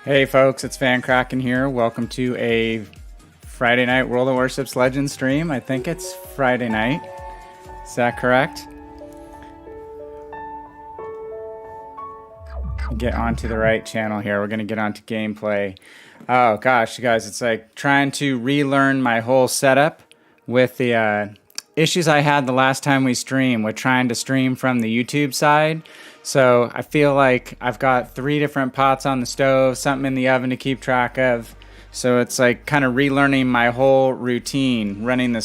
Hey folks, it's VannKraken here. Welcome to a Friday night World of Warships Legends stream. I think it's Friday night. Is that correct? Get onto the right channel here. We're going to get onto gameplay. Oh gosh, you guys, it's like trying to relearn my whole setup with the issues I had the last time we streamed with trying to stream from the YouTube side. So I feel like I've got 3 different pots on the stove, something in the oven to keep track of. So it's like kind of relearning my whole routine, running the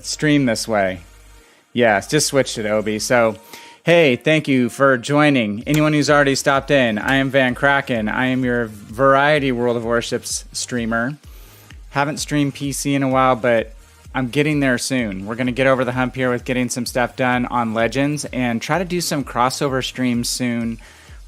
stream this way. Yeah, just switched it, Obi. So, hey, thank you for joining. Anyone who's already stopped in, I am VannKraken. I am your variety World of Warships streamer. Haven't streamed PC in a while, but I'm getting there soon. We're going to get over the hump here with getting some stuff done on Legends and try to do some crossover streams soon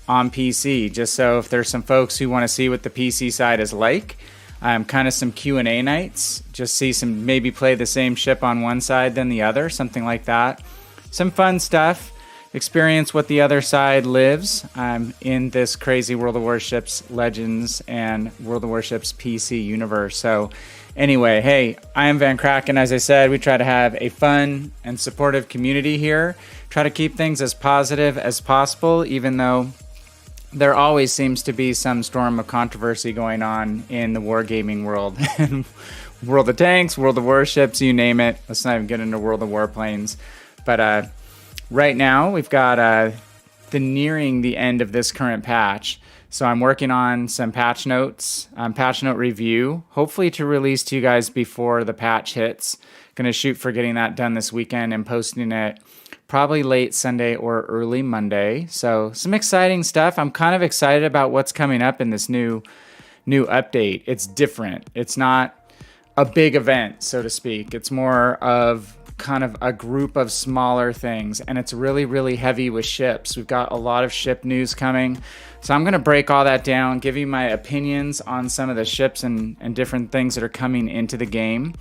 on PC, just so if there's some folks who want to see what the PC side is like, kind of some Q&A nights, just see some, maybe play the same ship on one side than the other, something like that. Some fun stuff, experience what the other side lives in this crazy World of Warships Legends and World of Warships PC universe. So anyway, hey, I am VannKraken. As I said, we try to have a fun and supportive community here. Try to keep things as positive as possible, even though there always seems to be some storm of controversy going on in the wargaming world. World of Tanks, World of Warships, you name it. Let's not even get into World of Warplanes. But right now, we've got nearing the end of this current patch. So I'm working on some patch notes, patch note review, hopefully to release to you guys before the patch hits. Going to shoot for getting that done this weekend and posting it probably late Sunday or early Monday. So some exciting stuff. I'm kind of excited about what's coming up in this new update. It's different. It's not a big event, so to speak. It's more of kind of a group of smaller things, and it's really, really heavy with ships. We've got a lot of ship news coming. So I'm going to break all that down, give you my opinions on some of the ships and different things that are coming into the game.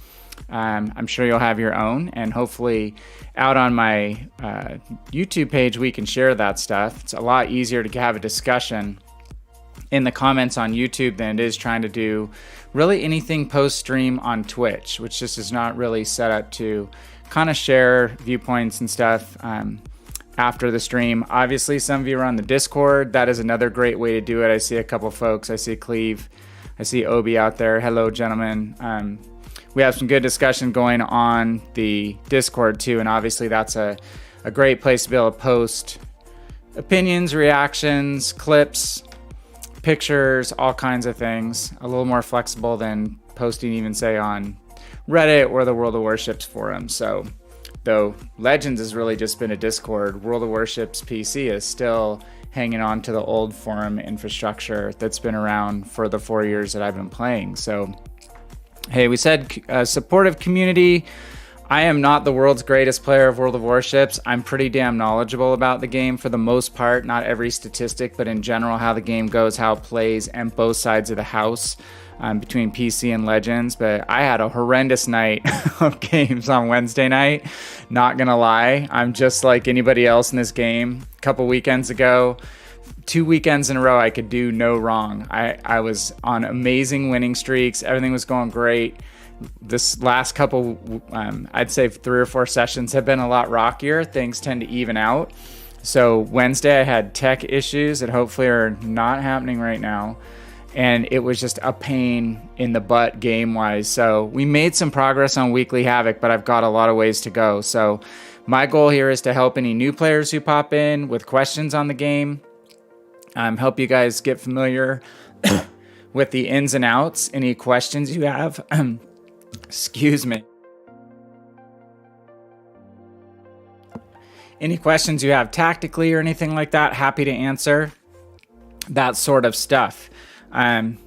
I'm sure you'll have your own, and hopefully out on my YouTube page we can share that stuff. It's a lot easier to have a discussion in the comments on YouTube than it is trying to do really anything post-stream on Twitch, which just is not really set up to kind of share viewpoints and stuff after the stream. Obviously, some of you are on the Discord. That is another great way to do it. I see a couple folks. I see Cleve. I see Obi out there. Hello, gentlemen. We have some good discussion going on the Discord too, and obviously that's a great place to be able to post opinions, reactions, clips, pictures, all kinds of things. A little more flexible than posting even, say, on Reddit or the World of Warships forum. So though Legends has really just been a Discord, World of Warships PC is still hanging on to the old forum infrastructure that's been around for the 4 years that I've been playing. So hey, we said supportive community. I am not the world's greatest player of World of Warships. I'm pretty damn knowledgeable about the game for the most part, not every statistic, but in general how the game goes, how it plays, and both sides of the house between PC and Legends. But I had a horrendous night of games on Wednesday night, not gonna lie. I'm just like anybody else in this game. A couple weekends ago, 2 weekends in a row, I could do no wrong. I was on amazing winning streaks. Everything was going great. This last couple, I'd say 3 or 4 sessions have been a lot rockier. Things tend to even out. So Wednesday I had tech issues that hopefully are not happening right now. And it was just a pain in the butt game-wise. So we made some progress on Weekly Havoc, but I've got a lot of ways to go. So my goal here is to help any new players who pop in with questions on the game. Help you guys get familiar with the ins and outs. Any questions you have, excuse me. Any questions you have tactically or anything like that, happy to answer that sort of stuff. And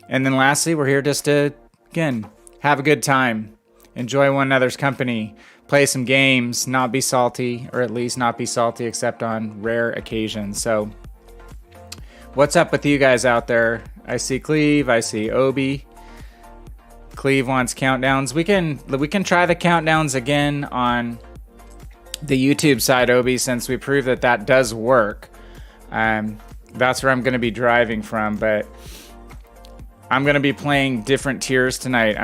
then lastly, we're here just to, again, have a good time, enjoy one another's company, play some games, not be salty, or at least not be salty except on rare occasions. So what's up with you guys out there? I see Cleve, I see Obi. Cleve wants countdowns. We can try the countdowns again on the YouTube side, Obi, since we proved that does work. That's where I'm going to be driving from, but I'm going to be playing different tiers tonight.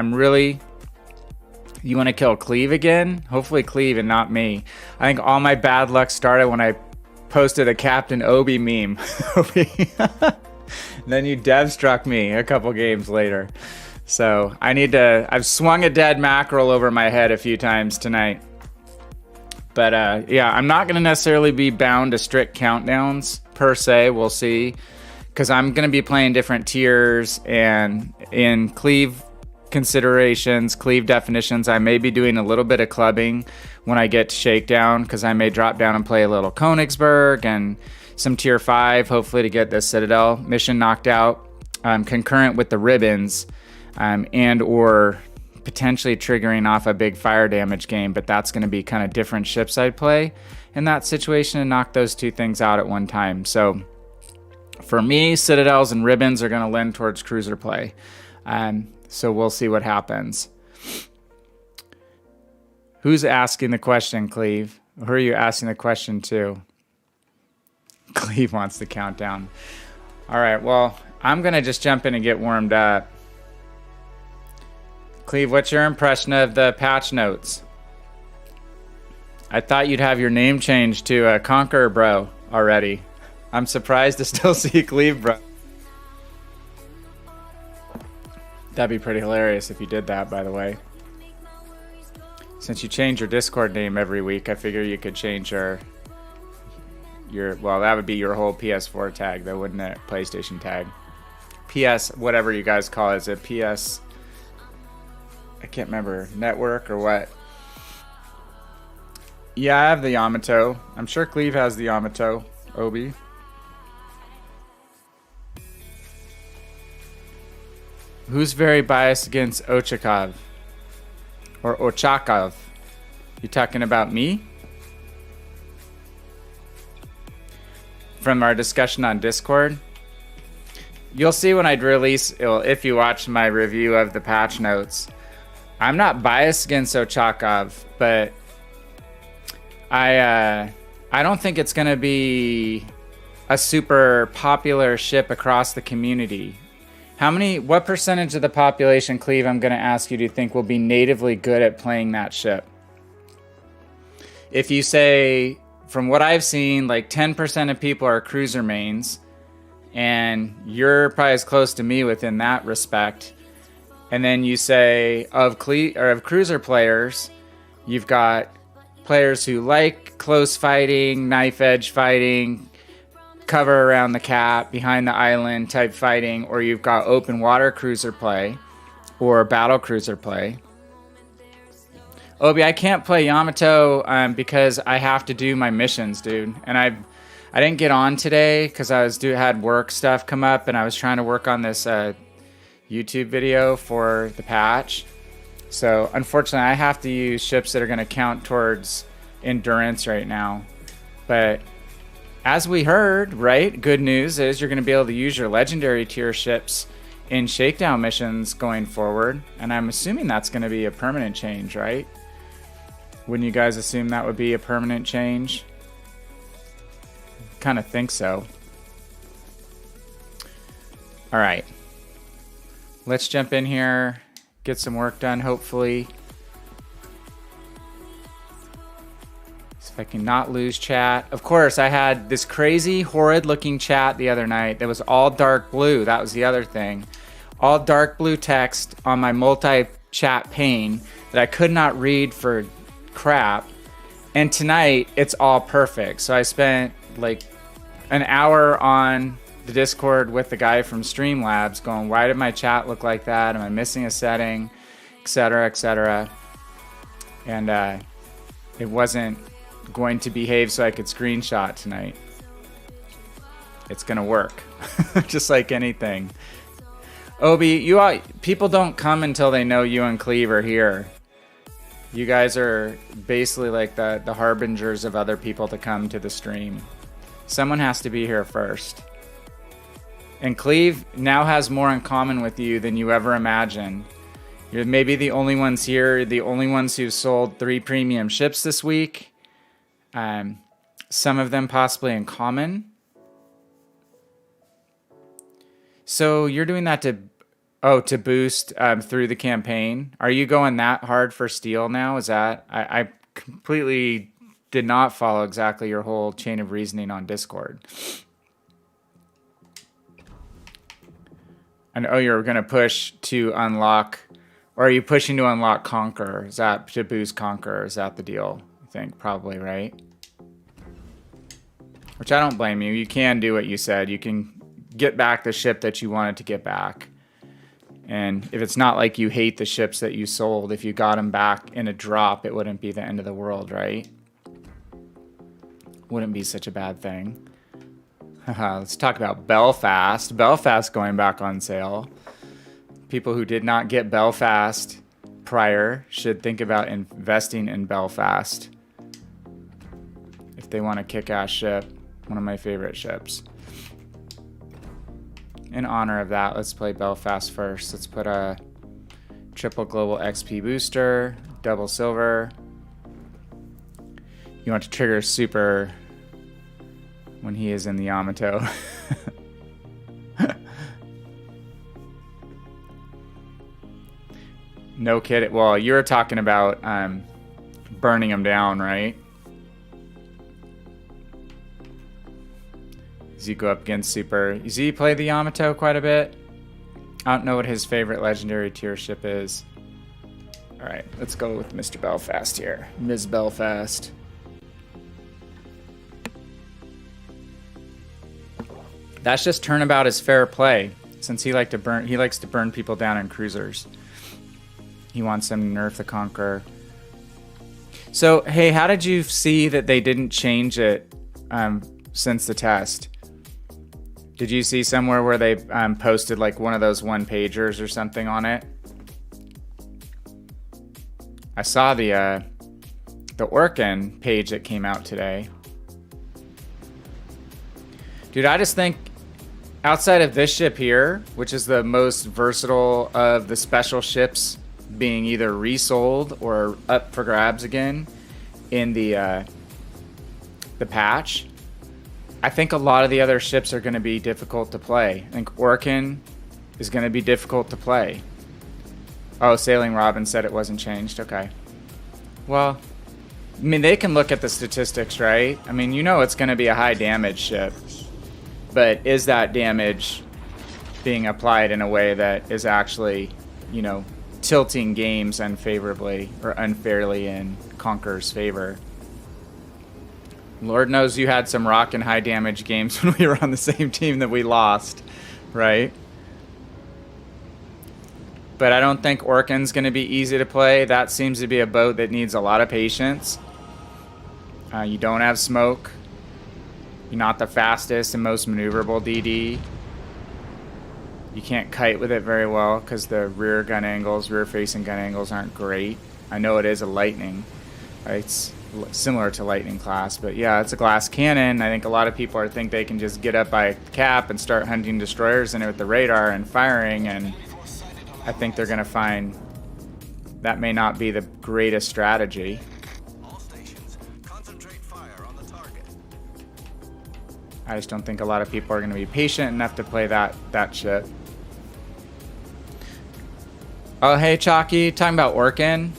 You want to kill Cleve again? Hopefully Cleve and not me. I think all my bad luck started when I posted a Captain Obi meme. Then you dev struck me a couple games later. So I've swung a dead mackerel over my head a few times tonight. But yeah, I'm not going to necessarily be bound to strict countdowns per se. We'll see. Because I'm going to be playing different tiers, and in Cleve considerations, Cleve definitions, I may be doing a little bit of clubbing when I get to Shakedown, because I may drop down and play a little Königsberg and some tier 5, hopefully to get the Citadel mission knocked out, concurrent with the ribbons, and or potentially triggering off a big fire damage game, but that's going to be kind of different ships I'd play in that situation and knock those two things out at one time. So for me, Citadels and ribbons are going to lend towards cruiser play. So we'll see what happens. Who's asking the question, Cleve? Who are you asking the question to? Cleve wants the countdown. All right, well, I'm going to just jump in and get warmed up. Cleve, what's your impression of the patch notes? I thought you'd have your name changed to Conqueror Bro already. I'm surprised to still see Cleve Bro. That'd be pretty hilarious if you did that, by the way. Since you change your Discord name every week, I figure you could change your well, that would be your whole PS4 tag, though, wouldn't it? PlayStation tag. PS, whatever you guys call it. Is it PS? I can't remember. Network or what? Yeah, I have the Yamato. I'm sure Cleve has the Yamato. Obi. Who's very biased against Ochakov? Or Ochakov? You talking about me? From our discussion on Discord? You'll see when I release, if you watch my review of the patch notes, I'm not biased against Ochakov, but I don't think it's going to be a super popular ship across the community. What percentage of the population, Cleve, I'm going to ask you, do you think will be natively good at playing that ship? If you say, from what I've seen, like 10% of people are cruiser mains, and you're probably as close to me within that respect. And then you say of cruiser players, you've got players who like close fighting, knife edge fighting, cover around the cap, behind the island type fighting, or you've got open water cruiser play or battle cruiser play. Obi, I can't play Yamato because I have to do my missions, dude. And I didn't get on today because I had work stuff come up, and I was trying to work on this YouTube video for the patch. So unfortunately, I have to use ships that are going to count towards endurance right now. But as we heard, right, good news is you're going to be able to use your legendary tier ships in Shakedown missions going forward. And I'm assuming that's going to be a permanent change, right? Wouldn't you guys assume that would be a permanent change? Kind of think so. All right. Let's jump in here, get some work done, hopefully. See if I can not lose chat. Of course, I had this crazy, horrid-looking chat the other night that was all dark blue. That was the other thing. All dark blue text on my multi-chat pane that I could not read for crap. And tonight, it's all perfect. So I spent like an hour on the Discord with the guy from Streamlabs going, why did my chat look like that? Am I missing a setting? Etc., etc. And it wasn't going to behave so I could screenshot tonight. It's going to work. Just like anything. Obi, people don't come until they know you and Cleve are here. You guys are basically like the harbingers of other people to come to the stream. Someone has to be here first. And Cleve now has more in common with you than you ever imagined. You're maybe the only ones here, the only ones who've sold 3 premium ships this week. Some of them possibly in common. So you're doing that to boost through the campaign. Are you going that hard for steel now? Is that I completely did not follow exactly your whole chain of reasoning on Discord. And oh, you're gonna push to unlock, or are you pushing to unlock Conquer? Is that to boost Conquer? Is that the deal? I think probably, right? Which I don't blame you. You can do what you said. You can get back the ship that you wanted to get back. And if it's not like you hate the ships that you sold, if you got them back in a drop, it wouldn't be the end of the world, right? Wouldn't be such a bad thing. Let's talk about Belfast. Belfast going back on sale. People who did not get Belfast prior should think about investing in Belfast if they want a kick-ass ship. One of my favorite ships. In honor of that, let's play Belfast first. Let's put a triple global XP booster, double silver. You want to trigger super when he is in the Yamato. No kidding. Well, you were talking about burning him down, right? Does he go up against super? Does he play the Yamato quite a bit? I don't know what his favorite legendary tier ship is. All right, let's go with Mr. Belfast here. Ms. Belfast. That's just turnabout is fair play, since he likes to burn people down in cruisers. He wants them to nerf the Conqueror. So, hey, how did you see that they didn't change it since the test? Did you see somewhere where they posted like one of those one-pagers or something on it? I saw the Orkin page that came out today. Dude, I just think outside of this ship here, which is the most versatile of the special ships being either resold or up for grabs again in the patch, I think a lot of the other ships are going to be difficult to play. I think Orkin is going to be difficult to play. Oh, Sailing Robin said it wasn't changed. Okay. Well, I mean, they can look at the statistics, right? I mean, you know it's going to be a high damage ship. But is that damage being applied in a way that is actually, you know, tilting games unfavorably or unfairly in Conqueror's favor? Lord knows you had some rockin' high damage games when we were on the same team that we lost, right? But I don't think Orkin's going to be easy to play. That seems to be a boat that needs a lot of patience. You don't have smoke. You're not the fastest and most maneuverable DD. You can't kite with it very well because the rear facing gun angles aren't great. I know it is a Lightning. It's similar to Lightning class, but yeah, it's a glass cannon. I think a lot of people think they can just get up by cap and start hunting destroyers in it with the radar and firing, and I think they're going to find that may not be the greatest strategy. I just don't think a lot of people are going to be patient enough to play that shit. Oh, hey, Chalky, talking about Orkin,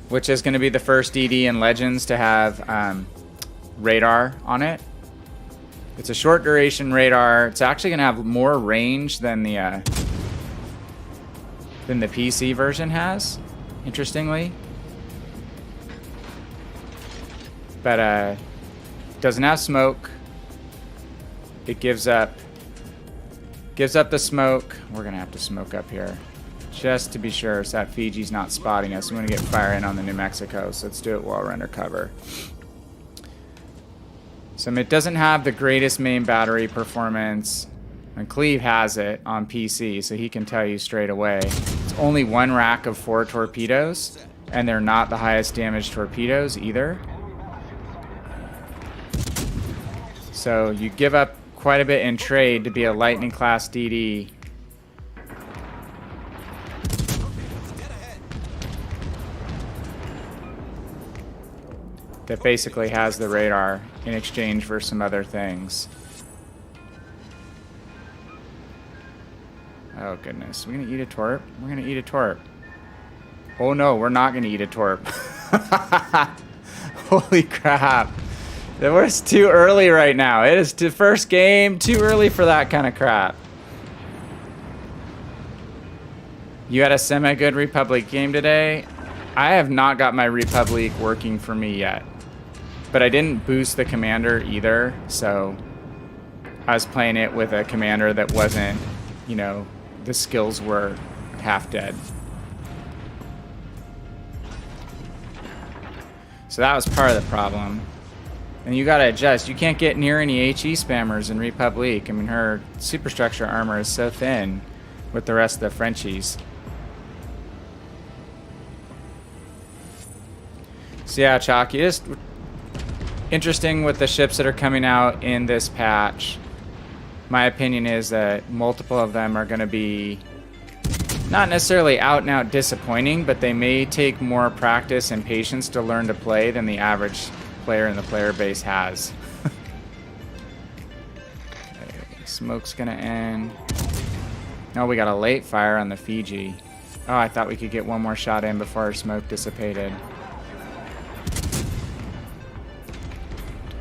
which is going to be the first DD in Legends to have radar on it. It's a short duration radar. It's actually going to have more range than the PC version has, interestingly. But doesn't have smoke. It gives up the smoke. We're gonna have to smoke up here just to be sure so that Fiji's not spotting us. I'm gonna get fire in on the New Mexico, so let's do it while we're under cover. So it doesn't have the greatest main battery performance, and Cleve has it on PC, so he can tell you straight away. It's only one rack of 4 torpedoes, and they're not the highest damage torpedoes either. So you give up quite a bit in trade to be a Lightning class DD. That basically has the radar in exchange for some other things. Oh, goodness. We're going to eat a torp? We're going to eat a torp. Oh, no, we're not going to eat a torp. Holy crap. We're too early right now. It is the first game. Too early for that kind of crap. You had a semi-good Republic game today? I have not got my Republic working for me yet. But I didn't boost the commander either, so I was playing it with a commander that wasn't, you know, the skills were half dead. So that was part of the problem. And you gotta adjust. You can't get near any HE spammers in Republic. I mean, her superstructure armor is so thin with the rest of the Frenchies. So yeah, Chalky, just interesting with the ships that are coming out in this patch. My opinion is that multiple of them are going to be not necessarily out and out disappointing, but they may take more practice and patience to learn to play than the average player in the player base has. Okay, smoke's going to end. Oh, we got a late fire on the Fiji. Oh, I thought we could get one more shot in before our smoke dissipated.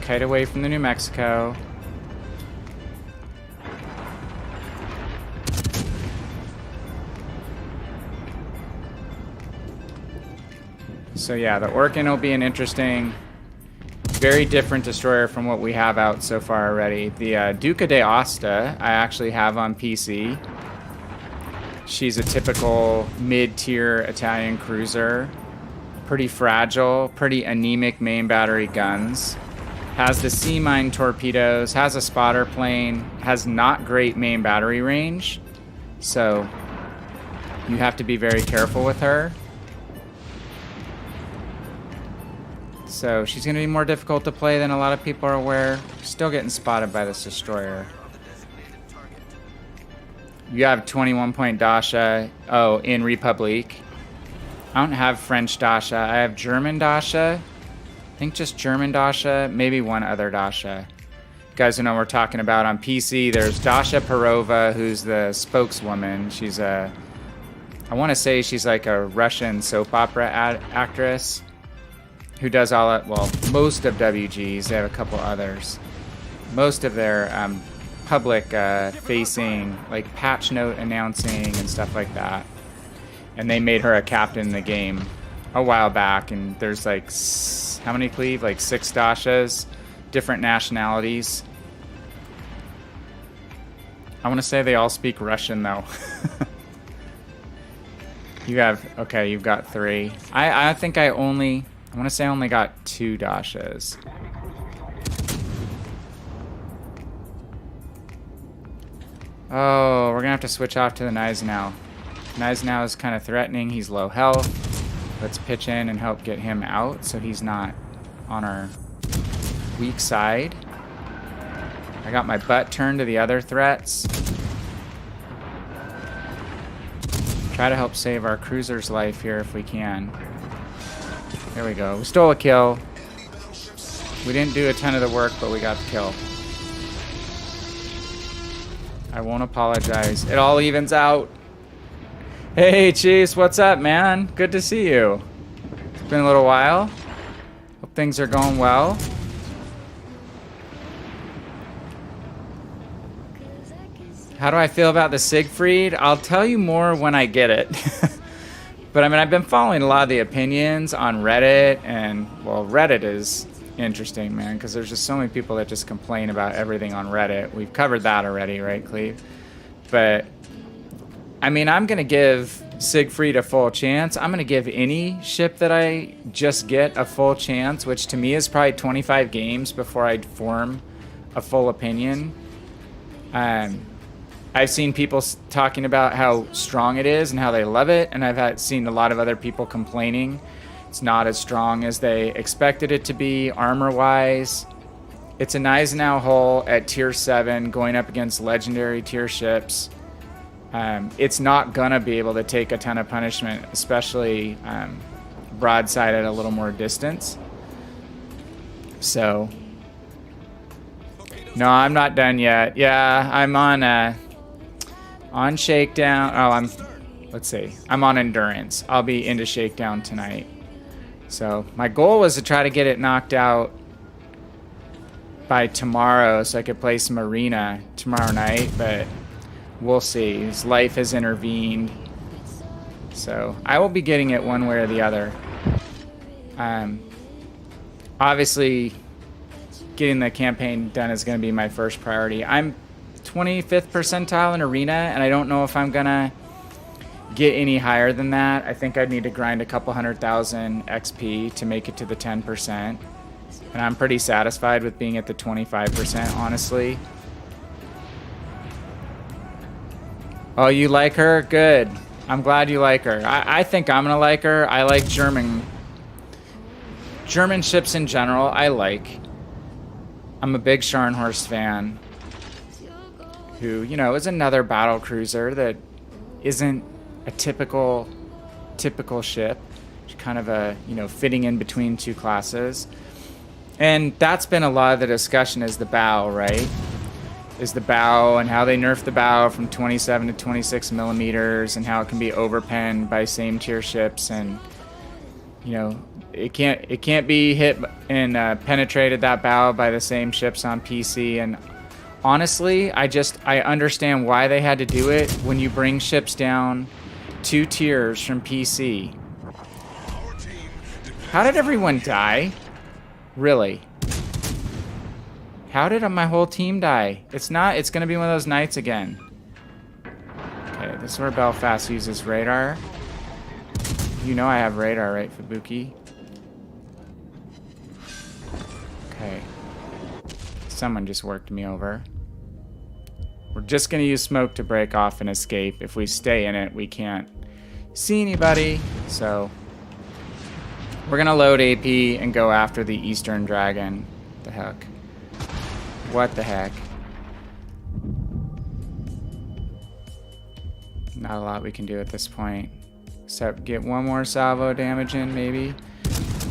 Kite away from the New Mexico. So yeah, the Orkan will be an interesting, very different destroyer from what we have out so far already. The Duca de Aosta I actually have on PC. She's a typical mid-tier Italian cruiser. Pretty fragile, pretty anemic main battery guns. Has the sea mine torpedoes, has a spotter plane, has not great main battery range. So you have to be very careful with her. So she's going to be more difficult to play than a lot of people are aware. Still getting spotted by this destroyer. You have 21-point Dasha. Oh, in Republic. I don't have French Dasha. I have German Dasha. I think just German Dasha. Maybe one other Dasha. You guys who know what we're talking about on PC, there's Dasha Perova, who's the spokeswoman. She's a... I want to say she's like a Russian soap opera actress who does all of, well, most of WGs. They have a couple others. Most of their public facing, like patch note announcing and stuff like that. And they made her a captain in the game a while back. And there's like, how many, Cleve? Like 6 Dashas, different nationalities. I want to say they all speak Russian though. You have, okay, you've got 3. I think I want to say I only got 2 Dashas. Oh, we're going to have to switch off to the Gneisenau. Gneisenau is kind of threatening. He's low health. Let's pitch in and help get him out so he's not on our weak side. I got my butt turned to the other threats. Try to help save our cruiser's life here if we can. There we go. We stole a kill. We didn't do a ton of the work, but we got the kill. I won't apologize. It all evens out. Hey, Chase, what's up, man? Good to see you. It's been a little while. Hope things are going well. How do I feel about the Siegfried? I'll tell you more when I get it. But I mean, I've been following a lot of the opinions on Reddit, and well, Reddit is interesting, man, because there's just so many people that just complain about everything on Reddit. We've covered that already, right, Cleve? But I mean, I'm gonna give Siegfried a full chance. I'm gonna give any ship that I just get a full chance, which to me is probably 25 games before I'd form a full opinion. I've seen people talking about how strong it is and how they love it, and I've seen a lot of other people complaining it's not as strong as they expected it to be armor-wise. It's a Gneisenau hull at tier 7 going up against legendary tier ships. It's not gonna be able to take a ton of punishment, especially broadside at a little more distance. So, no, I'm not done yet. Yeah, I'm on On Shakedown. Oh, let's see. I'm on Endurance. I'll be into Shakedown tonight. So my goal was to try to get it knocked out by tomorrow so I could play some Arena tomorrow night, but we'll see. His life has intervened. So I will be getting it one way or the other. Obviously, getting the campaign done is going to be my first priority. I'm 25th percentile in Arena, and I don't know if I'm going to get any higher than that. I think I'd need to grind a couple 100,000 XP to make it to the 10%. And I'm pretty satisfied with being at the 25%, honestly. Oh, you like her? Good. I'm glad you like her. I think I'm going to like her. I like German ships in general. I like. I'm a big Scharnhorst fan. Who, you know, is another battle cruiser that isn't a typical ship. It's kind of a, you know, fitting in between two classes. And that's been a lot of the discussion, is the bow, right? Is the bow and how they nerf the bow from 27 to 26 millimeters and how it can be overpenned by same tier ships, and you know, it can't be hit and penetrated, that bow, by the same ships on PC. And honestly, I understand why they had to do it. When you bring ships down 2 tiers from PC, how did everyone die? Really? How did my whole team die? It's gonna be one of those nights again. Okay, this is where Belfast uses radar. You know I have radar, right, Fubuki? Okay. Someone just worked me over. We're just gonna use smoke to break off and escape. If we stay in it, we can't see anybody, so we're gonna load AP and go after the Eastern Dragon. The heck? What the heck? Not a lot we can do at this point. Except get one more salvo damage in, maybe?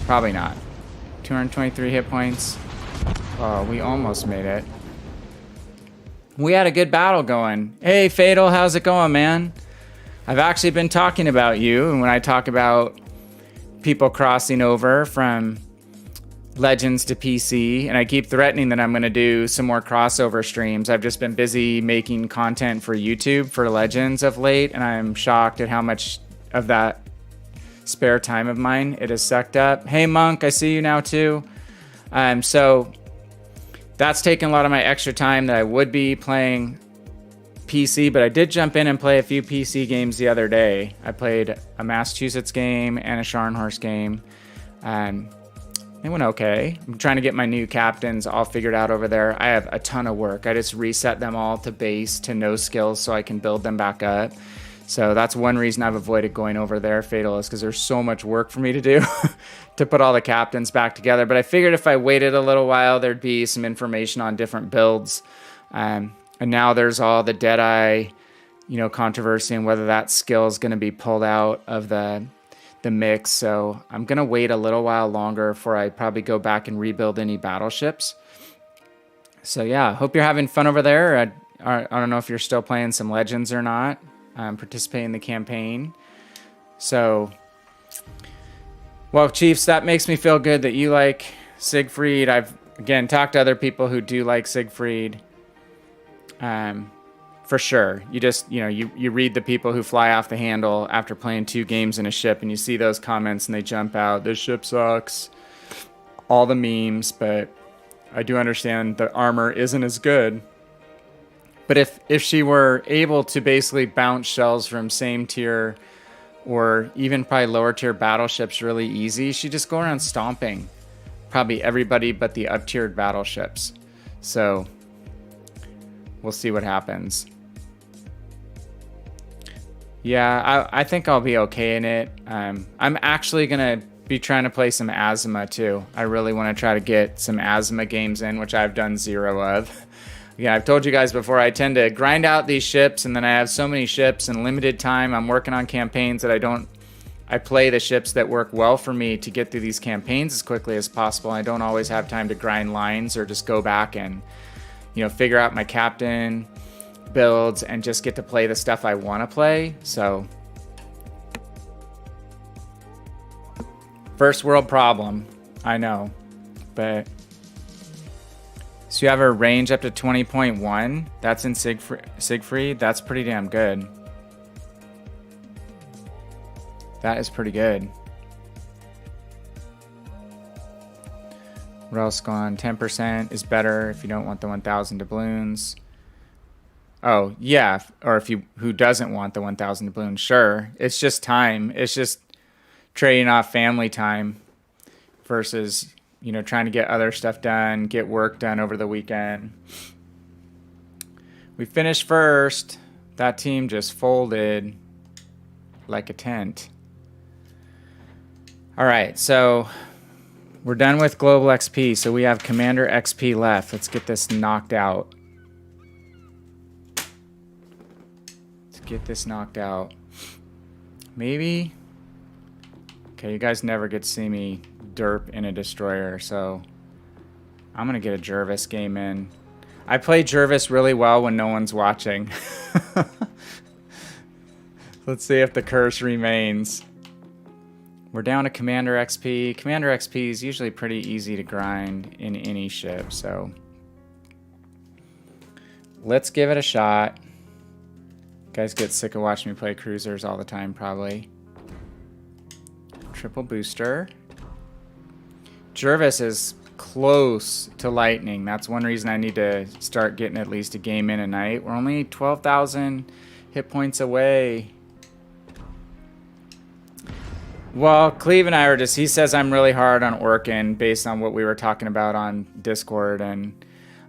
Probably not. 223 hit points. Oh, we almost made it. We had a good battle going. Hey, Fatal, how's it going, man? I've actually been talking about you, and when I talk about people crossing over from Legends to PC, and I keep threatening that I'm going to do some more crossover streams. I've just been busy making content for YouTube for Legends of late, and I'm shocked at how much of that spare time of mine it has sucked up. Hey Monk, I see you now too. So that's taken a lot of my extra time that I would be playing PC, but I did jump in and play a few PC games the other day. I played a Massachusetts game and a Scharnhorst game. They went okay. I'm trying to get my new captains all figured out over there. I have a ton of work. I just reset them all to base, to no skills, so I can build them back up. So that's one reason I've avoided going over there, Fatal, is because there's so much work for me to do to put all the captains back together. But I figured if I waited a little while, there'd be some information on different builds. And now there's all the Deadeye, you know, controversy and whether that skill is going to be pulled out of the mix. So I'm going to wait a little while longer before I probably go back and rebuild any battleships. So yeah, hope you're having fun over there. I don't know if you're still playing some Legends or not. Participating in the campaign. So, well, Chiefs, that makes me feel good that you like Siegfried. I've, again, talked to other people who do like Siegfried. For sure. You just, you know, you read the people who fly off the handle after playing 2 games in a ship, and you see those comments and they jump out. This ship sucks. All the memes, but I do understand the armor isn't as good. But if she were able to basically bounce shells from same tier or even probably lower tier battleships really easy, she'd just go around stomping probably everybody but the up-tiered battleships. So we'll see what happens. Yeah, I think I'll be okay in it. I'm actually going to be trying to play some Asima too. I really want to try to get some Asima games in, which I've done 0 of. Yeah, I've told you guys before, I tend to grind out these ships, and then I have so many ships in limited time. I'm working on campaigns that I play the ships that work well for me to get through these campaigns as quickly as possible. I don't always have time to grind lines or just go back and, you know, figure out my captain builds and just get to play the stuff I want to play. So first world problem, I know, but so you have a range up to 20.1. That's in Siegfried. That's pretty damn good. That is pretty good. What else going on? 10% is better if you don't want the 1,000 doubloons. Oh, yeah. Or if you, who doesn't want the 1,000 doubloons? Sure. It's just time. It's just trading off family time versus, you know, trying to get other stuff done, get work done over the weekend. We finished first. That team just folded like a tent. All right, so we're done with Global XP, so we have Commander XP left. Let's get this knocked out. Let's get this knocked out. Maybe. Okay, you guys never get to see me derp in a destroyer, so I'm gonna get a Jervis game in. I play Jervis really well when no one's watching. Let's see if the curse remains. We're down to Commander XP. Commander XP is usually pretty easy to grind in any ship, so let's give it a shot. You guys get sick of watching me play cruisers all the time, probably. Triple booster. Jervis is close to lightning. That's one reason I need to start getting at least a game in a night. We're only 12,000 hit points away. Well, Cleve and I are just, he says I'm really hard on Orkin based on what we were talking about on Discord, and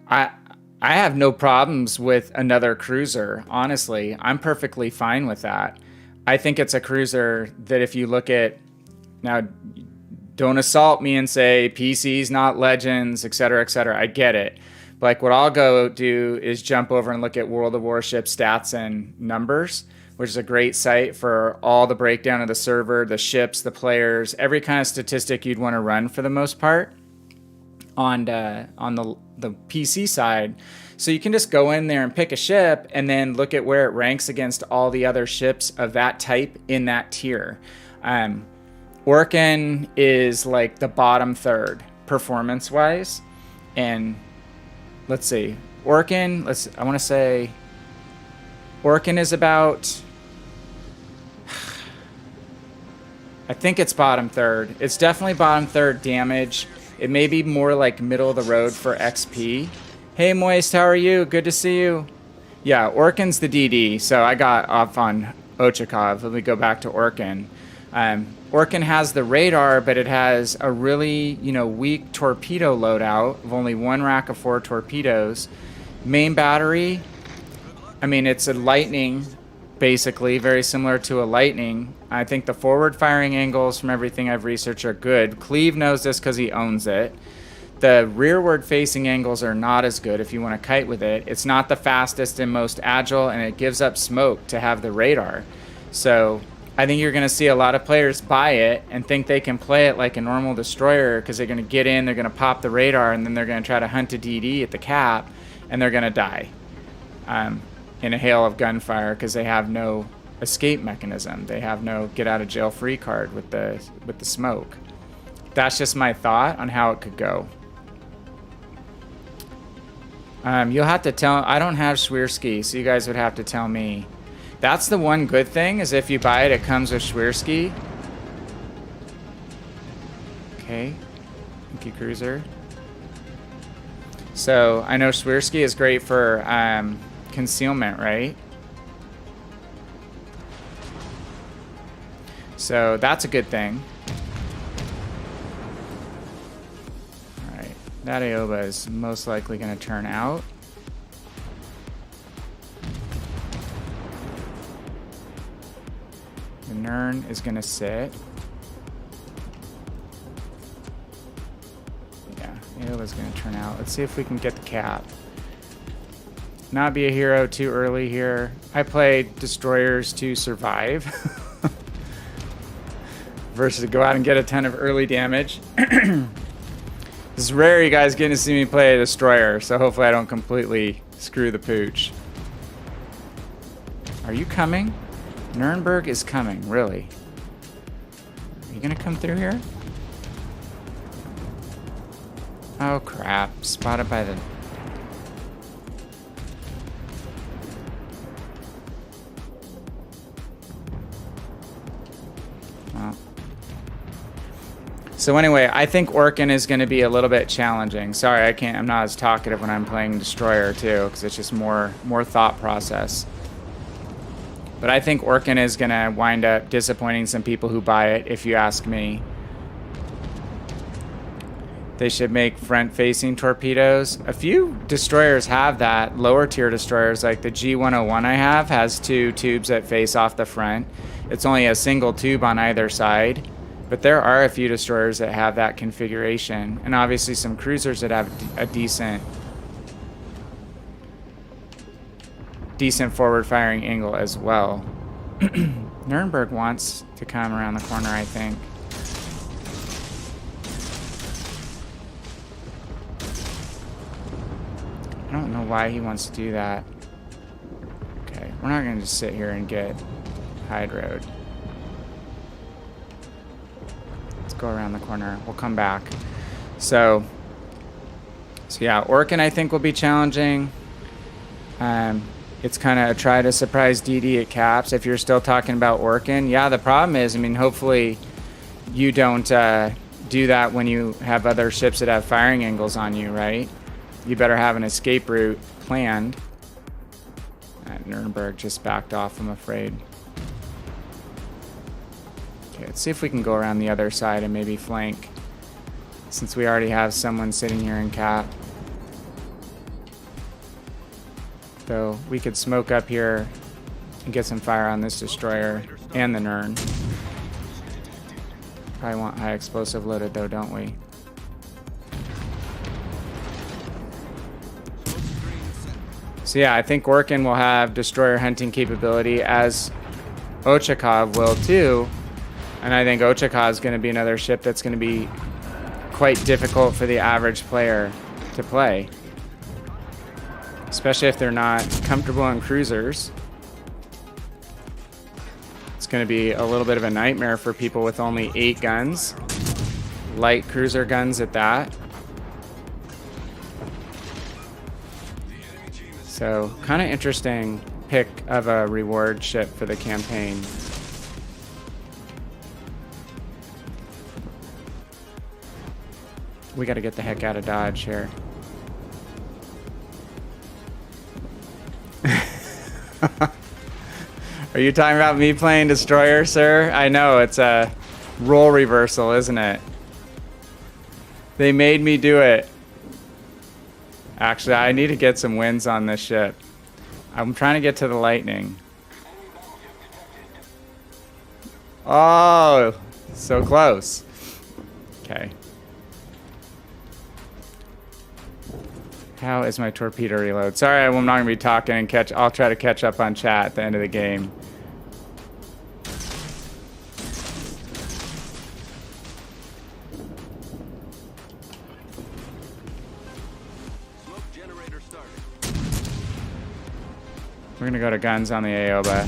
I have no problems with another cruiser, honestly. I'm perfectly fine with that. I think it's a cruiser that if you look at, now don't assault me and say PCs, not Legends, etc., etc. I get it. But like what I'll go do is jump over and look at World of Warships stats and numbers, which is a great site for all the breakdown of the server, the ships, the players, every kind of statistic you'd want to run for the most part on the PC side. So you can just go in there and pick a ship and then look at where it ranks against all the other ships of that type in that tier. Orkin is like the bottom third performance-wise. And let's see. Orkin, I want to say Orkin is about, I think it's bottom third. It's definitely bottom third damage. It may be more like middle of the road for XP. Hey Moist, how are you? Good to see you. Yeah, Orkin's the DD, so I got off on Ochakov. Let me go back to Orkin. Orkin has the radar, but it has a really, weak torpedo loadout of only one rack of 4 torpedoes. Main battery, I mean, it's a Lightning, basically, very similar to a Lightning. I think the forward firing angles from everything I've researched are good. Cleve knows this because he owns it. The rearward facing angles are not as good if you want to kite with it. It's not the fastest and most agile, and it gives up smoke to have the radar. So I think you're going to see a lot of players buy it and think they can play it like a normal destroyer because they're going to get in, they're going to pop the radar, and then they're going to try to hunt a DD at the cap, and they're going to die in a hail of gunfire because they have no escape mechanism. They have no get out of jail free card with the smoke. That's just my thought on how it could go. You'll have to tell. I don't have Swirsky, so you guys would have to tell me. That's the one good thing, is if you buy it, it comes with Swirsky. Okay. Thank you, Cruiser. So, I know Swirsky is great for concealment, right? So, that's a good thing. Alright. That Aoba is most likely going to turn out. The Nern is going to sit. Yeah, Aoba's going to turn out. Let's see if we can get the cap. Not be a hero too early here. I play destroyers to survive. Versus go out and get a ton of early damage. It's rare you guys getting to see me play a destroyer, so hopefully I don't completely screw the pooch. Are you coming? Nuremberg is coming, really. Are you gonna come through here? Oh crap, spotted by the... Well. So anyway, I think Orkin is going to be a little bit challenging. Sorry, I'm not as talkative when I'm playing Destroyer too, because it's just more thought process. But I think Orkin is going to wind up disappointing some people who buy it, if you ask me. They should make front-facing torpedoes. A few destroyers have that. Lower tier destroyers, like the G101 I have, has 2 tubes that face off the front. It's only a single tube on either side. But there are a few destroyers that have that configuration. And obviously some cruisers that have a decent forward-firing angle as well. Nuremberg wants to come around the corner, I think. I don't know why he wants to do that. Okay, we're not going to just sit here and get hydroed. Let's go around the corner. We'll come back. So yeah, Orkin I think will be challenging. It's kind of a try to surprise DD at caps if you're still talking about Orkin. Yeah, the problem is, I mean, hopefully you don't do that when you have other ships that have firing angles on you, right? You better have an escape route planned. Nuremberg just backed off, I'm afraid. Okay, let's see if we can go around the other side and maybe flank, since we already have someone sitting here in cap. Though we could smoke up here and get some fire on this destroyer and the Nern. Probably want high explosive loaded though, don't we? So yeah, I think Orkin will have destroyer hunting capability, as Ochakov will too. And I think Ochakov is going to be another ship that's going to be quite difficult for the average player to play. Especially if they're not comfortable on cruisers. It's going to be a little bit of a nightmare for people with only 8 guns. Light cruiser guns at that. So, kind of interesting pick of a reward ship for the campaign. We got to get the heck out of Dodge here. Are you talking about me playing Destroyer, sir? I know, it's a role reversal, isn't it? They made me do it. Actually, I need to get some wins on this ship. I'm trying to get to the Lightning. Oh, so close. Okay. How is my torpedo reload? Sorry, I'm not going to be talking and I'll try to catch up on chat at the end of the game. We're going to go to guns on the Aoba.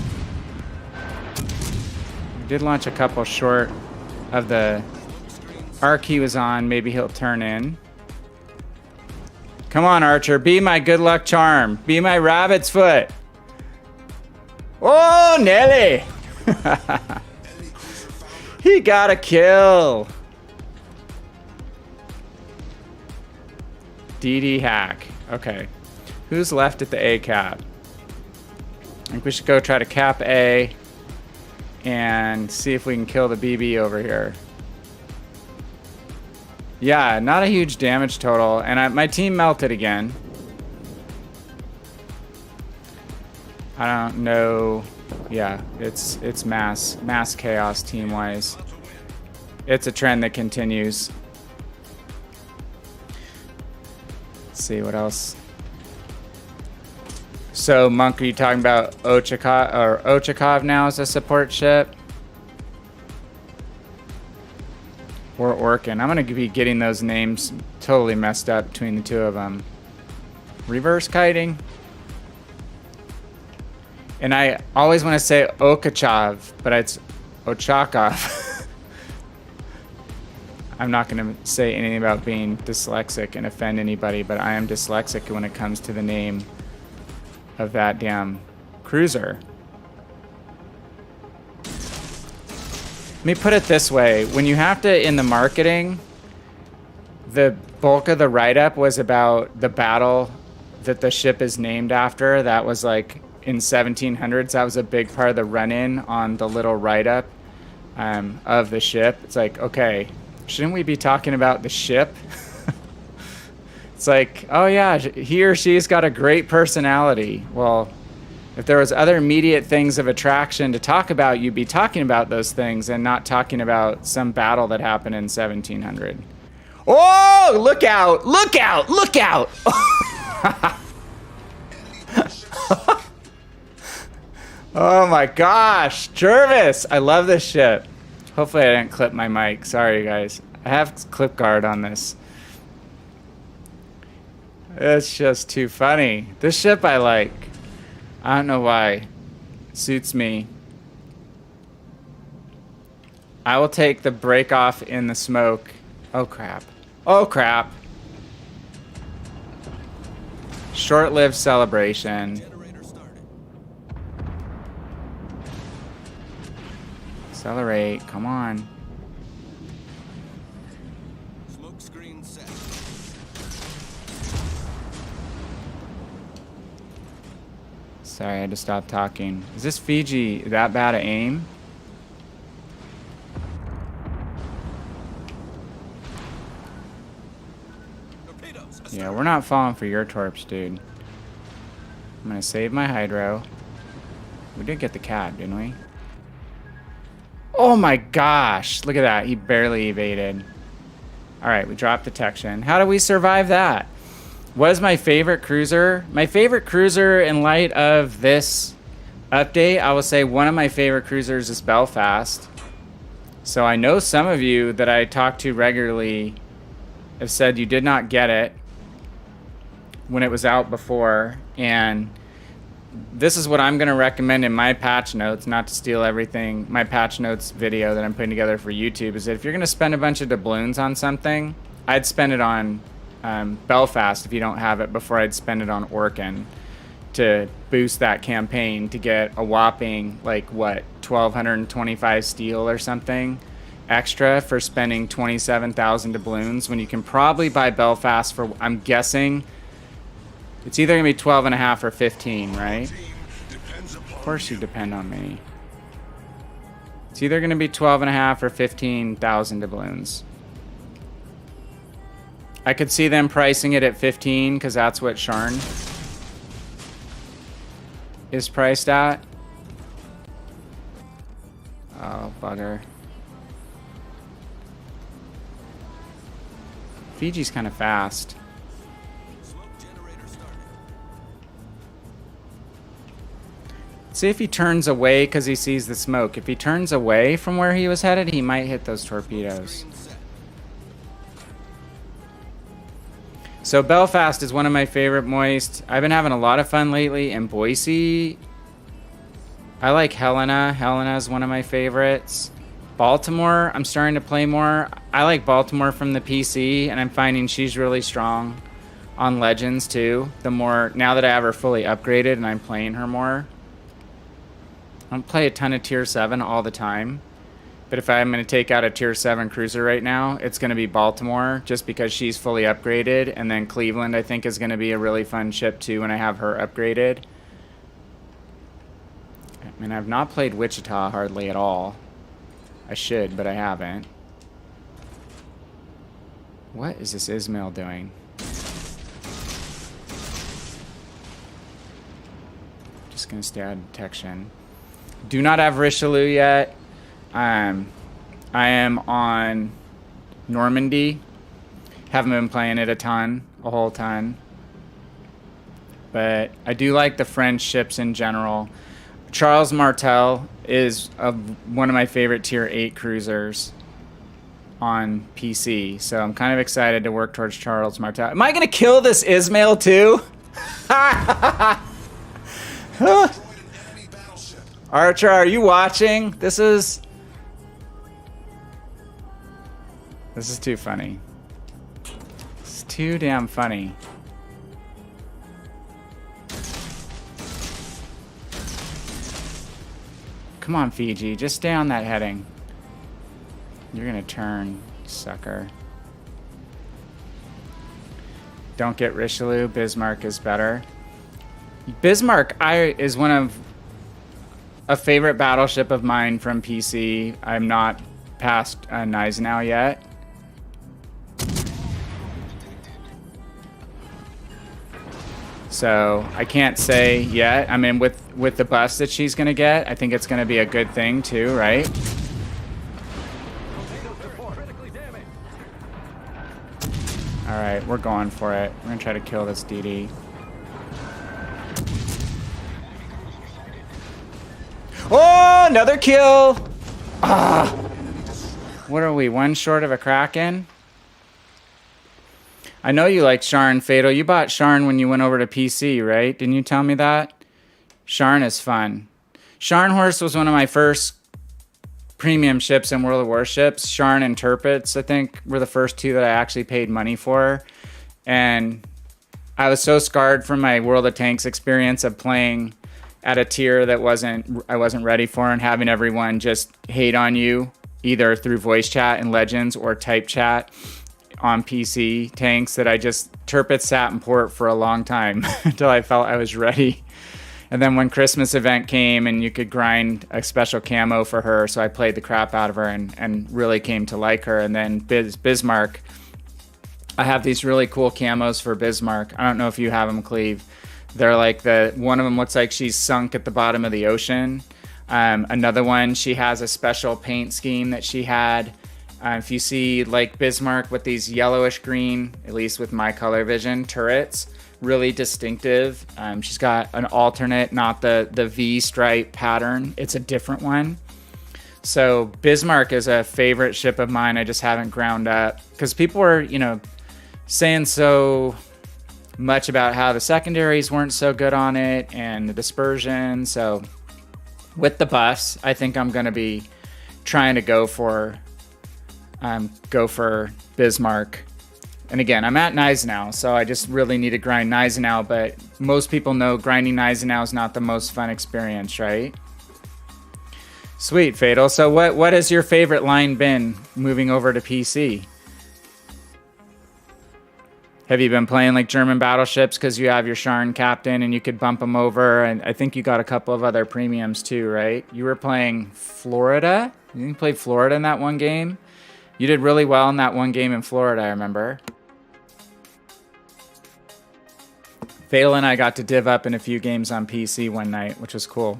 We did launch a couple short of the arc he was on. Maybe he'll turn in. Come on, Archer. Be my good luck charm. Be my rabbit's foot. Oh, Nelly. He got a kill. DD hack. Okay. Who's left at the A cap? I think we should go try to cap A and see if we can kill the BB over here. Yeah, not a huge damage total, and my team melted again. I don't know. Yeah, it's mass chaos team-wise. It's a trend that continues. Let's see what else. So, Monk, are you talking about Ochakov now as a support ship? Or Orkin? I'm going to be getting those names totally messed up between the two of them. Reverse kiting? And I always want to say Okachav, but it's Ochakov. I'm not going to say anything about being dyslexic and offend anybody, but I am dyslexic when it comes to the name of that damn cruiser. Let me put it this way. When you have to, in the marketing, the bulk of the write-up was about the battle that the ship is named after. That was like in 1700s. That was a big part of the run-in on the little write-up of the ship. It's like, okay, shouldn't we be talking about the ship? It's like, oh yeah, he or she's got a great personality. Well, if there was other immediate things of attraction to talk about, you'd be talking about those things and not talking about some battle that happened in 1700. Oh, look out, look out, look out. Oh my gosh, Jervis, I love this ship. Hopefully I didn't clip my mic. Sorry, guys. I have clip guard on this. It's just too funny. This ship I like. I don't know why. It suits me. I will take the break off in the smoke. Oh crap. Oh crap. Short-lived celebration. Accelerate, come on. Smoke screen set. Sorry, I had to stop talking. Is this Fiji that bad at aim? Yeah, we're not falling for your torps, dude. I'm gonna save my hydro. We did get the cat, didn't we? Oh my gosh, look at that. He barely evaded. All right, we dropped detection. How do we survive that? What is my favorite cruiser? My favorite cruiser in light of this update, I will say one of my favorite cruisers is Belfast. So I know some of you that I talk to regularly have said you did not get it when it was out before, and this is what I'm going to recommend in my patch notes, not to steal everything. My patch notes video that I'm putting together for YouTube is that if you're going to spend a bunch of doubloons on something, I'd spend it on Belfast if you don't have it before I'd spend it on Orkin to boost that campaign to get a whopping, like, what, 1,225 steel or something extra for spending 27,000 doubloons when you can probably buy Belfast for, I'm guessing, it's either going to be 12.5 or 15, right? Of course you depend on me. It's either going to be 12.5 or 15,000 doubloons. I could see them pricing it at 15 because that's what Sharn is priced at. Oh, bugger. Fiji's kind of fast. See if he turns away because he sees the smoke. If he turns away from where he was headed, he might hit those torpedoes. So Belfast is one of my favorite moist. I've been having a lot of fun lately in Boise. I like Helena. Helena is one of my favorites. Baltimore, I'm starting to play more. I like Baltimore from the PC, and I'm finding she's really strong on Legends too. The more, now that I have her fully upgraded and I'm playing her more. I don't play a ton of tier 7 all the time, but if I'm going to take out a tier 7 cruiser right now, it's going to be Baltimore just because she's fully upgraded, and then Cleveland I think is going to be a really fun ship too when I have her upgraded. I mean, I've not played Wichita hardly at all. I should, but I haven't. What is this Ismail doing? Just going to stay out of detection. Do not have Richelieu yet. I am on Normandy. Haven't been playing it a whole ton. But I do like the French ships in general. Charles Martel is one of my favorite tier 8 cruisers on PC. So I'm kind of excited to work towards Charles Martel. Am I going to kill this Ismail too? Archer, are you watching? This is too funny. It's too damn funny. Come on, Fiji. Just stay on that heading. You're gonna turn, sucker. Don't get Richelieu. Bismarck is better. Bismarck is one of a favorite battleship of mine from PC. I'm not past Gneisenau yet. So I can't say yet. I mean, with the buffs that she's gonna get, I think it's gonna be a good thing too, right? All right, we're going for it. We're gonna try to kill this DD. Oh, another kill! Ah, what are we? One short of a Kraken? I know you like Sharn, Fatal. You bought Sharn when you went over to PC, right? Didn't you tell me that? Sharn is fun. Scharnhorst was one of my first premium ships in World of Warships. Sharn and Tirpitz, I think, were the first two that I actually paid money for. And I was so scarred from my World of Tanks experience of playing at a tier that I wasn't ready for, and having everyone just hate on you, either through voice chat in Legends or type chat on PC tanks, that I just Tirpitz sat in port for a long time until I felt I was ready. And then when Christmas event came and you could grind a special camo for her, so I played the crap out of her and really came to like her. And then Bismarck, I have these really cool camos for Bismarck. I don't know if you have them, Cleve. They're like one of them looks like she's sunk at the bottom of the ocean. Another one, she has a special paint scheme that she had. If you see like Bismarck with these yellowish green, at least with my color vision, turrets, really distinctive. She's got an alternate, not the V stripe pattern. It's a different one. So Bismarck is a favorite ship of mine. I just haven't ground up because people were, saying so much about how the secondaries weren't so good on it and the dispersion. So with the buffs, I think I'm going to be trying to go for Bismarck. And again, I'm at Gneisenau, so I just really need to grind Gneisenau, but most people know grinding Gneisenau is not the most fun experience, right? Sweet, Fatal. So what has your favorite line been moving over to PC? Have you been playing like German battleships because you have your Sharn captain and you could bump them over? And I think you got a couple of other premiums too, right? You were playing Florida? You played Florida in that one game? You did really well in that one game in Florida, I remember. Fatal and I got to div up in a few games on PC one night, which was cool.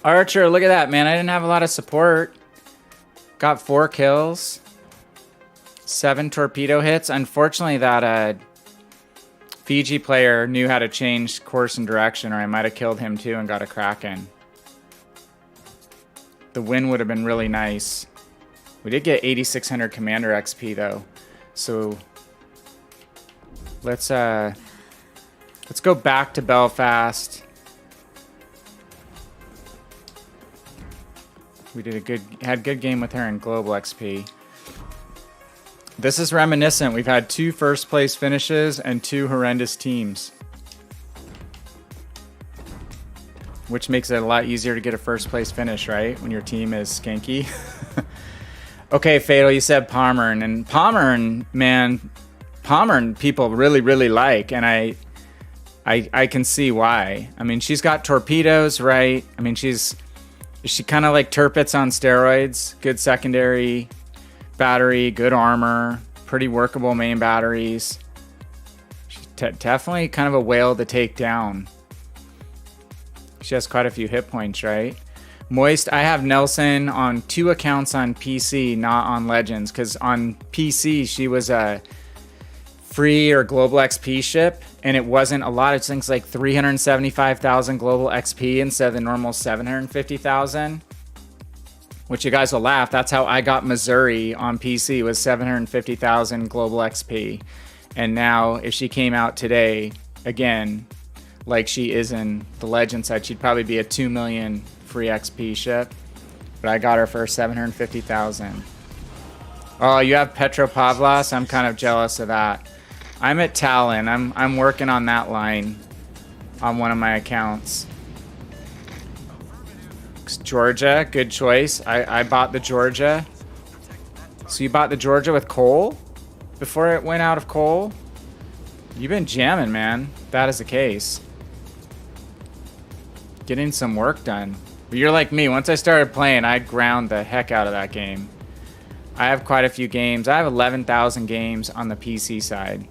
Archer, look at that, man. I didn't have a lot of support. Got 4 kills. 7 torpedo hits. Unfortunately, that Fiji player knew how to change course and direction, or I might have killed him too and got a Kraken. The win would have been really nice. We did get 8,600 Commander XP though, so let's go back to Belfast. We had a good game with her in Global XP. This is reminiscent. We've had 2 first place finishes and 2 horrendous teams, which makes it a lot easier to get a first place finish, right? When your team is skanky. Okay, Fatal, you said Pommern, and Pommern, man, Pommern people really, really like, and I can see why. I mean, she's got torpedoes, right? I mean, she kind of like Tirpitz on steroids. Good secondary battery, good armor, pretty workable main batteries. She's definitely kind of a whale to take down. She has quite a few hit points, right? Moist, I have Nelson on 2 accounts on PC, not on Legends, because on PC she was a free or global XP ship, and it wasn't a lot of things like 375,000 global XP instead of the normal 750,000. Which you guys will laugh. That's how I got Missouri on PC, was 750,000 global XP. And now if she came out today, again, like she is in the Legend side. She'd probably be a 2 million free XP ship. But I got her for 750,000. Oh, you have Petropavlos? I'm kind of jealous of that. I'm at Talon. I'm working on that line on one of my accounts. Georgia, good choice. I bought the Georgia. So you bought the Georgia with coal? Before it went out of coal? You've been jamming, man. That is the case. Getting some work done. But you're like me. Once I started playing, I ground the heck out of that game. I have quite a few games. I have 11,000 games on the PC side,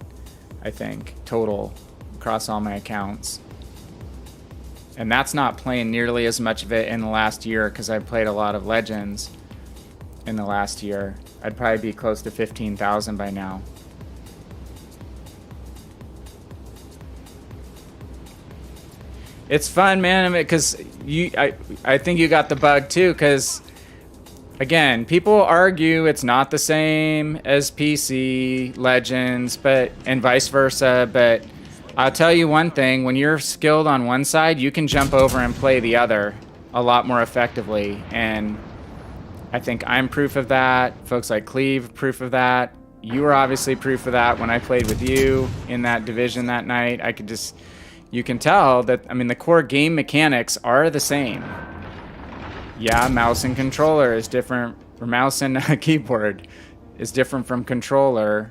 I think, total, across all my accounts. And that's not playing nearly as much of it in the last year because I played a lot of Legends in the last year. I'd probably be close to 15,000 by now. It's fun, man, because I think you got the bug too, because again, people argue it's not the same as PC Legends, and vice versa, but I'll tell you one thing, when you're skilled on one side, you can jump over and play the other a lot more effectively, and I think I'm proof of that. Folks like Cleve, proof of that. You were obviously proof of that when I played with you in that division that night. You can tell that, I mean, the core game mechanics are the same. Yeah, mouse and controller is different, or mouse and keyboard is different from controller.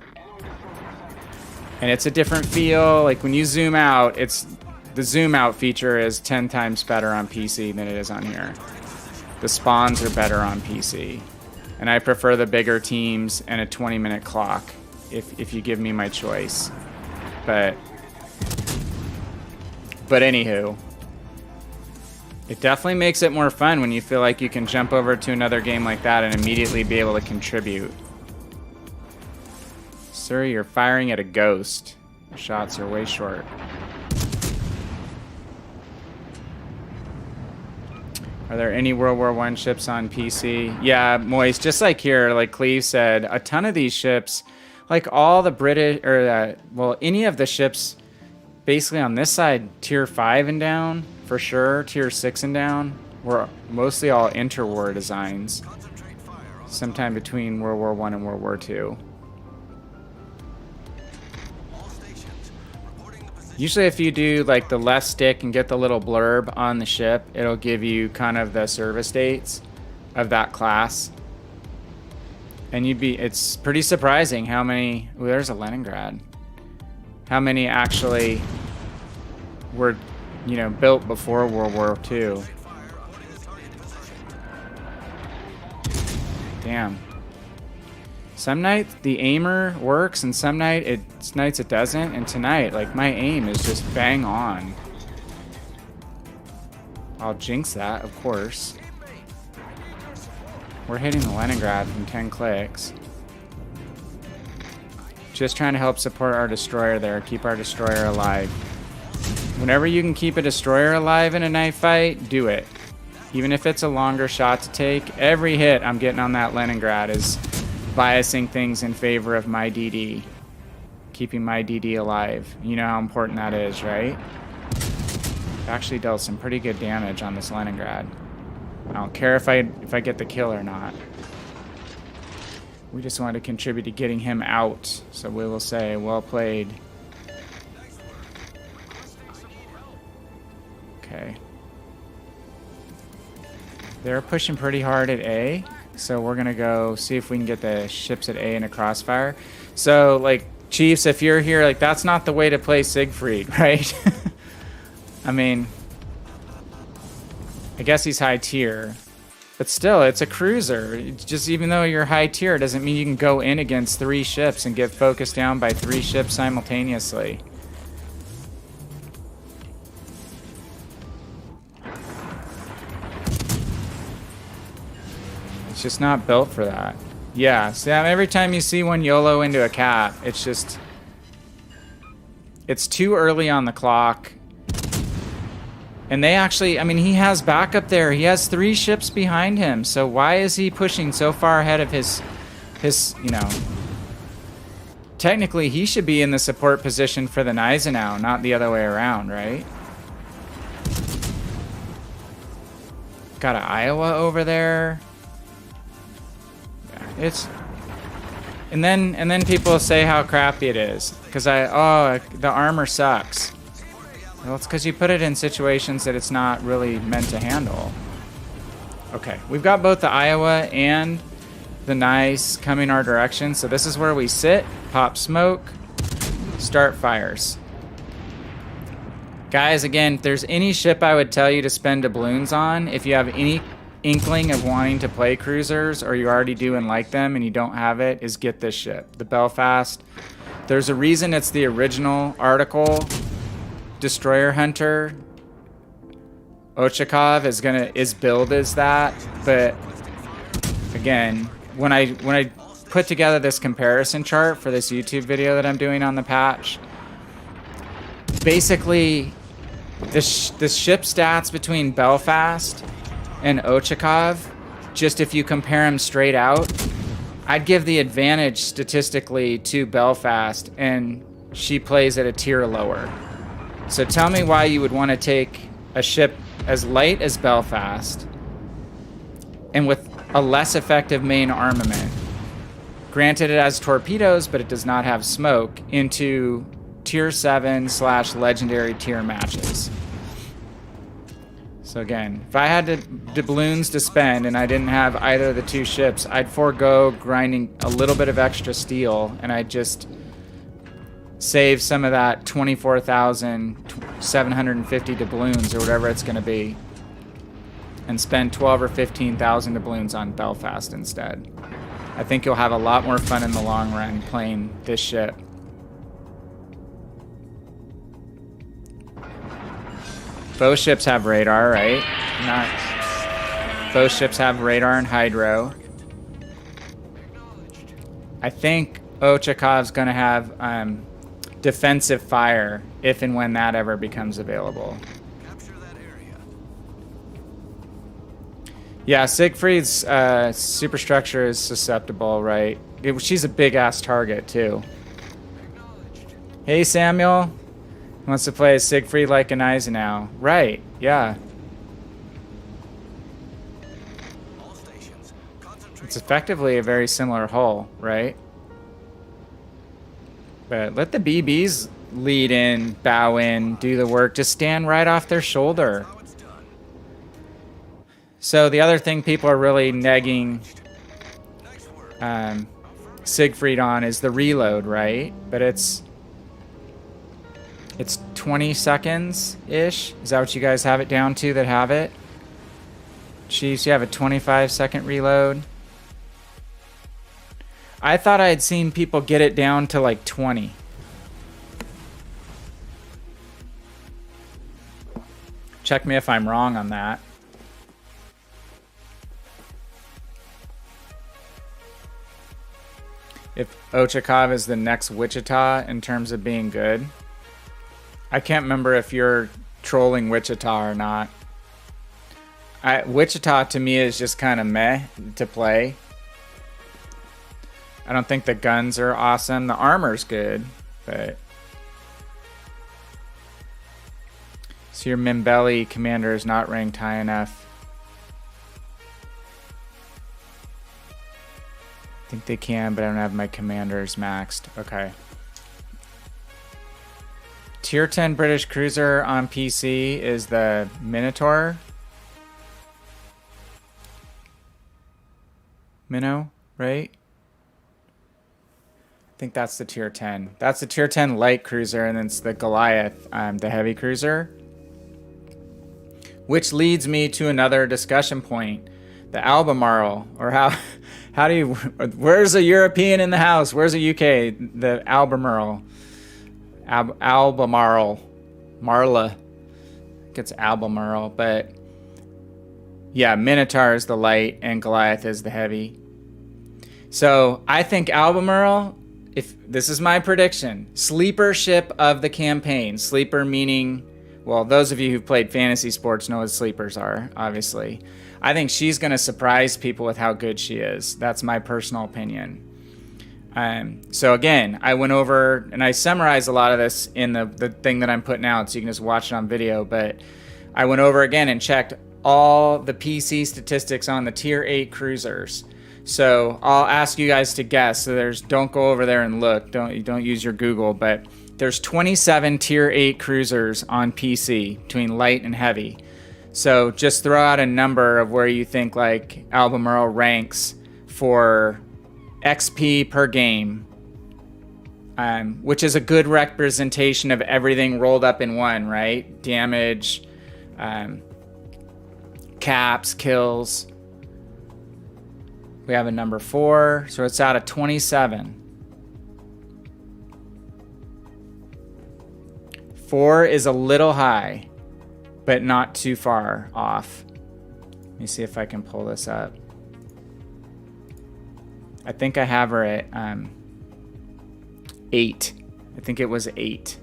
And it's a different feel. Like when you zoom out, the zoom out feature is 10 times better on PC than it is on here. The spawns are better on PC. And I prefer the bigger teams and a 20-minute clock if you give me my choice. But anywho, it definitely makes it more fun when you feel like you can jump over to another game like that and immediately be able to contribute. Sir, you're firing at a ghost. Your shots are way short. Are there any World War I ships on PC? Yeah, Moist, just like here, like Cleve said, a ton of these ships, like all the British, or any of the ships basically on this side, tier 5 and down, for sure, tier 6 and down, were mostly all interwar designs. Sometime between World War I and World War II. Usually if you do like the left stick and get the little blurb on the ship, it'll give you kind of the service dates of that class. And it's pretty surprising how many, ooh, there's a Leningrad. How many actually were, built before World War II. Damn. Some nights the aimer works and some nights it doesn't, and tonight, like, my aim is just bang on. I'll jinx that, of course. We're hitting the Leningrad from 10 clicks. Just trying to help support our destroyer there, keep our destroyer alive. Whenever you can keep a destroyer alive in a night fight, do it. Even if it's a longer shot to take, every hit I'm getting on that Leningrad is biasing things in favor of my DD. Keeping my DD alive. You know how important that is, right? Actually dealt some pretty good damage on this Leningrad. I don't care if I get the kill or not. We just wanted to contribute to getting him out. So we will say, well played. Okay. They're pushing pretty hard at A. So we're going to go see if we can get the ships at A in a crossfire. So, like, Chiefs, if you're here, like, that's not the way to play Siegfried, right? I mean, I guess he's high tier. But still, it's a cruiser. It's just even though you're high tier, doesn't mean you can go in against 3 ships and get focused down by 3 ships simultaneously. It's just not built for that. Yeah, so every time you see one YOLO into a cap, it's just... It's too early on the clock. And they actually, I mean, he has backup there. He has 3 ships behind him. So why is he pushing so far ahead of his, technically he should be in the support position for the Gneisenau, not the other way around, right? Got an Iowa over there. Yeah, it's... And then people say how crappy it is. Because the armor sucks. Well, it's because you put it in situations that it's not really meant to handle. Okay, we've got both the Iowa and the nice coming our direction. So this is where we sit, pop smoke, start fires. Guys, again, if there's any ship I would tell you to spend doubloons on, if you have any inkling of wanting to play cruisers, or you already do and like them and you don't have it, is get this ship, the Belfast. There's a reason it's the original article. Destroyer Hunter Ochakov is billed as that, but again, when I put together this comparison chart for this YouTube video that I'm doing on the patch, basically the ship stats between Belfast and Ochakov, just if you compare them straight out, I'd give the advantage statistically to Belfast, and she plays at a tier lower. So tell me why you would want to take a ship as light as Belfast and with a less effective main armament. Granted, it has torpedoes, but it does not have smoke, into tier 7/legendary tier matches. So again, if I had doubloons to spend and I didn't have either of the two ships, I'd forego grinding a little bit of extra steel, and I'd just save some of that 24,750 doubloons or whatever it's going to be, and spend 12 or 15,000 doubloons on Belfast instead. I think you'll have a lot more fun in the long run playing this ship. Both ships have radar, right? Both ships have radar and hydro. I think Ochakov's going to have defensive fire if and when that ever becomes available. Yeah, Siegfried's superstructure is susceptible, right? She's a big-ass target, too. Hey, Samuel. Wants to play Siegfried like an Eisenhower. Right, yeah. It's effectively a very similar hull, right? But let the BBs lead in, bow in, do the work. Just stand right off their shoulder. So the other thing people are really negging Siegfried on is the reload, right? But it's 20 seconds-ish. Is that what you guys have it down to that have it? Chiefs, you have a 25-second reload. I thought I had seen people get it down to like 20. Check me if I'm wrong on that. If Ochakov is the next Wichita in terms of being good. I can't remember if you're trolling Wichita or not. Wichita to me is just kind of meh to play. I don't think the guns are awesome. The armor's good, but... So your Mimbelli commander is not ranked high enough. I think they can, but I don't have my commanders maxed. Okay. Tier 10 British cruiser on PC is the Minotaur. Minnow, right? I think that's the tier 10. That's the tier 10 light cruiser, and then it's the Goliath, the heavy cruiser. Which leads me to another discussion point. The Albemarle, or how do you... Where's a European in the house? Where's a UK? The Albemarle. Albemarle. Marla. I think it's Albemarle, but... Yeah, Minotaur is the light, and Goliath is the heavy. So, I think Albemarle, if this is my prediction, sleeper ship of the campaign. Sleeper meaning... Well, those of you who've played fantasy sports know what sleepers are, obviously. I think she's going to surprise people with how good she is. That's my personal opinion. So again, I went over and I summarized a lot of this in the thing that I'm putting out, so you can just watch it on video. But I went over again and checked all the PC statistics on the tier 8 cruisers. So I'll ask you guys to guess. So don't go over there and look. Don't use your Google, but there's 27 tier 8 cruisers on PC between light and heavy. So just throw out a number of where you think like Albemarle ranks for XP per game, which is a good representation of everything rolled up in one, right? Damage, caps, kills. We have a number 4, so it's out of 27. 4 is a little high, but not too far off. Let me see if I can pull this up. I think I have her at 8. I think it was 8.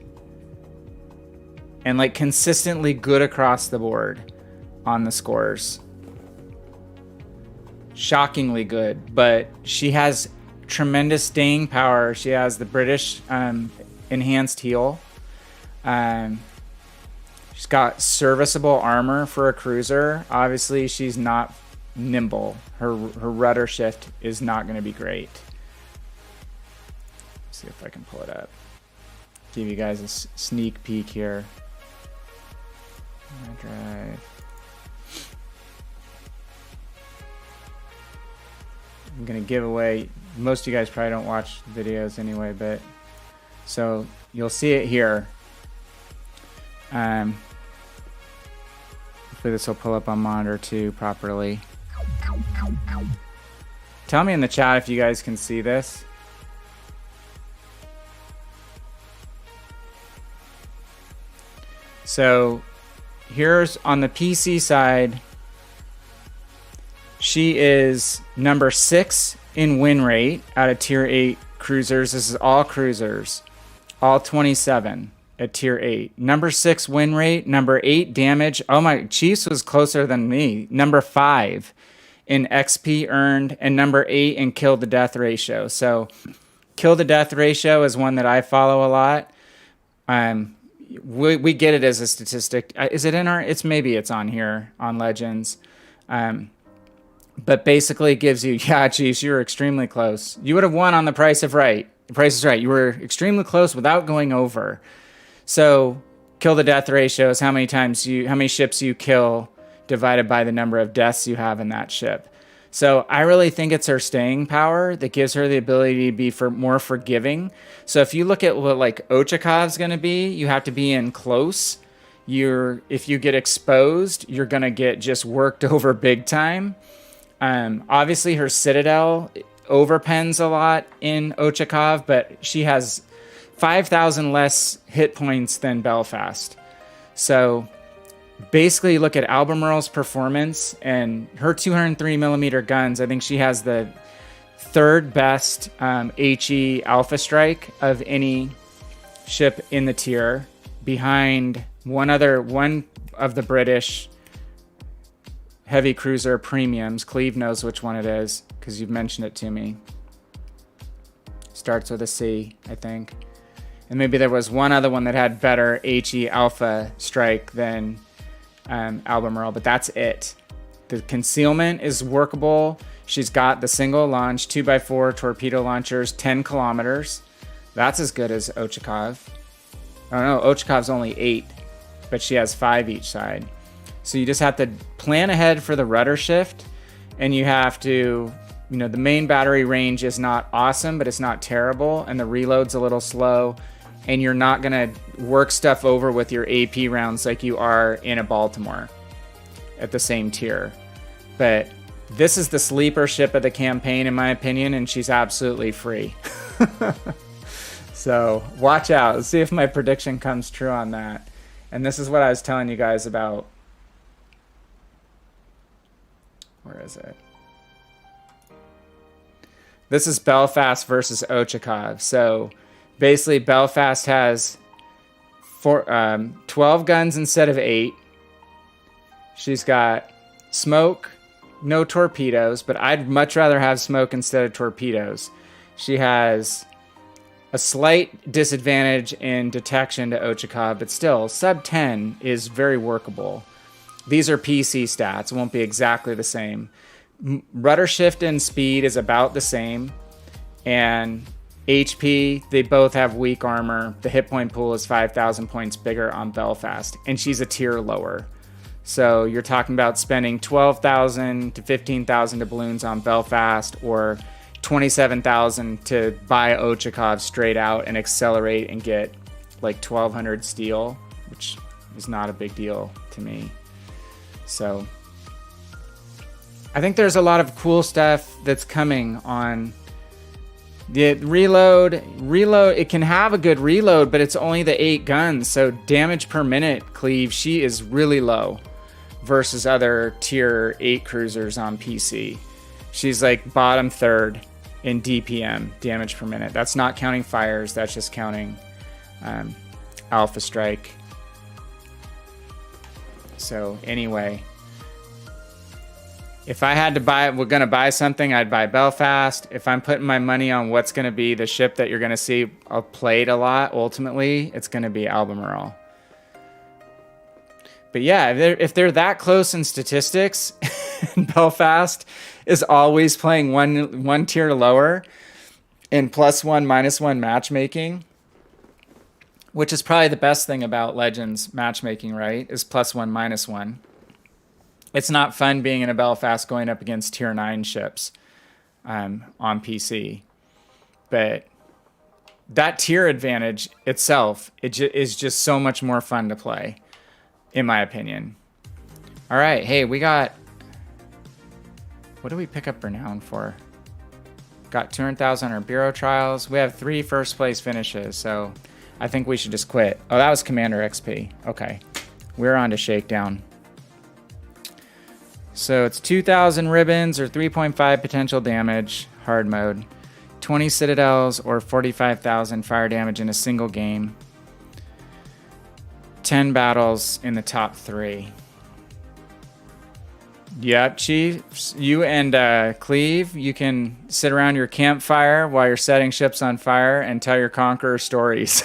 And like consistently good across the board on the scores. Shockingly good, but she has tremendous staying power. She has the British enhanced heal. She's got serviceable armor for a cruiser. Obviously, she's not nimble. Her rudder shift is not going to be great. Let's see if I can pull it up. Give you guys a sneak peek here. Drive. I'm going to give away, most of you guys probably don't watch videos anyway, but so you'll see it here. Hopefully this will pull up on monitor too properly. Tell me in the chat if you guys can see this. So here's on the PC side. She is number 6 in win rate out of tier 8 cruisers. This is all cruisers. All 27 at tier 8. Number 6 win rate. Number 8 damage. Oh my, Chiefs was closer than me. Number 5 in XP earned. And number 8 in kill to death ratio. So kill to death ratio is one that I follow a lot. We get it as a statistic. Is it in our, maybe it's on here on Legends. But basically it gives you, yeah, Chiefs, you were extremely close. You would have won on the Price is Right. The Price is Right. You were extremely close without going over. So kill to death ratio is how many ships you kill divided by the number of deaths you have in that ship. So I really think it's her staying power that gives her the ability to be more forgiving. So if you look at what like Ochakov's going to be, you have to be in close. If you get exposed, you're going to get just worked over big time. Obviously her Citadel overpens a lot in Ochakov, but she has 5,000 less hit points than Belfast. So basically look at Albemarle's performance and her 203mm guns. I think she has the 3rd best HE Alpha Strike of any ship in the tier, behind one of the British heavy cruiser premiums. Cleve knows which one it is because you've mentioned it to me. Starts with a C, I think. And maybe there was one other one that had better HE Alpha Strike than Albemarle, but that's it. The concealment is workable. She's got the single launch 2x4 torpedo launchers, 10 kilometers. That's as good as Ochakov. Oh no, Ochakov's only 8, but she has 5 each side. So you just have to plan ahead for the rudder shift, and you have to, the main battery range is not awesome, but it's not terrible, and the reload's a little slow, and you're not gonna work stuff over with your AP rounds like you are in a Baltimore at the same tier. But this is the sleeper ship of the campaign, in my opinion, and she's absolutely free. So watch out. Let's see if my prediction comes true on that. And this is what I was telling you guys about. Where is it? This is Belfast versus Ochakov. So basically Belfast has 12 guns instead of 8. She's got smoke, no torpedoes, but I'd much rather have smoke instead of torpedoes. She has a slight disadvantage in detection to Ochakov, but still, sub 10 is very workable. These are PC stats. It won't be exactly the same. Rudder shift and speed is about the same. And HP, they both have weak armor. The hit point pool is 5,000 points bigger on Belfast. And she's a tier lower. So you're talking about spending 12,000 to 15,000 doubloons on Belfast, or 27,000 to buy Ochakov straight out and accelerate and get like 1,200 steel, which is not a big deal to me. So I think there's a lot of cool stuff that's coming on the reload. It can have a good reload, but it's only the 8 guns. So damage per minute cleave, she is really low versus other tier 8 cruisers on PC. She's like bottom third in DPM, damage per minute. That's not counting fires. That's just counting Alpha Strike. So anyway, if I had to we're going to buy something, I'd buy Belfast. If I'm putting my money on what's going to be the ship that you're going to see played a lot, ultimately, it's going to be Albemarle. But yeah, if they're that close in statistics, Belfast is always playing one tier lower in +1, -1 matchmaking, which is probably the best thing about Legends matchmaking, right? Is +1, -1. It's not fun being in a Belfast going up against tier 9 ships on PC. But that tier advantage itself, is just so much more fun to play, in my opinion. All right, hey, we got... What do we pick up renown for? Got 200,000 on our bureau trials. We have 3 first place finishes, so I think we should just quit. Oh, that was Commander XP. Okay, we're on to Shakedown. So it's 2,000 ribbons or 3.5 potential damage, hard mode. 20 Citadels or 45,000 fire damage in a single game. 10 battles in the top 3. Yep, Chiefs. You and Cleve, you can sit around your campfire while you're setting ships on fire and tell your Conqueror stories.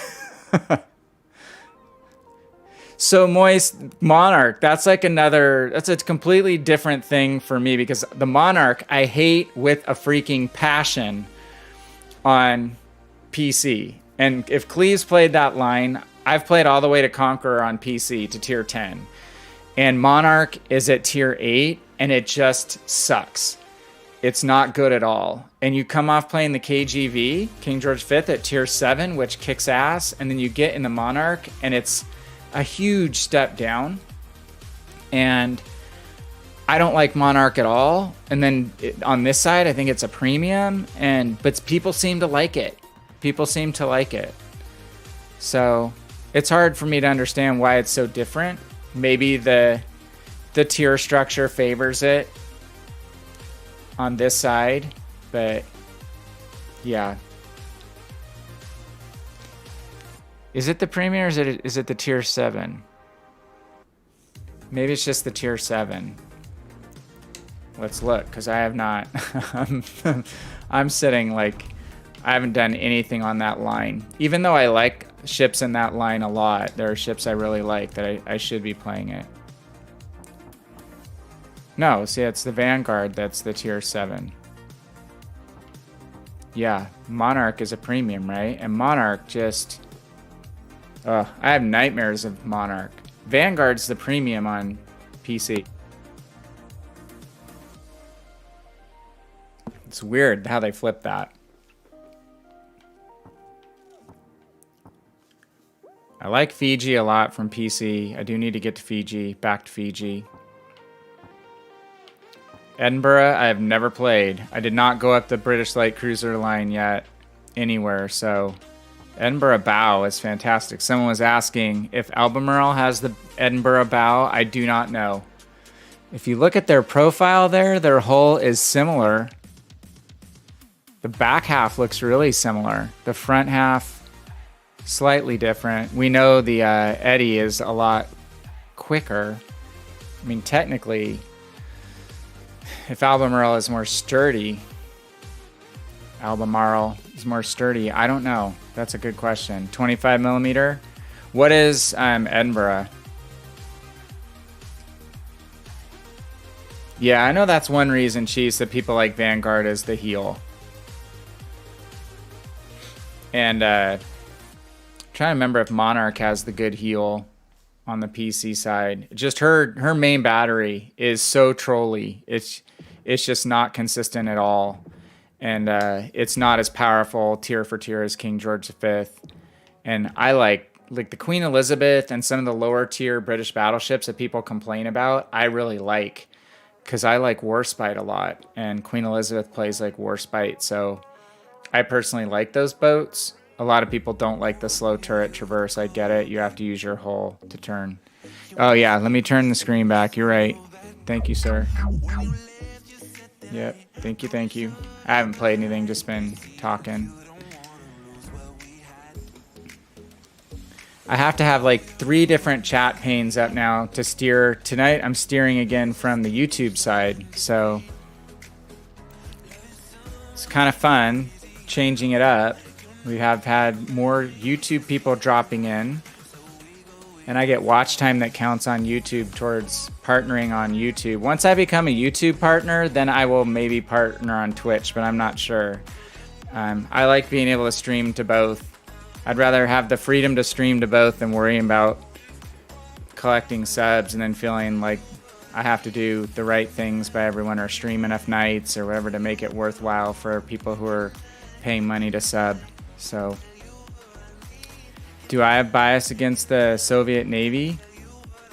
So Moist Monarch, that's a completely different thing for me, because the Monarch I hate with a freaking passion on PC. And if Cleve's played that line, I've played all the way to Conqueror on PC to tier 10. And Monarch is at tier 8, and it just sucks. It's not good at all. And you come off playing the KGV, King George V, at tier 7, which kicks ass, and then you get in the Monarch, and it's a huge step down. And I don't like Monarch at all. And then on this side, I think it's a premium, but people seem to like it. People seem to like it. So it's hard for me to understand why it's so different. Maybe the tier structure favors it on this side, but yeah. Is it the premium or is it the tier 7? Maybe it's just the tier 7. Let's look, because I have not. I'm sitting like I haven't done anything on that line. Even though I like ships in that line a lot, there are ships I really like that I should be playing it. No, see, it's the Vanguard that's the tier 7. Yeah, Monarch is a premium, right? And Monarch just... I have nightmares of Monarch. Vanguard's the premium on PC. It's weird how they flip that. I like Fiji a lot from PC. I do need to get to Fiji, back to Fiji. Edinburgh, I have never played. I did not go up the British Light Cruiser line yet anywhere, so Edinburgh Bow is fantastic. Someone was asking if Albemarle has the Edinburgh Bow. I do not know. If you look at their profile there, their hull is similar. The back half looks really similar. The front half, slightly different. We know the Eddy is a lot quicker. I mean, technically, if Albemarle is more sturdy, I don't know. That's a good question. 25 millimeter. What is Edinburgh? Yeah, I know that's one reason, Chiefs, that people like Vanguard is the heal. And trying to remember if Monarch has the good heal on the PC side. Just her main battery is so trolly. It's just not consistent at all. And it's not as powerful tier for tier as King George V. And I like the Queen Elizabeth and some of the lower tier British battleships that people complain about, I really like. Because I like Warspite a lot. And Queen Elizabeth plays like Warspite. So I personally like those boats. A lot of people don't like the slow turret traverse. I get it. You have to use your hull to turn. Oh, yeah. Let me turn the screen back. You're right. Thank you, sir. Yep. Thank you. Thank you. I haven't played anything. Just been talking. I have to have like 3 different chat panes up now to steer. Tonight, I'm steering again from the YouTube side. So it's kind of fun changing it up. We have had more YouTube people dropping in, and I get watch time that counts on YouTube towards partnering on YouTube. Once I become a YouTube partner, then I will maybe partner on Twitch, but I'm not sure. I like being able to stream to both. I'd rather have the freedom to stream to both than worrying about collecting subs and then feeling like I have to do the right things by everyone or stream enough nights or whatever to make it worthwhile for people who are paying money to sub. So, do I have bias against the Soviet Navy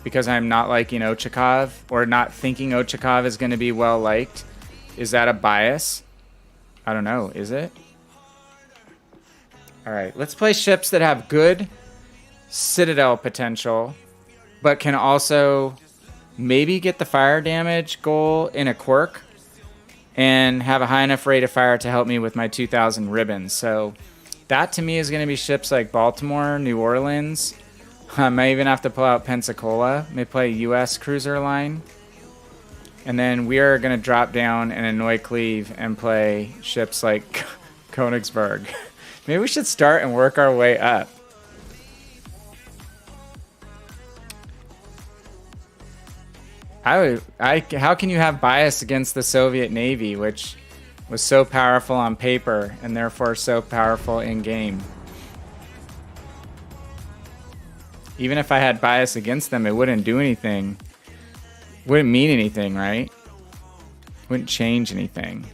because I'm not liking Ochakov or not thinking Ochakov is going to be well liked? Is that a bias? I don't know. Is it? All right, let's play ships that have good Citadel potential, but can also maybe get the fire damage goal in a quirk and have a high enough rate of fire to help me with my 2,000 ribbons. So that to me is going to be ships like Baltimore, New Orleans. I may even have to pull out Pensacola. May play U.S. cruiser line. And then we are going to drop down and annoy Cleve and play ships like Königsberg. Maybe we should start and work our way up. How can you have bias against the Soviet Navy, which was so powerful on paper and therefore so powerful in game? Even if I had bias against them, it wouldn't do anything. Wouldn't mean anything, right? Wouldn't change anything.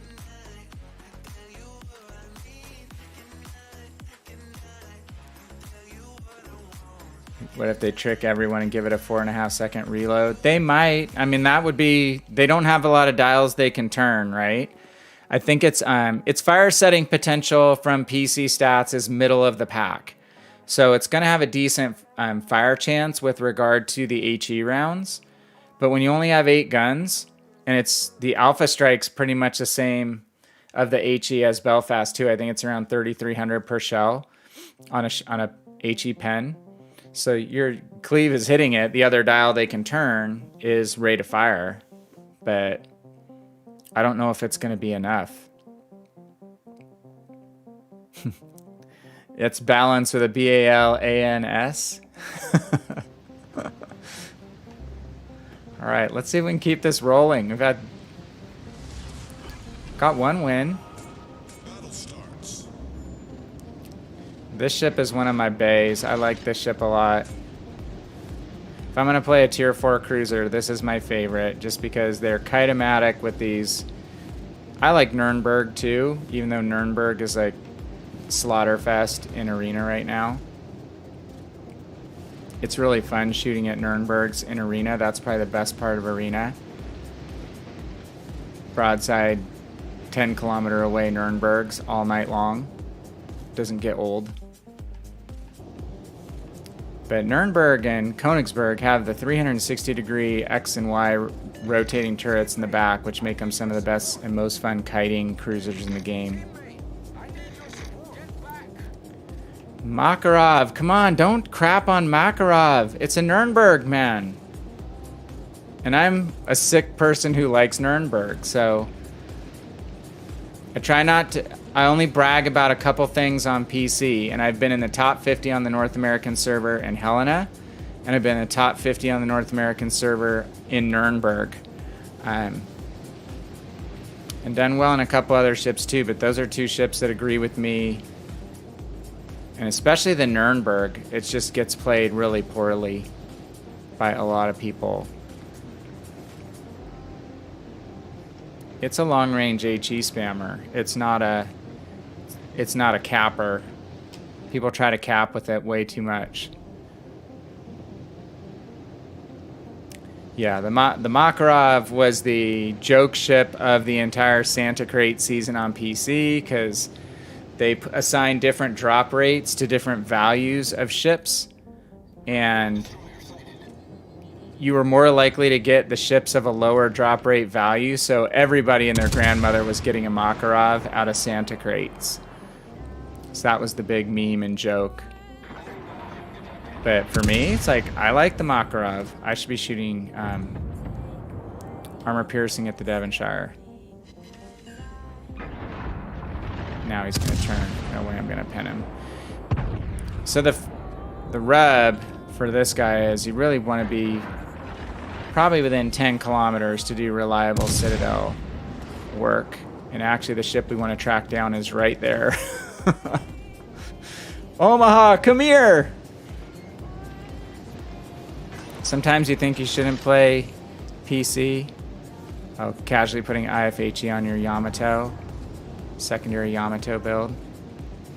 What if they trick everyone and give it a 4.5 second reload? They might. I mean, that would be... They don't have a lot of dials they can turn, right? I think its fire setting potential from PC stats is middle of the pack. So it's going to have a decent fire chance with regard to the HE rounds. But when you only have 8 guns, and it's the Alpha Strike's pretty much the same of the HE as Belfast too. I think it's around 3,300 per shell on a HE pen. So your Cleve is hitting it. The other dial they can turn is rate of fire. But I don't know if it's going to be enough. It's balanced with a BALANS. All right, let's see if we can keep this rolling. We've got 1 win. This ship is one of my bays. I like this ship a lot. If I'm going to play a tier 4 cruiser, this is my favorite, just because they're kite-o-matic with these. I like Nuremberg too, even though Nuremberg is like Slaughterfest in Arena right now. It's really fun shooting at Nurembergs in Arena. That's probably the best part of Arena. Broadside 10 kilometer away Nurembergs all night long. Doesn't get old. But Nuremberg and Königsberg have the 360-degree X and Y rotating turrets in the back, which make them some of the best and most fun kiting cruisers in the game. Makarov, come on, don't crap on Makarov. It's a Nuremberg, man. And I'm a sick person who likes Nuremberg, so I try not to... I only brag about a couple things on PC, and I've been in the top 50 on the North American server in Helena, and I've been in the top 50 on the North American server in Nuremberg. And done well in a couple other ships too, but those are two ships that agree with me. And especially the Nuremberg, it just gets played really poorly by a lot of people. It's a long-range HE spammer. It's not a capper. People try to cap with it way too much. Yeah, the Makarov was the joke ship of the entire Santa Crate season on PC because they assign different drop rates to different values of ships, and you were more likely to get the ships of a lower drop rate value, so everybody and their grandmother was getting a Makarov out of Santa Crates. So that was the big meme and joke. But for me, it's like, I like the Makarov. I should be shooting armor piercing at the Devonshire. Now he's going to turn. No way I'm going to pin him. So the rub for this guy is you really want to be probably within 10 kilometers to do reliable Citadel work. And actually the ship we want to track down is right there. Omaha, come here! Sometimes you think you shouldn't play PC. Oh, casually putting IFHE on your Yamato. Secondary Yamato build.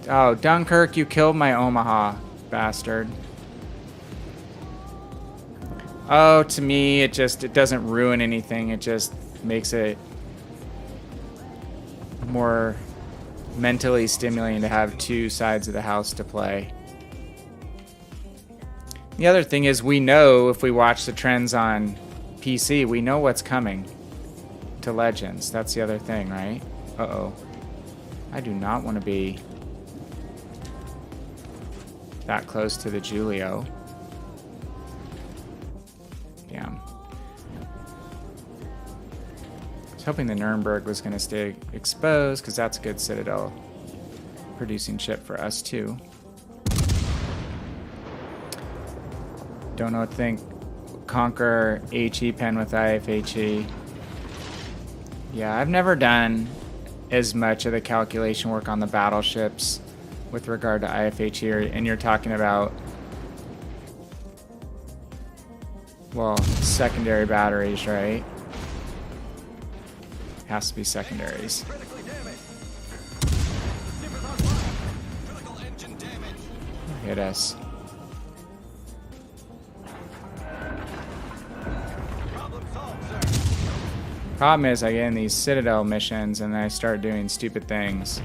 Oh, Dunkirk, you killed my Omaha, bastard. Oh, to me, it doesn't ruin anything. It just makes it more mentally stimulating to have two sides of the house to play. The other thing is we know if we watch the trends on PC, we know what's coming to Legends. That's the other thing, right? Uh-oh. I do not want to be that close to the Julio. Damn. I was hoping the Nuremberg was going to stay exposed because that's a good Citadel producing ship for us too. Don't know what to think. Conquer HE pen with IFHE. Yeah, I've never done as much of the calculation work on the battleships with regard to IFHE, and you're talking about, well, secondary batteries, right? Has to be secondaries. Hit us. Problem is, I get in these Citadel missions and then I start doing stupid things.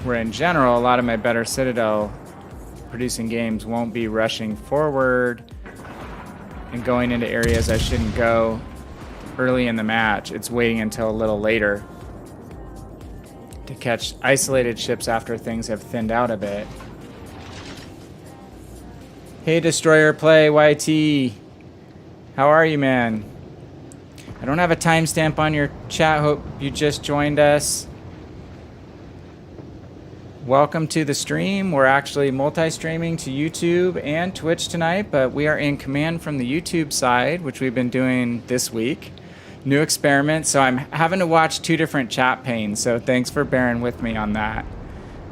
Where in general, a lot of my better Citadel producing games won't be rushing forward and going into areas I shouldn't go early in the match. It's waiting until a little later to catch isolated ships after things have thinned out a bit. Hey, Destroyer Play, YT. How are you, man? I don't have a timestamp on your chat. Hope you just joined us. Welcome to the stream. We're actually multi-streaming to YouTube and Twitch tonight, but we are in command from the YouTube side, which we've been doing this week. New experiment, so I'm having to watch two different chat panes, so thanks for bearing with me on that.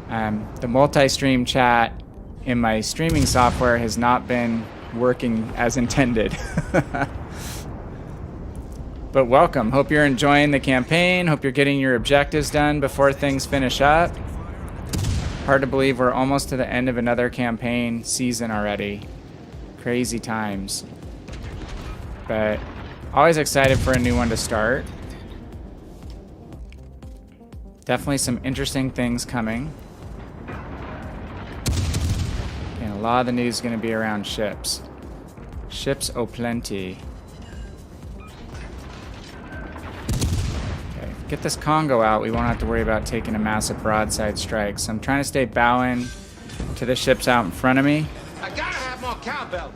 The multi-stream chat in my streaming software has not been working as intended. But welcome. Hope you're enjoying the campaign. Hope you're getting your objectives done before things finish up. Hard to believe we're almost to the end of another campaign season already. Crazy times. But always excited for a new one to start. Definitely some interesting things coming. And a lot of the news is going to be around ships. Ships o' plenty. Okay, get this Congo out. We won't have to worry about taking a massive broadside strike. So I'm trying to stay bowing to the ships out in front of me. I gotta have more cowbell.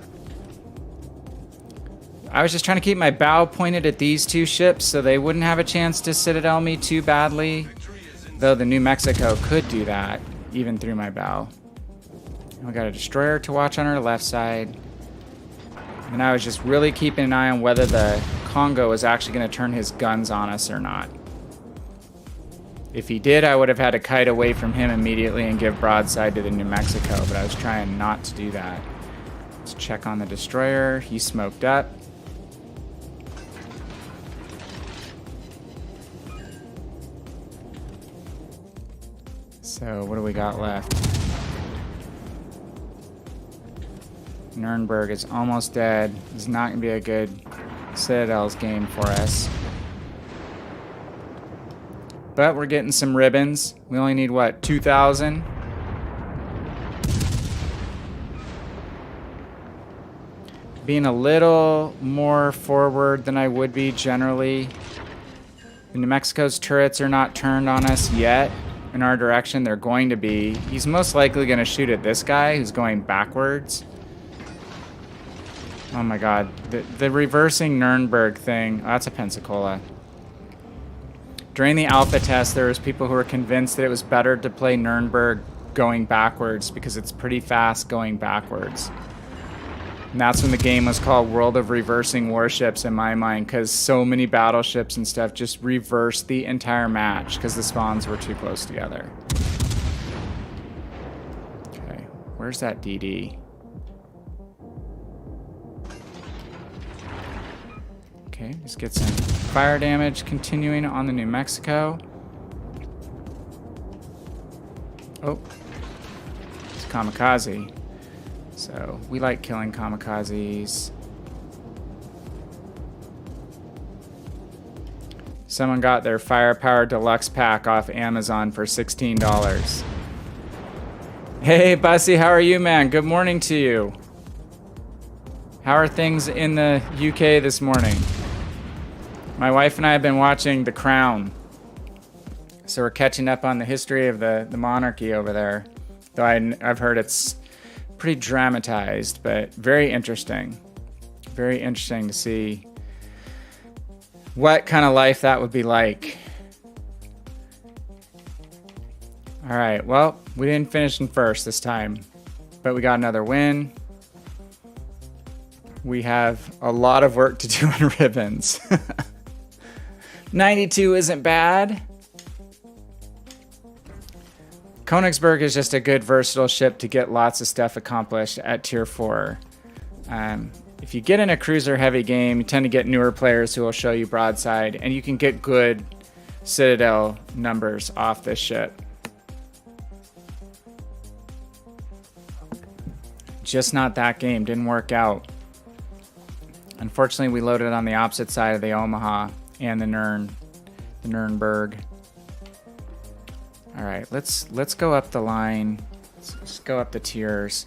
I was just trying to keep my bow pointed at these two ships so they wouldn't have a chance to Citadel me too badly. Though the New Mexico could do that, even through my bow. We got a destroyer to watch on our left side. And I was just really keeping an eye on whether the Congo was actually going to turn his guns on us or not. If he did, I would have had to kite away from him immediately and give broadside to the New Mexico, but I was trying not to do that. Let's check on the destroyer. He smoked up. So what do we got left? Nuremberg is almost dead. This is not going to be a good Citadels game for us. But we're getting some ribbons. We only need, what, 2,000? Being a little more forward than I would be generally. New Mexico's turrets are not turned on us yet in our direction. They're going to be. He's most likely going to shoot at this guy who's going backwards. Oh my god. The reversing Nuremberg thing. Oh, that's a Pensacola. During the alpha test, there was people who were convinced that it was better to play Nuremberg going backwards because it's pretty fast going backwards. And that's when the game was called World of Reversing Warships in my mind, because so many battleships and stuff just reversed the entire match because the spawns were too close together. Okay, where's that DD? Okay, let's get some fire damage continuing on the New Mexico. Oh, it's kamikaze. So we like killing kamikazes. Someone got their Firepower Deluxe pack off Amazon for $16. Hey, Bussy, how are you, man? Good morning to you. How are things in the UK this morning? My wife and I have been watching The Crown. So we're catching up on the history of the monarchy over there. Though I've heard it's pretty dramatized, but very interesting. Very interesting to see what kind of life that would be like. All right, well, we didn't finish in first this time, but we got another win. We have a lot of work to do on ribbons. 92 isn't bad. Königsberg is just a good versatile ship to get lots of stuff accomplished at tier 4. If you get in a cruiser heavy game, you tend to get newer players who will show you broadside, and you can get good Citadel numbers off this ship. Just not that game, didn't work out. Unfortunately, we loaded on the opposite side of the Omaha and the Nuremberg. All right, let's go up the line. Let's go up the tiers.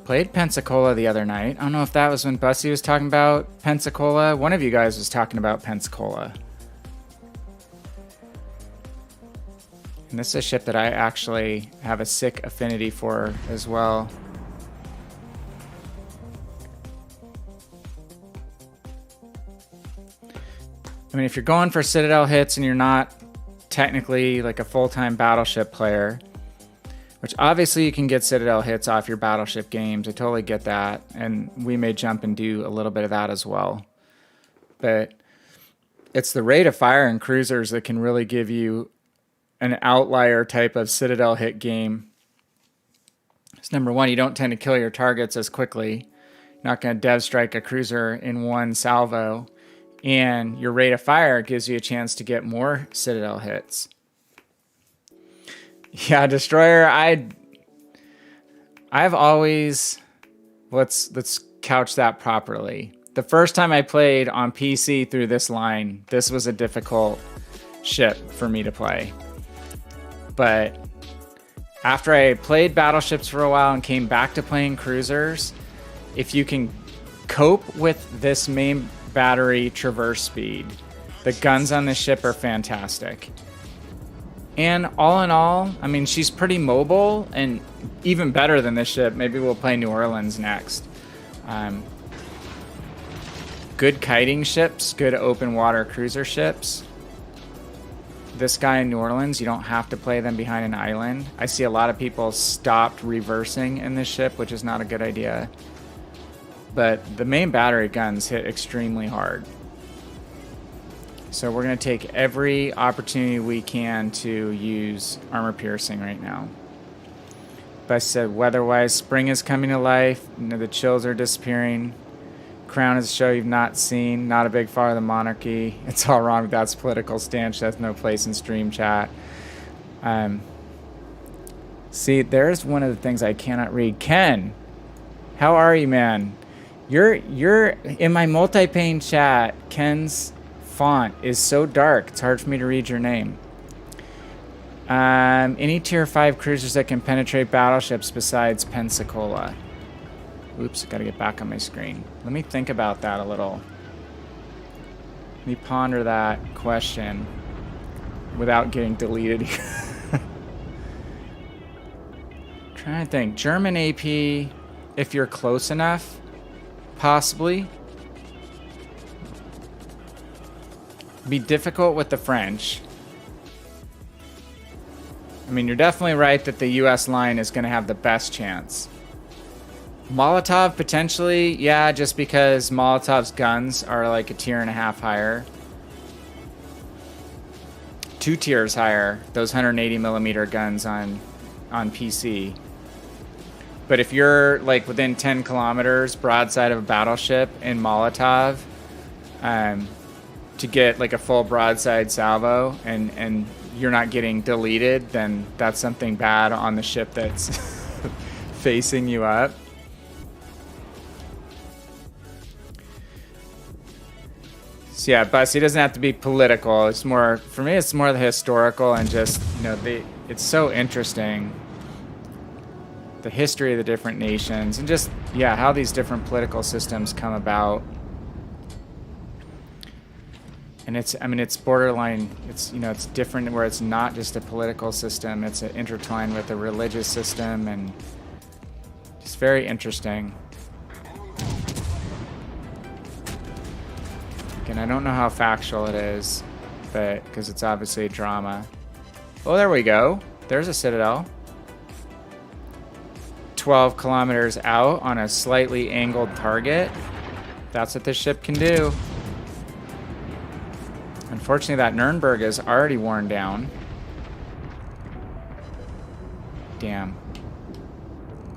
Played Pensacola the other night. I don't know if that was when Bussy was talking about Pensacola. One of you guys was talking about Pensacola. And this is a ship that I actually have a sick affinity for as well. I mean, if you're going for Citadel hits and you're not technically like a full-time battleship player, which obviously you can get Citadel hits off your battleship games. I totally get that. And we may jump and do a little bit of that as well. But it's the rate of fire in cruisers that can really give you an outlier type of Citadel hit game. It's number one, you don't tend to kill your targets as quickly. You're not going to dev strike a cruiser in one salvo. And your rate of fire gives you a chance to get more Citadel hits. Yeah, Destroyer, I've always, let's couch that properly. The first time I played on PC through this line, this was a difficult ship for me to play. But after I played battleships for a while and came back to playing cruisers, if you can cope with this main battery traverse speed, the guns on this ship are fantastic. And all in all, I mean, she's pretty mobile and even better than this ship. Maybe we'll play New Orleans next. Good kiting ships, good open water cruiser ships. This guy in New Orleans, you don't have to play them behind an island. I see a lot of people stopped reversing in this ship, which is not a good idea. But the main battery guns hit extremely hard. So we're going to take every opportunity we can to use armor piercing right now. But I said weather-wise, spring is coming to life. You know, the chills are disappearing. Crown is a show you've not seen. Not a big fan of the monarchy. It's all wrong. That's political stance. That's no place in stream chat. See, there's one of the things I cannot read. Ken, how are you, man? You're in my multi-pane chat. Ken's font is so dark. It's hard for me to read your name. Any tier 5 cruisers that can penetrate battleships besides Pensacola. Oops, I gotta get back on my screen. Let me think about that a little. Let me ponder that question without getting deleted. Trying to think. German AP, if you're close enough, possibly. Be difficult with the French. I mean, you're definitely right that the US line is going to have the best chance. Molotov, potentially, yeah, just because Molotov's guns are like a tier and a half higher. 2 tiers higher, those 180mm guns on PC. But if you're like within 10 kilometers broadside of a battleship in Molotov, to get like a full broadside salvo and you're not getting deleted, then that's something bad on the ship that's facing you up. So yeah, Bussy doesn't have to be political. It's more, for me, it's more the historical and just, you know, it's so interesting. The history of the different nations and just, yeah, how these different political systems come about. And it's, I mean, it's borderline, it's, you know, it's different where it's not just a political system, it's intertwined with a religious system, and just very interesting. Again, I don't know how factual it is, but, because it's obviously a drama. Oh, there we go. There's a Citadel. 12 kilometers out on a slightly angled target. That's what this ship can do. Unfortunately, that Nuremberg is already worn down. Damn.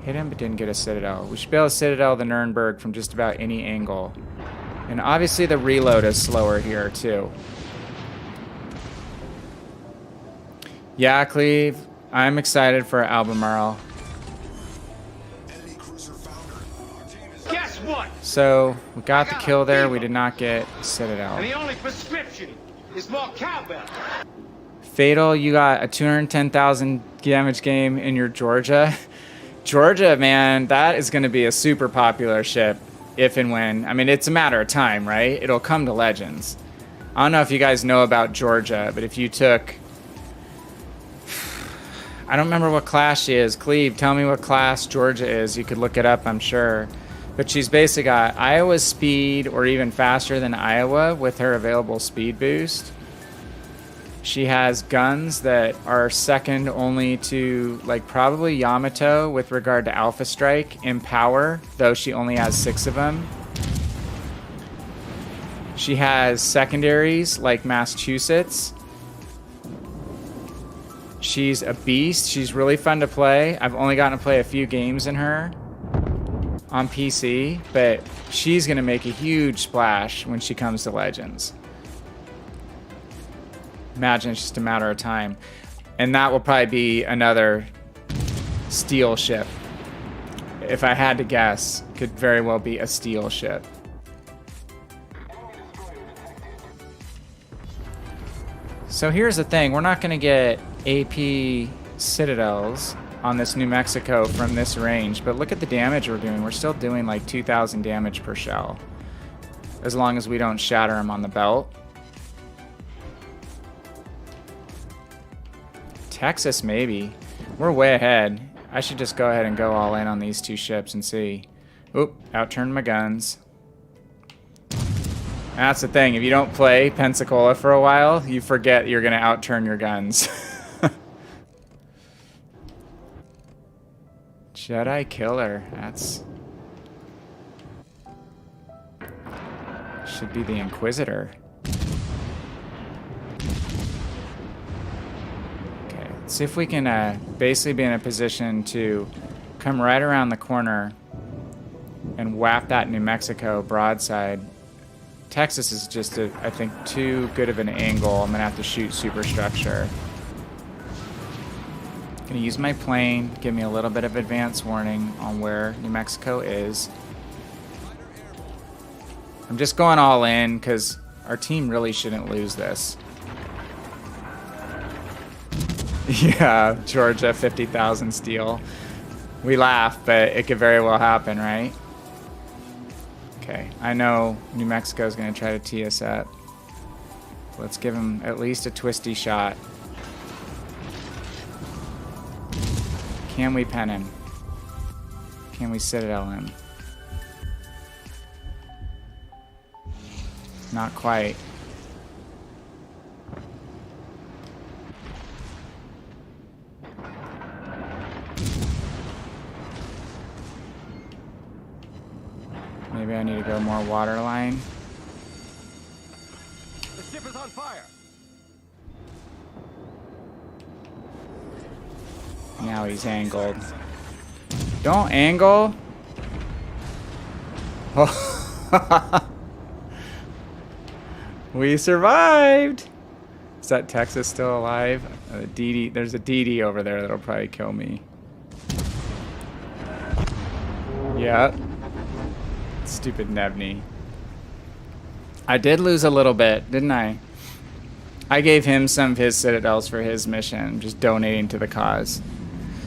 Hit him, but didn't get a Citadel. We should be able to Citadel the Nuremberg from just about any angle. And obviously the reload is slower here, too. Yeah, Cleve. I'm excited for Albemarle. Guess what? So, we got the kill there. We did not get Citadel. And the only prescription is more cowbell. Fatal, you got a 210,000 damage game in your Georgia. Georgia, man, that is going to be a super popular ship if and when. I mean, it's a matter of time, right? It'll come to Legends. I don't know if you guys know about Georgia, but if you took... I don't remember what class she is. Cleve, tell me what class Georgia is. You could look it up, I'm sure. But she's basically got Iowa's speed or even faster than Iowa with her available speed boost. She has guns that are second only to, like, probably Yamato with regard to Alpha Strike in power, though she only has 6 of them. She has secondaries like Massachusetts. She's a beast. She's really fun to play. I've only gotten to play a few games in her on PC, but she's going to make a huge splash when she comes to Legends. Imagine it's just a matter of time. And that will probably be another steel ship. If I had to guess, could very well be a steel ship. So here's the thing. We're not going to get AP Citadels on this New Mexico from this range, but look at the damage we're doing. We're still doing like 2,000 damage per shell, as long as we don't shatter them on the belt. Texas, maybe. We're way ahead. I should just go ahead and go all in on these 2 ships and see. Oop, outturned my guns. That's the thing. If you don't play Pensacola for a while, you forget you're going to outturn your guns. Jedi Killer. That's... Should be the Inquisitor. Okay, let's see if we can basically be in a position to come right around the corner and whap that New Mexico broadside. Texas is just, I think, too good of an angle. I'm going to have to shoot superstructure. Going to use my plane, give me a little bit of advance warning on where New Mexico is. I'm just going all in because our team really shouldn't lose this. Yeah, Georgia, 50,000 steel. We laugh, but it could very well happen, right? Okay, I know New Mexico is going to try to tee us up. Let's give him at least a twisty shot. Can we pen him? Can we Citadel him? Not quite. Maybe I need to go more waterline. The ship is on fire. Now he's angled. Don't angle. Oh. We survived. Is that Texas still alive? There's a DD over there that'll probably kill me. Yeah. Stupid Nevny. I did lose a little bit, didn't I? I gave him some of his Citadels for his mission, just donating to the cause.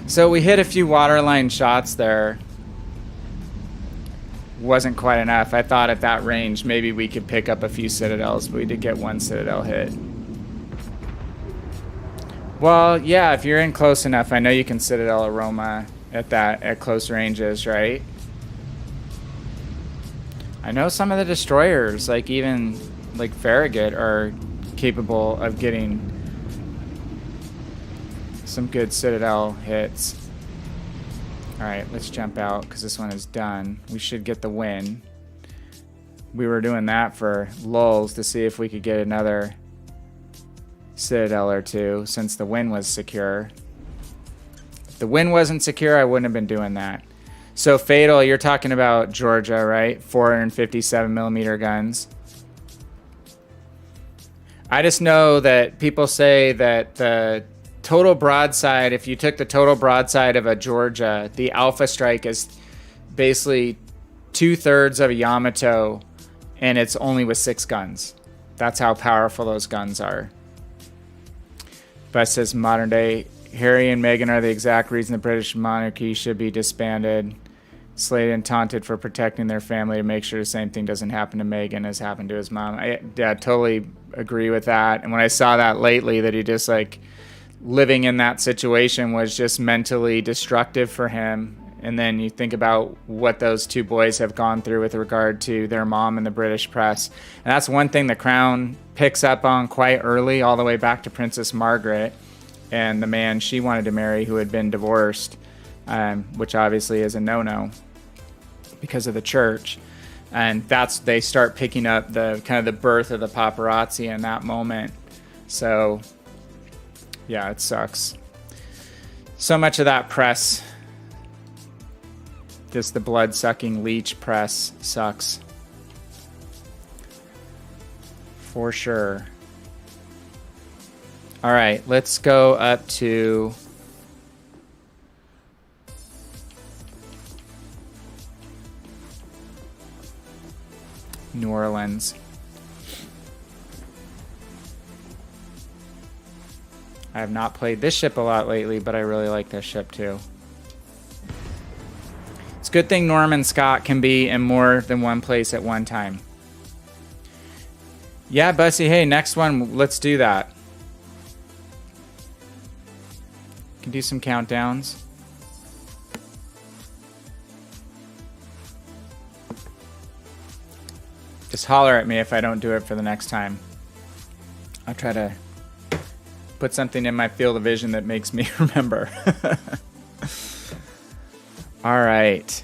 So we hit a few waterline shots there. Wasn't quite enough. I thought at that range maybe we could pick up a few Citadels, but we did get one Citadel hit. Well, yeah, if you're in close enough, I know you can Citadel a Roma at close ranges, right? I know some of the destroyers, like even like Farragut, are capable of getting some good Citadel hits. Alright, let's jump out because this one is done. We should get the win. We were doing that for lulz to see if we could get another Citadel or two since the win was secure. If the win wasn't secure, I wouldn't have been doing that. So Fatal, you're talking about Georgia, right? 457mm guns. I just know that people say that the total broadside, if you took the total broadside of a Georgia, the Alpha Strike is basically 2/3 of a Yamato, and it's only with 6 guns. That's how powerful those guns are. But it says modern day, Harry and Meghan are the exact reason the British monarchy should be disbanded. Slated and taunted for protecting their family to make sure the same thing doesn't happen to Meghan as happened to his mom. I totally agree with that. And when I saw that lately, that he just like living in that situation was just mentally destructive for him. And then you think about what those two boys have gone through with regard to their mom and the British press. And that's one thing the Crown picks up on quite early, all the way back to Princess Margaret and the man she wanted to marry who had been divorced, which obviously is a no-no because of the church. And they start picking up the kind of the birth of the paparazzi in that moment. So yeah, it sucks. So much of that press, just the blood-sucking leech press, sucks. For sure. All right, let's go up to New Orleans. I have not played this ship a lot lately, but I really like this ship too. It's a good thing Norman Scott can be in more than one place at one time. Yeah, Bussy, hey, next one, let's do that. Can do some countdowns. Just holler at me if I don't do it for the next time. I'll try to put something in my field of vision that makes me remember. All right.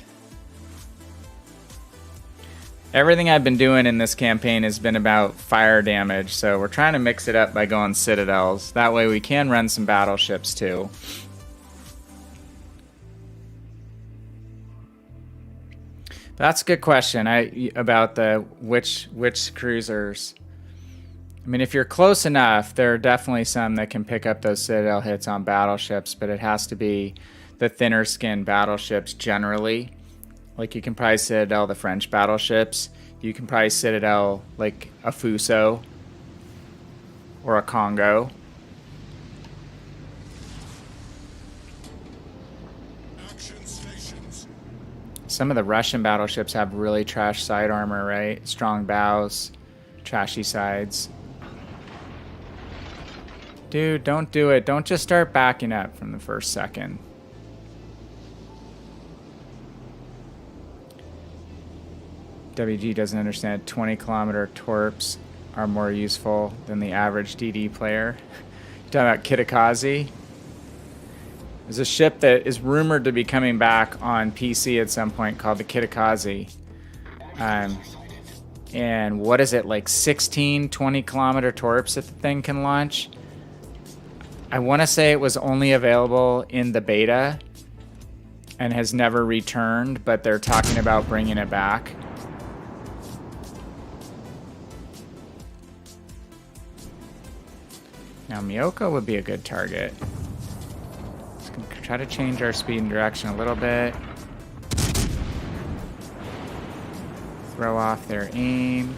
Everything I've been doing in this campaign has been about fire damage, so we're trying to mix it up by going Citadels. That way we can run some battleships too. That's a good question about the which cruisers. I mean, if you're close enough, there are definitely some that can pick up those Citadel hits on battleships, but it has to be the thinner skinned battleships generally. Like you can probably Citadel the French battleships. You can probably Citadel like a Fuso or a Congo. Some of the Russian battleships have really trash side armor, right? Strong bows, trashy sides. Dude, don't do it. Don't just start backing up from the first second. WG doesn't understand 20-kilometer torps are more useful than the average DD player. You're talking about Kitakazi? There's a ship that is rumored to be coming back on PC at some point called the Kitakazi. And what is it, like 16 20-kilometer torps that the thing can launch? I want to say it was only available in the beta and has never returned, but they're talking about bringing it back. Now Miyoko would be a good target. Just gonna try to change our speed and direction a little bit. Throw off their aim.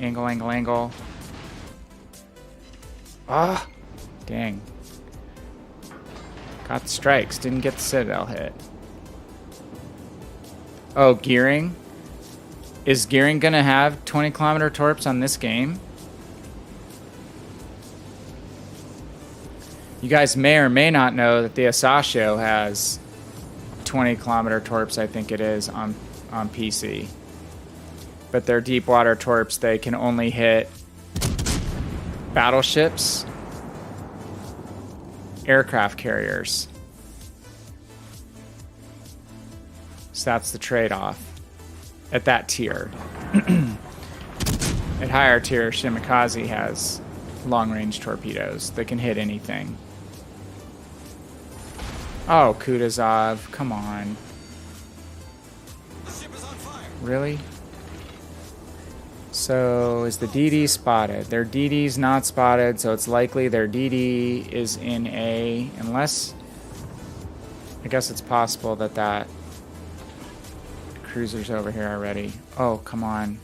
Angle, angle, angle. Ah! Dang. Got the strikes, didn't get the Citadel hit. Oh, gearing? Is gearing gonna have 20-kilometer torps on this game? You guys may or may not know that the Asashio has 20-kilometer torps, I think it is, on PC. But they're deep water torps. They can only hit battleships, aircraft carriers. So that's the trade-off at that tier. At higher tier, Shimakaze has long-range torpedoes that can hit anything. Oh, Kutuzov, come on. Really? So, is the DD spotted? Their DD's not spotted, so it's likely their DD is in A, unless... I guess it's possible that that cruiser's over here already. Oh, come on.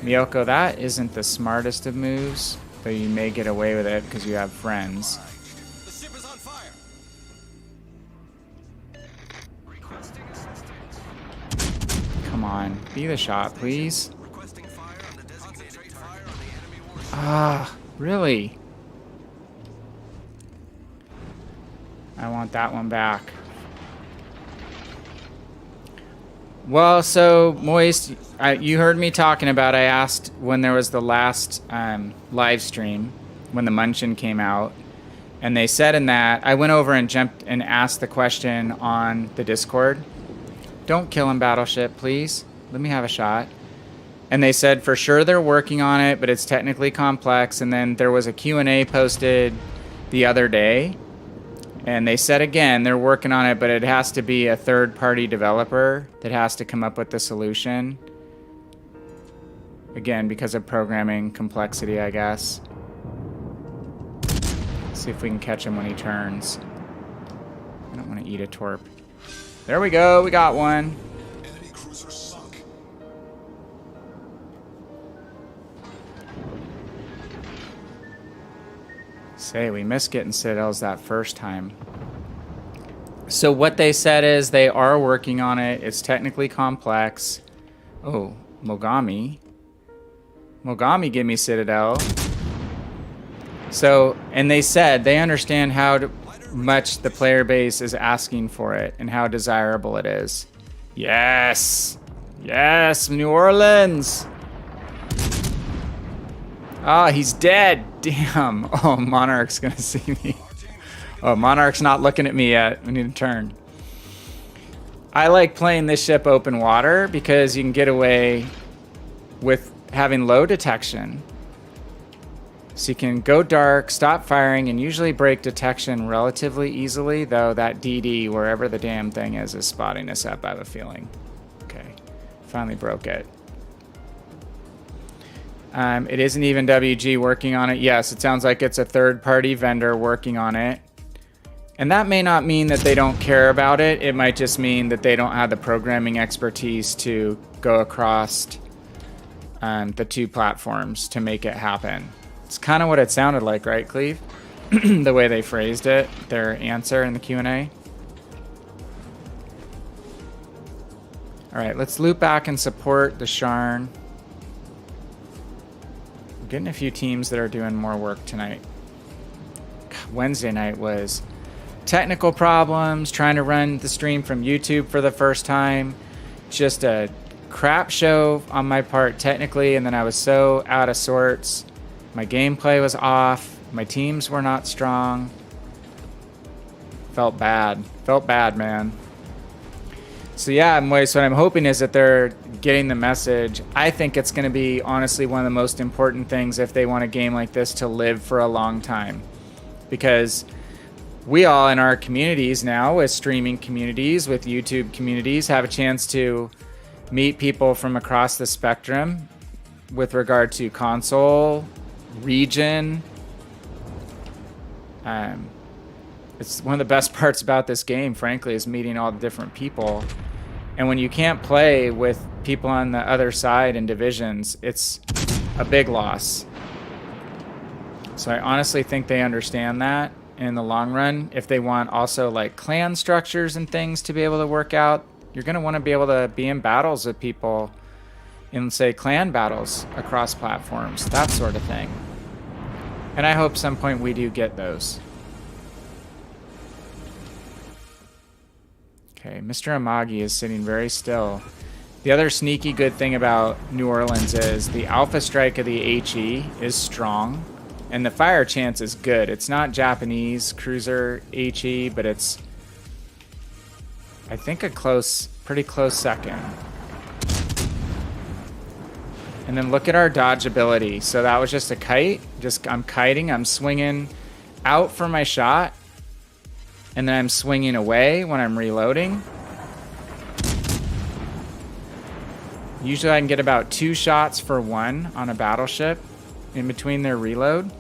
Miyoko, that isn't the smartest of moves, though you may get away with it because you have friends. The ship is on fire. Requesting assistance. Come on, be the shot, please. Requesting fire on the designated fire on the enemy warship. Ah, really? I want that one back. Well, so, Moist, you heard me talking about, I asked when there was the last live stream, when the Munchin came out, and they said in that, I went over and jumped and asked the question on the Discord, don't kill him, Battleship, please. Let me have a shot. And they said for sure they're working on it, but it's technically complex, and then there was a Q&A posted the other day, and they said again, they're working on it, but it has to be a third-party developer that has to come up with the solution. Again, because of programming complexity, I guess. Let's see if we can catch him when he turns. I don't want to eat a torp. There we go, we got one. Enemy cruiser sunk. Say, we missed getting Citadels that first time. So what they said is they are working on it. It's technically complex. Oh, Mogami. Mogami, give me Citadel. So, and they said they understand how much the player base is asking for it and how desirable it is. Yes! Yes, New Orleans! Ah, he's dead! Damn. Oh, Monarch's gonna see me. Oh, Monarch's not looking at me yet. We need to turn. I like playing this ship open water because you can get away with having low detection. So you can go dark, stop firing, and usually break detection relatively easily, though that DD, wherever the damn thing is spotting us up, I have a feeling. Okay, finally broke it. It isn't even WG working on it. Yes, it sounds like it's a third-party vendor working on it. And that may not mean that they don't care about it. It might just mean that they don't have the programming expertise to go across the two platforms to make it happen. It's kind of what it sounded like, right, Cleve? The way they phrased it, their answer in the Q&A. All right, let's loop back and support the Sharn. We're getting a few teams that are doing more work tonight. Wednesday night was technical problems, trying to run the stream from YouTube for the first time. Just a crap show on my part technically, and then I was so out of sorts. My gameplay was off. My teams were not strong. Felt bad. Felt bad, man. So yeah, Moist, what I'm hoping is that they're getting the message. I think it's going to be honestly one of the most important things if they want a game like this to live for a long time. Because we all in our communities now, with streaming communities, with YouTube communities, have a chance to meet people from across the spectrum with regard to console, region. It's one of the best parts about this game, frankly, is meeting all the different people. And when you can't play with people on the other side in divisions, it's a big loss. So I honestly think they understand that in the long run. If they want also like clan structures and things to be able to work out, you're going to want to be able to be in battles with people in, say, clan battles across platforms, that sort of thing. And I hope some point we do get those. Okay, Mr. Amagi is sitting very still. The other sneaky good thing about New Orleans is the alpha strike of the HE is strong, and the fire chance is good. It's not Japanese cruiser HE, but it's, I think, a pretty close second. And then look at our dodge ability. So that was just a kite. I'm kiting, I'm swinging out for my shot, and then I'm swinging away when I'm reloading. Usually I can get about 2 shots for 1 on a battleship in between their reload.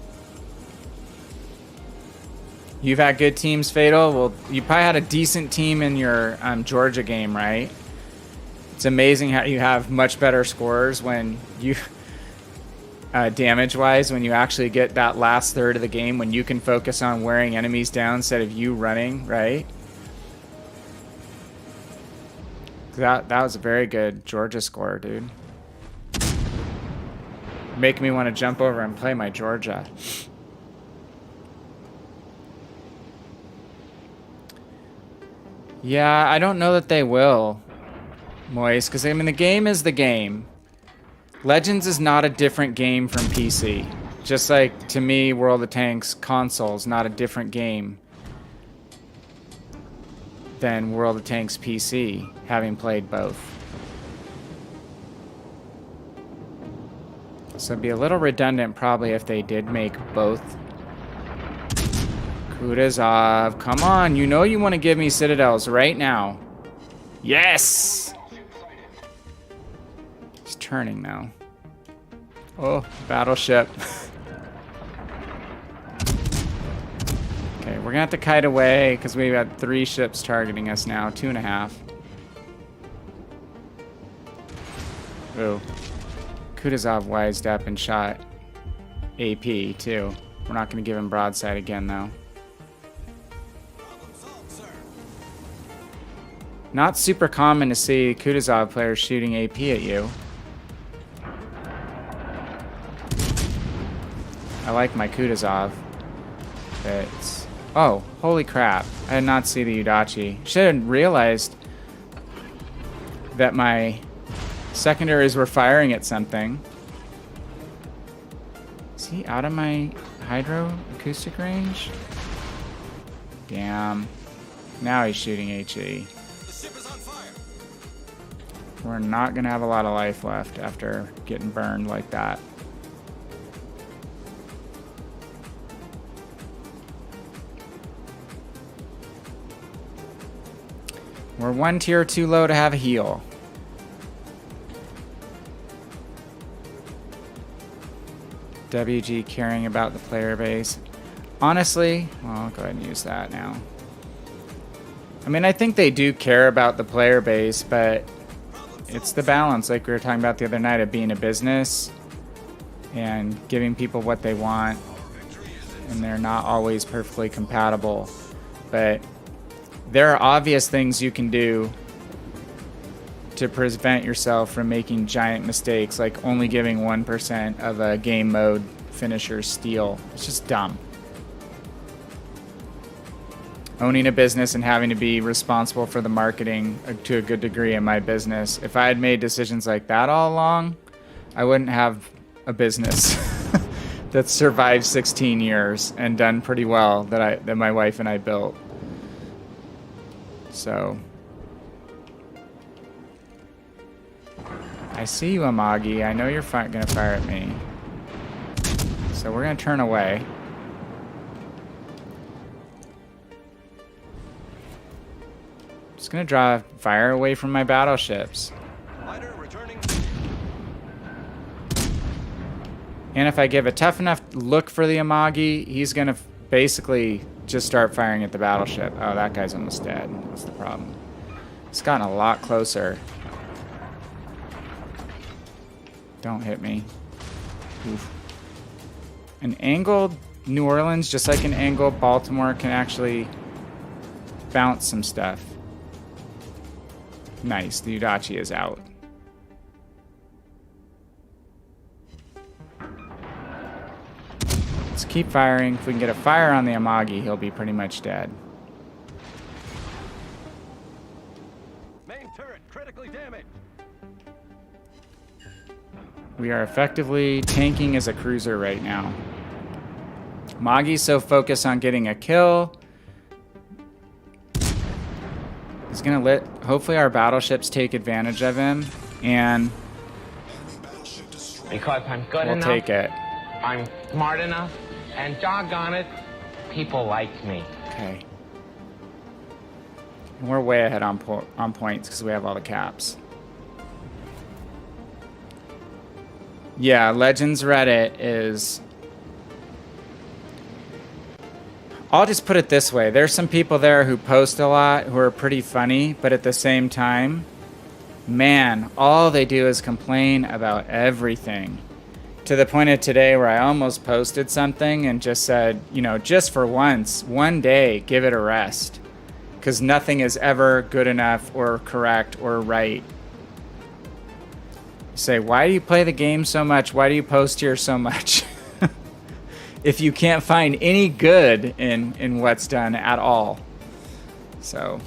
You've had good teams, Fatal. Well, you probably had a decent team in your Georgia game, right? It's amazing how you have much better scores when you, damage-wise, when you actually get that last third of the game, when you can focus on wearing enemies down instead of you running, right? That was a very good Georgia score, dude. Making me want to jump over and play my Georgia. Yeah, I don't know that they will, Moist, because I mean the game is the game. Legends is not a different game from PC. Just like, to me, World of Tanks console is not a different game than World of Tanks PC, having played both. So it'd be a little redundant probably if they did make both. Kutuzov, come on, you know you want to give me Citadels right now. Yes! It's turning now. Oh, battleship. Okay, we're gonna have to kite away because we've got 3 ships targeting us now, 2.5. Ooh. Kutuzov wised up and shot AP too. We're not gonna give him broadside again though. Not super common to see Kutuzov players shooting AP at you. I like my Kutuzov. It's... Oh, holy crap. I did not see the Udachi. Should have realized that my secondaries were firing at something. Is he out of my hydro acoustic range? Damn. Now he's shooting HE. The ship is on fire. We're not going to have a lot of life left after getting burned like that. We're 1 tier too low to have a heal. WG caring about the player base. Honestly, well, I'll go ahead and use that now. I mean, I think they do care about the player base, but it's the balance, like we were talking about the other night, of being a business and giving people what they want, and they're not always perfectly compatible. But there are obvious things you can do to prevent yourself from making giant mistakes, like only giving 1% of a game mode finisher steal. It's just dumb. Owning a business and having to be responsible for the marketing to a good degree in my business. If I had made decisions like that all along, I wouldn't have a business that's survived 16 years and done pretty well that my wife and I built. So I see you, Amagi. I know you're gonna fire at me. So we're gonna turn away. Just gonna draw fire away from my battleships. Fighter returning. And if I give a tough enough look for the Amagi, he's gonna basically just start firing at the battleship. Oh, that guy's almost dead. That's the problem. It's gotten a lot closer. Don't hit me. Oof. An angled New Orleans, just like an angled Baltimore, can actually bounce some stuff. Nice, the Udachi is out. Let's keep firing. If we can get a fire on the Amagi, he'll be pretty much dead. Main turret critically damaged. We are effectively tanking as a cruiser right now. Magi's so focused on getting a kill. He's gonna let, hopefully our battleships take advantage of him, and because I'm good we'll enough, take it. I'm smart enough, and doggone it, people like me. Okay. And we're way ahead on points because we have all the caps. Yeah, Legends Reddit is... I'll just put it this way. There's some people there who post a lot who are pretty funny, but at the same time, man, all they do is complain about everything. To the point of today where I almost posted something and just said, you know, just for once, one day, give it a rest. Because nothing is ever good enough or correct or right. You say, why do you play the game so much? Why do you post here so much? If you can't find any good in what's done at all. So.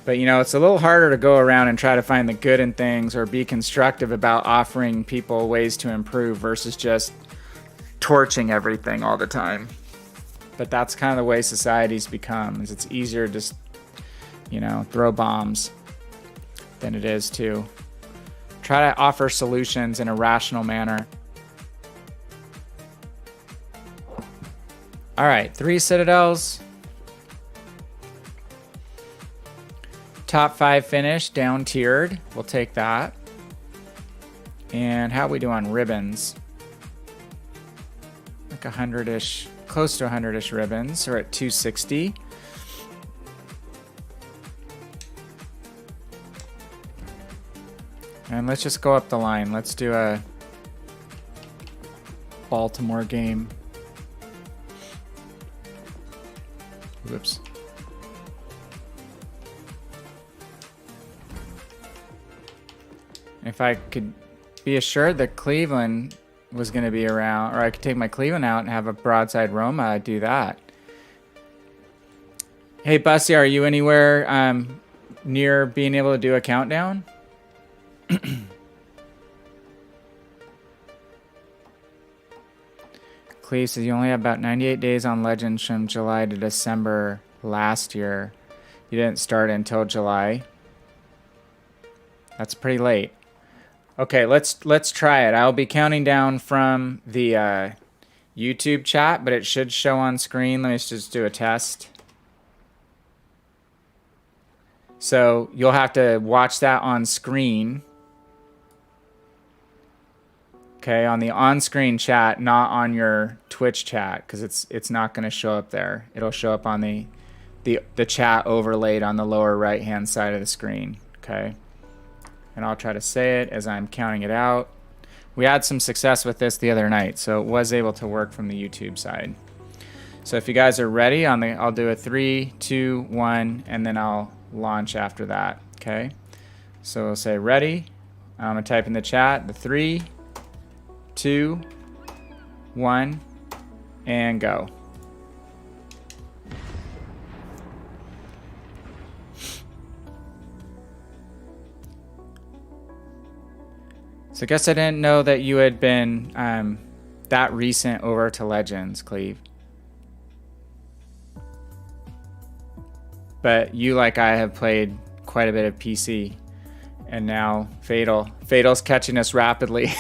But, you know, it's a little harder to go around and try to find the good in things or be constructive about offering people ways to improve versus just torching everything all the time. But that's kind of the way society's become, is it's easier to just, you know, throw bombs than it is to try to offer solutions in a rational manner. All right, 3 Citadels. Top 5 finish, down tiered. We'll take that. And how we do on ribbons? Like 100-ish, close to 100-ish ribbons. We're at 260. And let's just go up the line. Let's do a Baltimore game. Whoops. If I could be assured that Cleveland was going to be around, or I could take my Cleveland out and have a broadside Roma, I'd do that. Hey, Bussy, are you anywhere near being able to do a countdown? Cleve says you only have about 98 days on Legends from July to December last year. You didn't start until July. That's pretty late. Okay, let's try it. I'll be counting down from the YouTube chat, but it should show on screen. Let me just do a test. So you'll have to watch that on screen. Okay, on the on-screen chat, not on your Twitch chat, because it's not going to show up there. It'll show up on the chat overlaid on the lower right-hand side of the screen. Okay. And I'll try to say it as I'm counting it out. We had some success with this the other night, so it was able to work from the YouTube side. So if you guys are ready, I'll do a 3, 2, 1, and then I'll launch after that. Okay. So we'll say ready. I'm gonna type in the chat the 3, 2, 1, and go. So I guess I didn't know that you had been that recent over to Legends, Cleve. But you, like I, have played quite a bit of PC. And now Fatal. Fatal's catching us rapidly.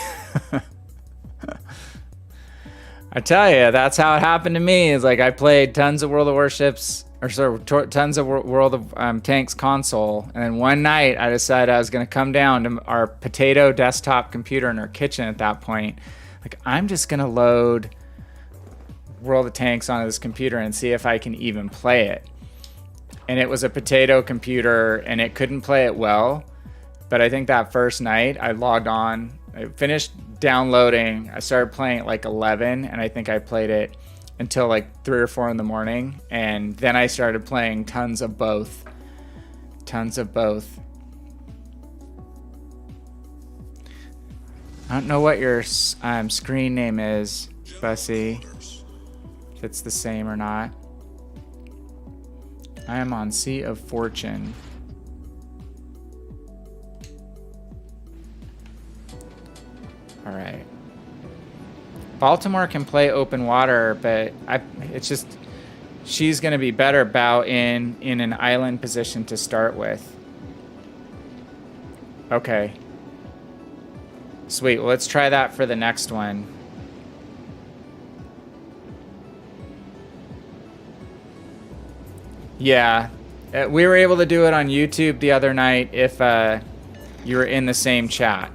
I tell you, that's how it happened to me. It's like I played tons of World of Warships, or sorry, tons of World of Tanks console, and then one night I decided I was going to come down to our potato desktop computer in our kitchen at that point. Like, I'm just going to load World of Tanks onto this computer and see if I can even play it. And it was a potato computer, and it couldn't play it well. But I think that first night I logged on, I finished downloading, I started playing at like 11, and I think I played it until like 3 or 4 in the morning, and then I started playing tons of both. Tons of both. I don't know what your screen name is, Bussy, if it's the same or not. I am on Sea of Fortune. All right. Baltimore can play open water, but it's just she's going to be better bow in an island position to start with. Okay. Sweet. Well, let's try that for the next one. Yeah. We were able to do it on YouTube the other night if you were in the same chat.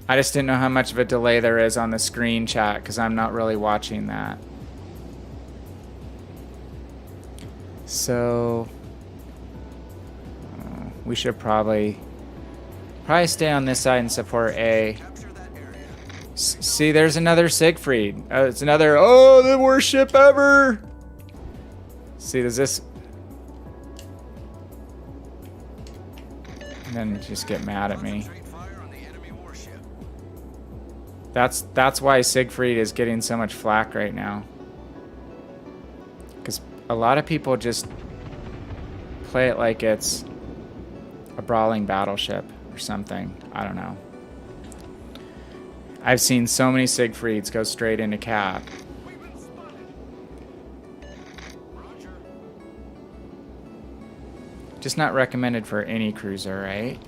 I just didn't know how much of a delay there is on the screen chat because I'm not really watching that. So we should probably stay on this side and support A. See, there's another Siegfried. It's another, oh, the worst ship ever. See, does this... And then just get mad at me. That's why Siegfried is getting so much flack right now. Because a lot of people just play it like it's a brawling battleship or something. I don't know. I've seen so many Siegfrieds go straight into cap. Just not recommended for any cruiser, right?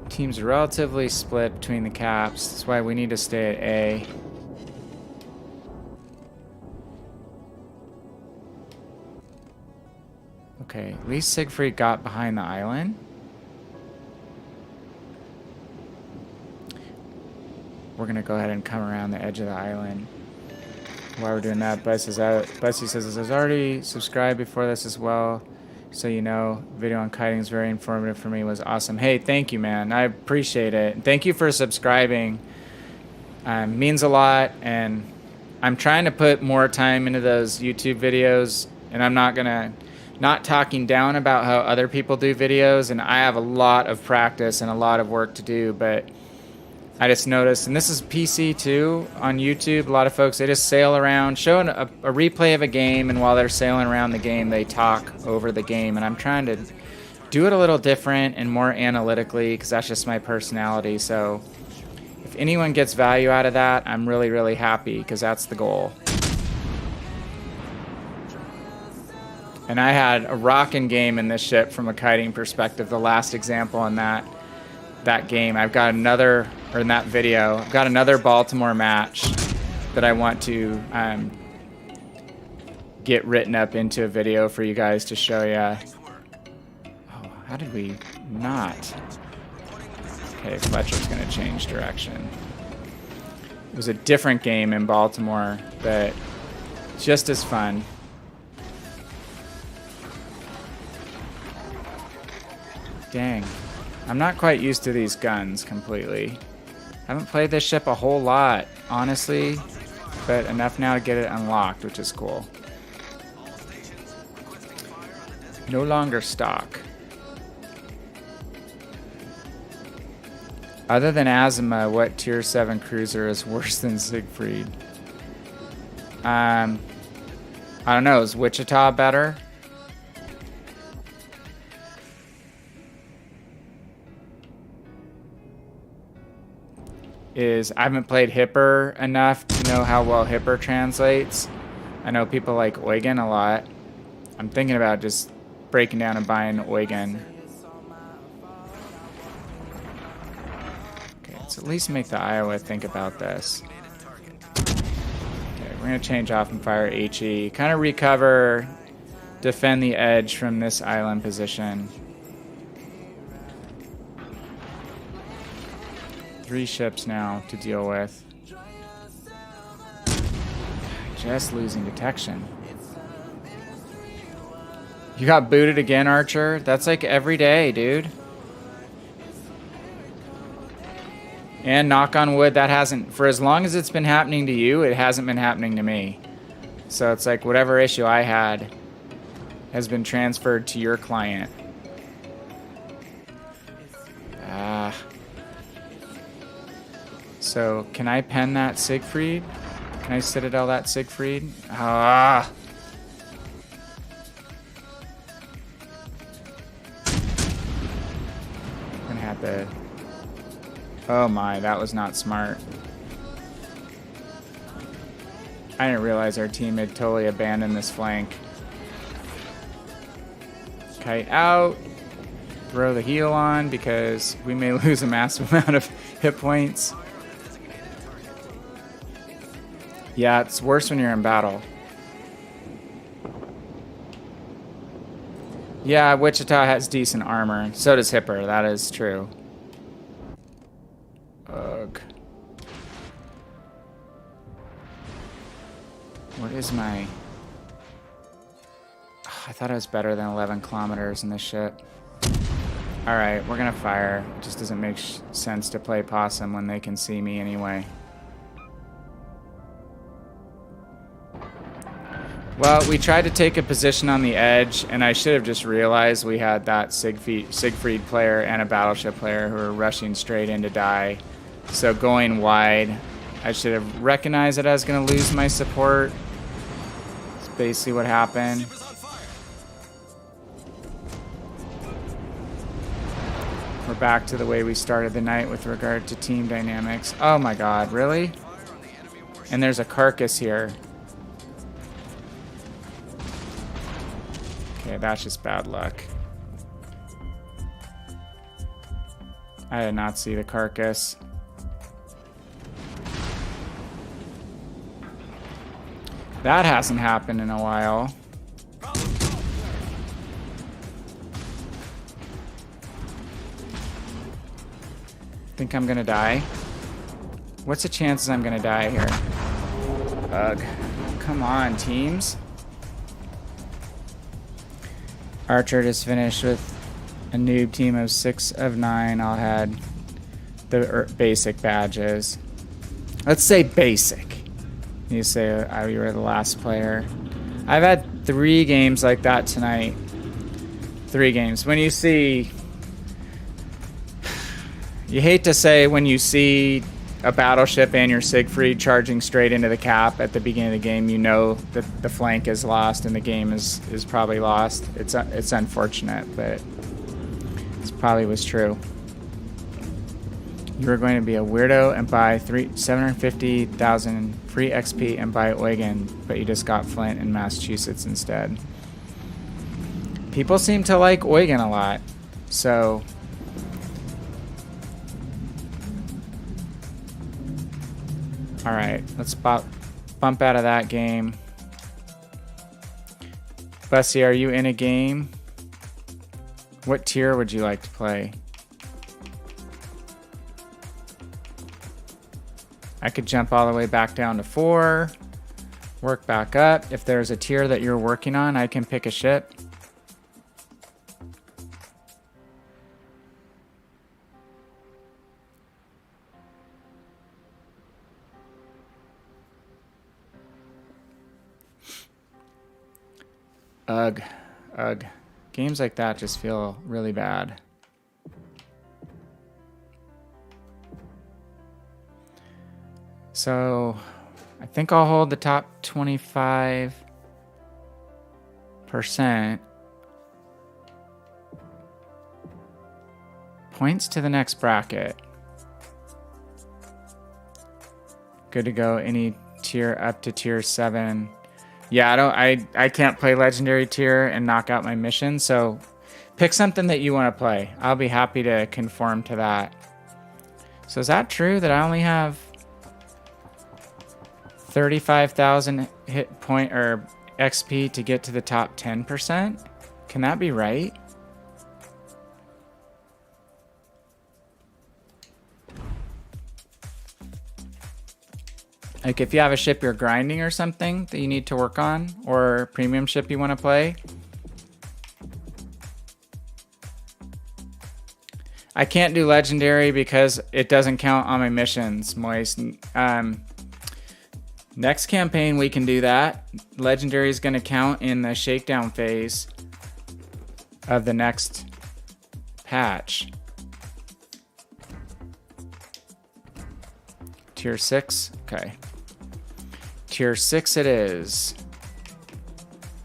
Teams are relatively split between the caps. That's why we need to stay at A. Okay, at least Siegfried got behind the island. We're gonna go ahead and come around the edge of the island. While we're doing that, Bussy says, I was already subscribed before this as well. So you know, video on kiting is very informative for me. It was awesome. Hey, thank you, man. I appreciate it. Thank you for subscribing. Means a lot, and I'm trying to put more time into those YouTube videos, and I'm not talking down about how other people do videos, and I have a lot of practice and a lot of work to do, but I just noticed, and this is PC too, on YouTube, a lot of folks, they just sail around, showing a replay of a game, and while they're sailing around the game, they talk over the game, and I'm trying to do it a little different and more analytically, because that's just my personality. So if anyone gets value out of that, I'm really, really happy, because that's the goal. And I had a rockin' game in this ship from a kiting perspective. The last example in that game, I've got another, or in that video, I've got another Baltimore match that I want to get written up into a video for you guys to show you. Oh, how did we not? Okay, Fletcher's gonna change direction. It was a different game in Baltimore, but just as fun. Dang. I'm not quite used to these guns completely. I haven't played this ship a whole lot, honestly, but enough now to get it unlocked, which is cool. No longer stock. Other than Azima, what tier 7 cruiser is worse than Siegfried? I don't know, is Wichita better? I haven't played Hipper enough to know how well Hipper translates. I know people like Eugen a lot. I'm thinking about just breaking down and buying Eugen. Okay, let's at least make the Iowa think about this. Okay, we're gonna change off and fire HE. Kind of recover, defend the edge from this island position. 3 ships now to deal with. Just losing detection. You got booted again, Archer? That's like every day, dude. And knock on wood, that hasn't, for as long as it's been happening to you, it hasn't been happening to me. So it's like whatever issue I had has been transferred to your client. So, can I pen that Siegfried? Can I Citadel that Siegfried? Ah! I'm gonna have to... Oh my, that was not smart. I didn't realize our team had totally abandoned this flank. Kite out. Throw the heal on because we may lose a massive amount of hit points. Yeah, it's worse when you're in battle. Yeah, Wichita has decent armor. So does Hipper, that is true. Ugh. What is my... Oh, I thought I was better than 11 kilometers in this ship. Alright, we're gonna fire. It just doesn't make sense to play possum when they can see me anyway. Well, we tried to take a position on the edge, and I should have just realized we had that Siegfried player and a battleship player who were rushing straight in to die. So going wide, I should have recognized that I was going to lose my support. That's basically what happened. We're back to the way we started the night with regard to team dynamics. Oh my god, really? And there's a carcass here. Okay, that's just bad luck. I did not see the carcass. That hasn't happened in a while. Think I'm gonna die? What's the chances I'm gonna die here? Ugh. Come on, teams. Archer just finished with a noob team of 6 of 9. All had the basic badges. Let's say basic. You say you were the last player. I've had 3 games like that tonight. 3 games. When you see... You hate to say when you see a battleship and your Siegfried charging straight into the cap at the beginning of the game, you know that the flank is lost and the game is probably lost. It's unfortunate, but probably was true. You were going to be a weirdo and buy 750,000 free XP and buy Eugen, but you just got Flint in Massachusetts instead. People seem to like Eugen a lot, so... Alright, let's bump out of that game. Bussy, are you in a game? What tier would you like to play? I could jump all the way back down to 4, work back up. If there's a tier that you're working on, I can pick a ship. Ugh. Ugh. Games like that just feel really bad. So, I think I'll hold the top 25%. Points to the next bracket. Good to go. Any tier up to tier 7. Yeah, I can't play legendary tier and knock out my mission, so pick something that you want to play. I'll be happy to conform to that. So is that true that I only have 35,000 hit point or XP to get to the top 10%? Can that be right? Like if you have a ship you're grinding or something that you need to work on, or a premium ship you want to play. I can't do legendary because it doesn't count on my missions, Moist. Next campaign we can do that. Legendary is going to count in the shakedown phase of the next patch. Tier 6, okay. Tier 6 it is.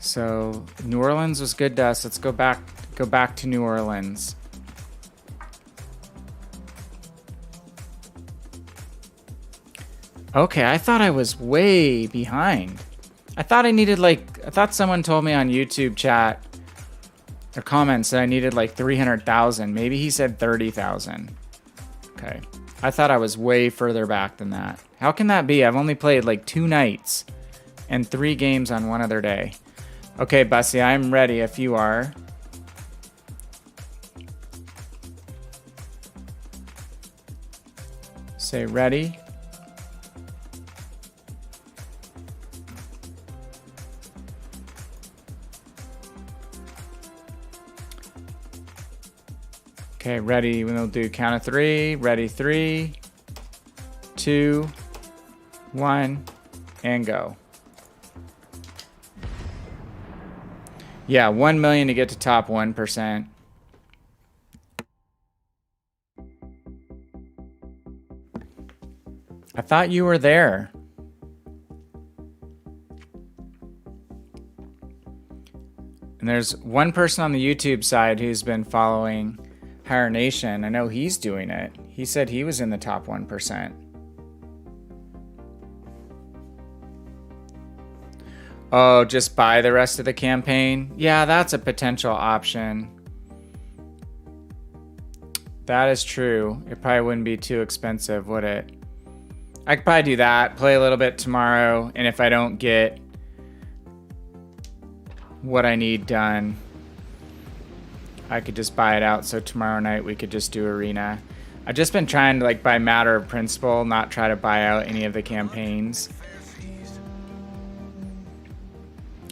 So New Orleans was good to us. Let's go back to New Orleans. Okay, I thought I was way behind. I thought someone told me on YouTube chat or comments that I needed like 300,000. Maybe he said 30,000. Okay. I thought I was way further back than that. How can that be? I've only played like 2 nights and 3 games on one other day. Okay, Bussy, I'm ready if you are. Say ready. Okay, ready. We'll do count of 3. Ready, 3, 2, 1, and go. Yeah, 1 million to get to top 1%. I thought you were there. And there's one person on the YouTube side who's been following Higher Nation. I know he's doing it. He said he was in the top 1%. Oh, just buy the rest of the campaign? Yeah, that's a potential option. That is true. It probably wouldn't be too expensive, would it? I could probably do that, play a little bit tomorrow, and if I don't get what I need done, I could just buy it out, so tomorrow night we could just do arena. I've just been trying to, like, by matter of principle, not try to buy out any of the campaigns.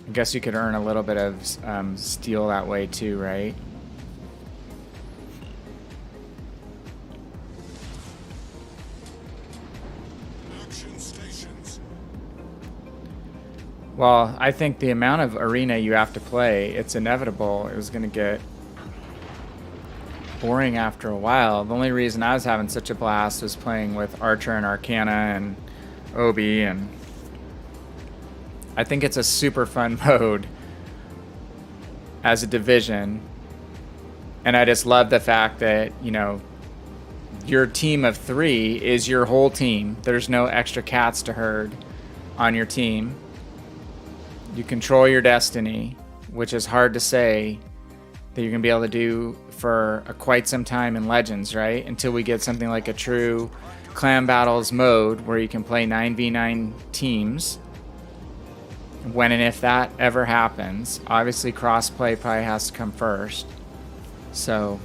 I guess you could earn a little bit of steel that way too, right? Well, I think the amount of arena you have to play, it's inevitable. It was going to get boring after a while. The only reason I was having such a blast was playing with Archer and Arcana and Obi, and I think it's a super fun mode as a division. And I just love the fact that, you know, your team of 3 is your whole team. There's no extra cats to herd on your team. You control your destiny, which is hard to say that you're going to be able to do for quite some time in Legends, right? Until we get something like a true clan battles mode where you can play 9v9 teams. When and if that ever happens. Obviously crossplay probably has to come first. So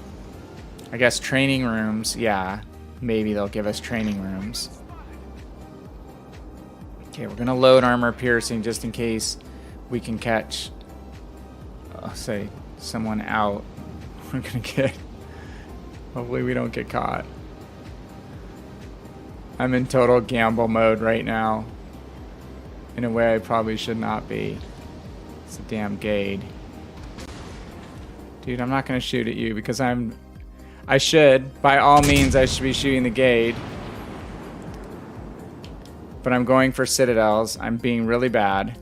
I guess training rooms, yeah, maybe they'll give us training rooms. Okay, we're gonna load armor piercing just in case we can catch, say, someone out. We're gonna get, hopefully we don't get caught. I'm in total gamble mode right now. In a way I probably should not be. It's a damn Gade. Dude, I'm not gonna shoot at you because I should. By all means, I should be shooting the Gade. But I'm going for Citadels. I'm being really bad.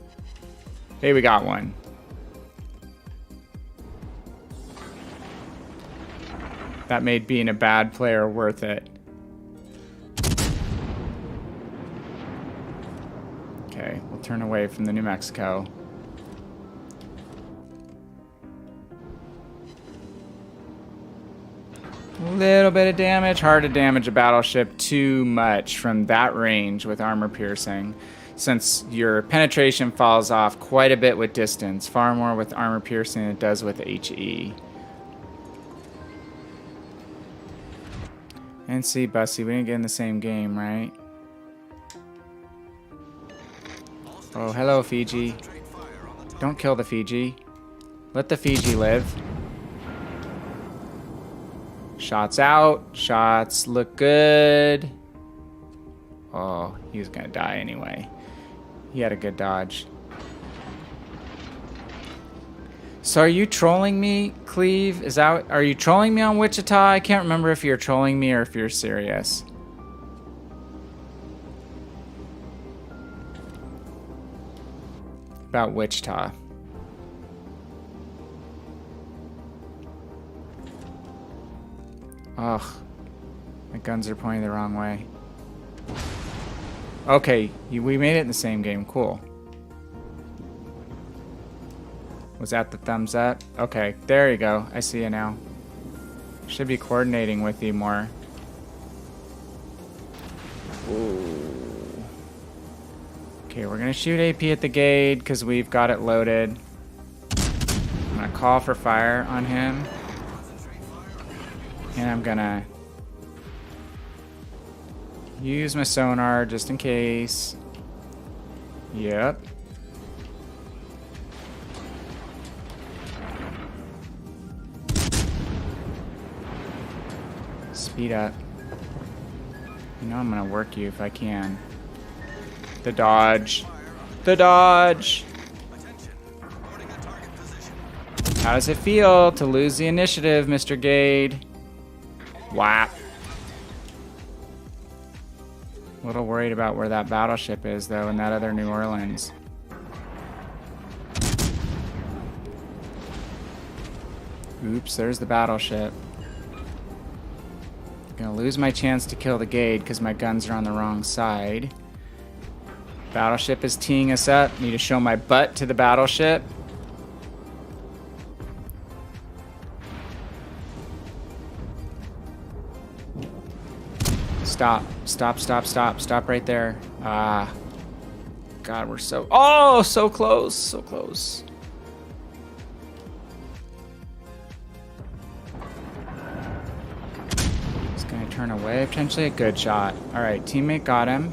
Hey, we got one. That made being a bad player worth it. Okay, we'll turn away from the New Mexico. A little bit of damage. Hard to damage a battleship too much from that range with armor piercing, since your penetration falls off quite a bit with distance. Far more with armor piercing than it does with HE. And see, Bussy, we didn't get in the same game, right? Oh, hello, Fiji. Don't kill the Fiji. Let the Fiji live. Shots out. Shots look good. Oh, he was gonna die anyway. He had a good dodge. So are you trolling me, Cleve? Are you trolling me on Wichita? I can't remember if you're trolling me or if you're serious. About Wichita. Ugh. My guns are pointing the wrong way. Okay, we made it in the same game. Cool. Was that the thumbs up? Okay, there you go. I see you now. Should be coordinating with you more. Ooh. Okay, we're gonna shoot AP at the Gade because we've got it loaded. I'm gonna call for fire on him. And I'm gonna use my sonar just in case. Yep. Speed up. You know I'm gonna work you if I can. The dodge. The dodge! How does it feel to lose the initiative, Mr. Gade? Whap. A little worried about where that battleship is, though, in that other New Orleans. Oops, there's the battleship. Gonna lose my chance to kill the Gade because my guns are on the wrong side. Battleship is teeing us up. Need to show my butt to the battleship. Stop. Stop, stop, stop. Stop right there. Ah. God, we're so... Oh, so close. So close. He's going to turn away. Potentially a good shot. All right, teammate got him.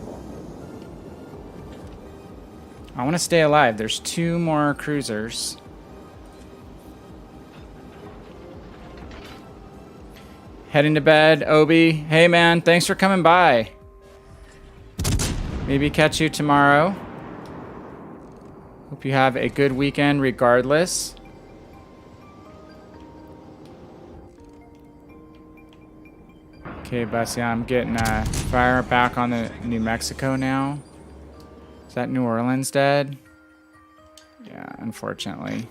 I want to stay alive. There's 2 more cruisers. Heading to bed, Obi. Hey, man, thanks for coming by. Maybe catch you tomorrow. Hope you have a good weekend regardless. Okay, Bussy, I'm getting fire back on the New Mexico now. Is that New Orleans dead? Yeah, unfortunately.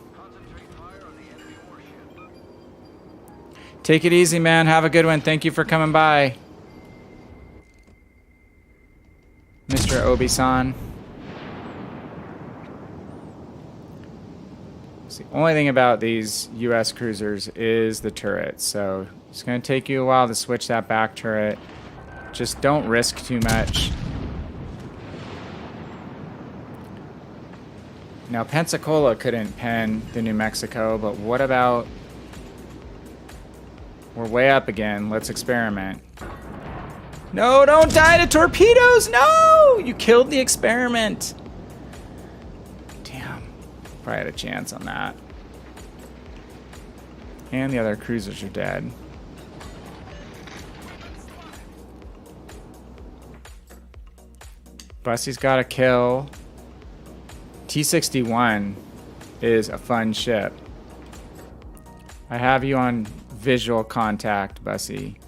Take it easy, man. Have a good one. Thank you for coming by. Mr. Obi-san. The only thing about these U.S. cruisers is the turret, so it's going to take you a while to switch that back turret. Just don't risk too much. Now, Pensacola couldn't pen the New Mexico, but what about... We're way up again. Let's experiment. No, don't die to torpedoes! No! You killed the experiment. Damn. Probably had a chance on that. And the other cruisers are dead. Bussy's got a kill. T-61 is a fun ship. I have you on visual contact, Bussy.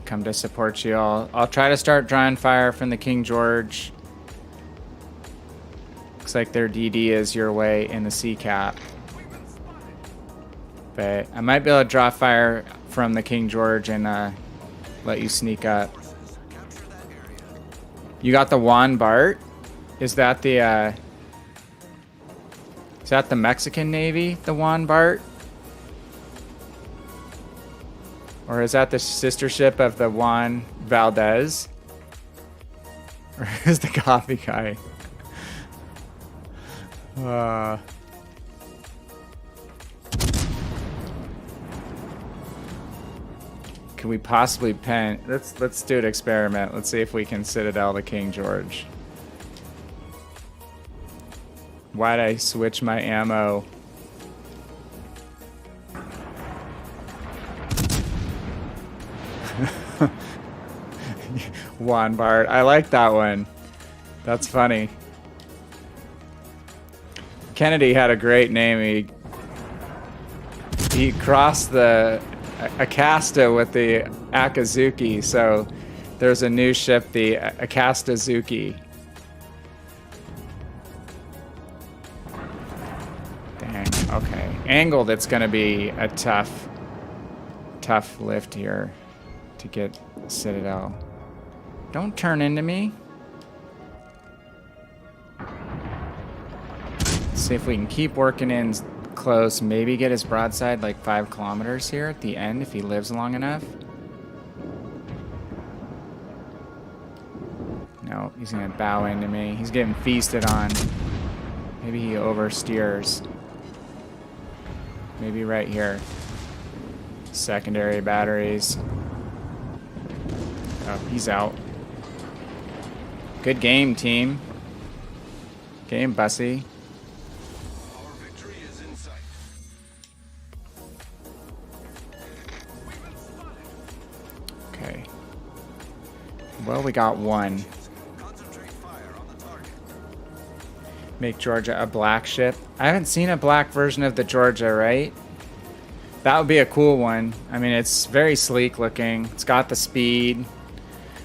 Come to support you all. I'll try to start drawing fire from the King George. Looks like their DD is your way in the sea cap. But I might be able to draw fire from the King George and let you sneak up. You got the Juan Bart? Is that the Mexican Navy, the Juan Bart? Or is that the sister ship of the Juan Valdez? Or is the coffee guy? Can we possibly pen? Let's do an experiment. Let's see if we can Citadel the King George. Why'd I switch my ammo? Juan Bart. I like that one. That's funny. Kennedy had a great name. He crossed the Acasta with the Akazuki, so there's a new ship, the Akastazuki. Dang, okay. Angled, it's gonna be a tough lift here to get Citadel. Don't turn into me. Let's see if we can keep working in close. Maybe get his broadside like 5 kilometers here at the end if he lives long enough. No, he's gonna bow into me. He's getting feasted on. Maybe he oversteers. Maybe right here. Secondary batteries. Oh, he's out. Good game, team. Game, Bussy. Our victory is in sight. Okay. Well, we got one. Concentrate fire on the target. Make Georgia a black ship. I haven't seen a black version of the Georgia, right? That would be a cool one. I mean, it's very sleek looking. It's got the speed.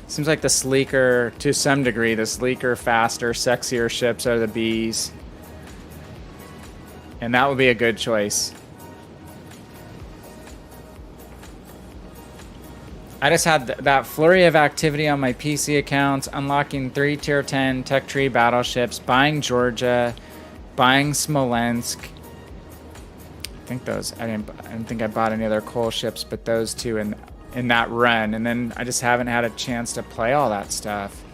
Seems like the sleeker, to some degree, the sleeker, faster, sexier ships are the Bs. And that would be a good choice. I just had that flurry of activity on my PC accounts, unlocking 3 tier 10 tech tree battleships, buying Georgia, buying Smolensk. I think those, I didn't think I bought any other coal ships, but those two in that run. And then I just haven't had a chance to play all that stuff.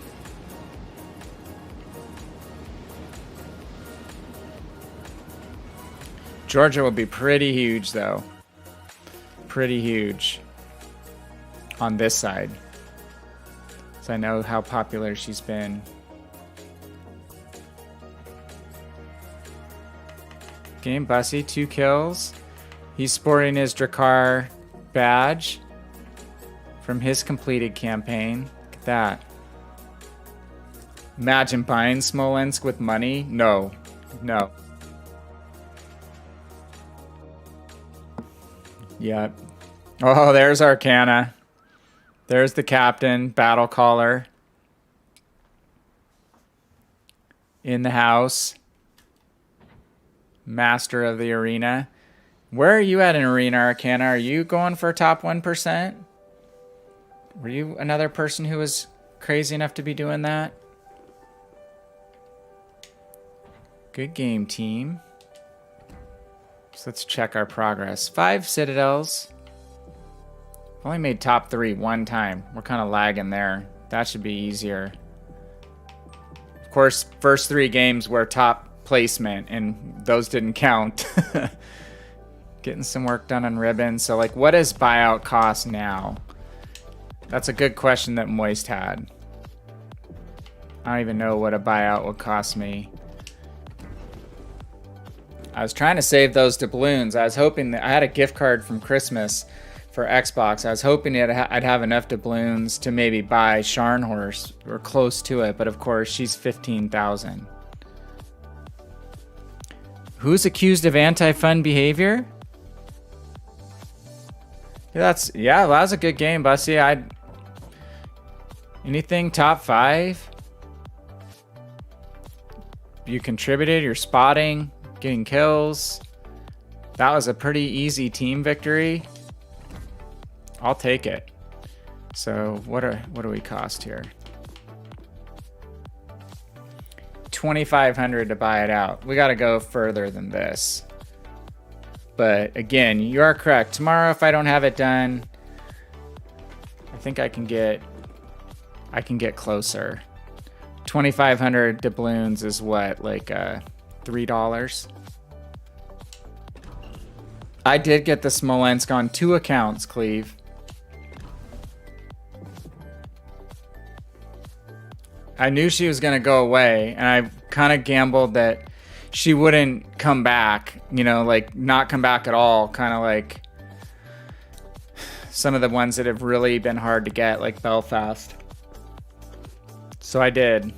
Georgia would be pretty huge though. Pretty huge. On this side. So I know how popular she's been. Game Bussy, 2 kills. He's sporting his Drakkar badge from his completed campaign. Look at that. Imagine buying Smolensk with money. No. No. Yep. Oh, there's Arcana. There's the captain, battle caller. In the house. Master of the arena. Where are you at in Arena Arcana? Are you going for top 1%? Were you another person who was crazy enough to be doing that? Good game, team. So let's check our progress. 5 Citadels. Only made top 3 one time. We're kind of lagging there. That should be easier. Of course, first 3 games were top placement, and those didn't count. Getting some work done on ribbon. So, like, what does buyout cost now? That's a good question that Moist had. I don't even know what a buyout would cost me. I was trying to save those doubloons. I was hoping that I had a gift card from Christmas for Xbox. I was hoping that I'd have enough doubloons to maybe buy Scharnhorst or close to it, but of course she's 15,000. Who's accused of anti-fun behavior? Yeah, that was a good game, Bussy. Anything top 5? You contributed, you're spotting, getting kills. That was a pretty easy team victory. I'll take it. So what do we cost here? 2,500 to buy it out. We got to go further than this. But again, you are correct. Tomorrow, if I don't have it done, I think I can get closer. 2,500 doubloons is what, like $3? I did get the Smolensk on 2 accounts, Cleve. I knew she was going to go away, and I kind of gambled that she wouldn't come back, you know, like not come back at all, kind of like some of the ones that have really been hard to get, like Belfast. So I did.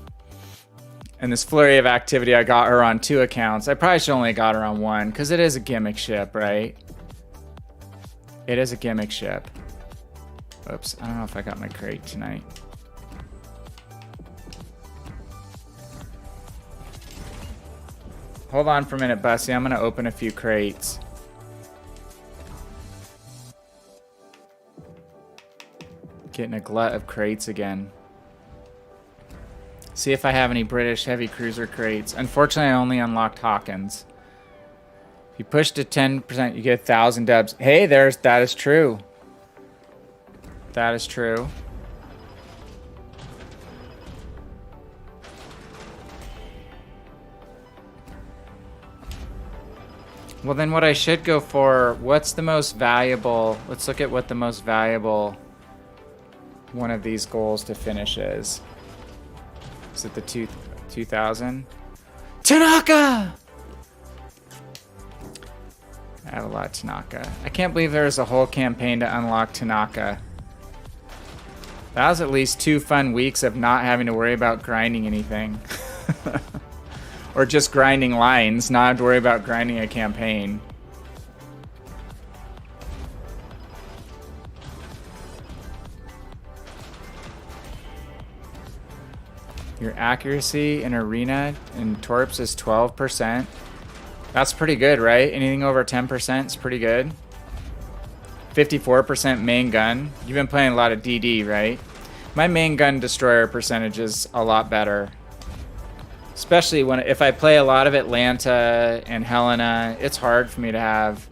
And this flurry of activity, I got her on 2 accounts. I probably should only got her on 1, because it is a gimmick ship, right? It is a gimmick ship. Oops, I don't know if I got my crate tonight. Hold on for a minute, Bussy. I'm going to open a few crates. Getting a glut of crates again. See if I have any British heavy cruiser crates. Unfortunately, I only unlocked Hawkins. If you push to 10%, you get 1,000 dubs. Hey, that is true. That is true. Well, then what I should go for, what's the most valuable? Let's look at what the most valuable one of these goals to finish is. Is it the 2,000? Tanaka! I have a lot of Tanaka. I can't believe there was a whole campaign to unlock Tanaka. That was at least 2 fun weeks of not having to worry about grinding anything. Or just grinding lines, not have to worry about grinding a campaign. Your accuracy in arena in Torps is 12%. That's pretty good, right? Anything over 10% is pretty good. 54% main gun. You've been playing a lot of DD, right? My main gun destroyer percentage is a lot better. Especially if I play a lot of Atlanta and Helena, it's hard for me to have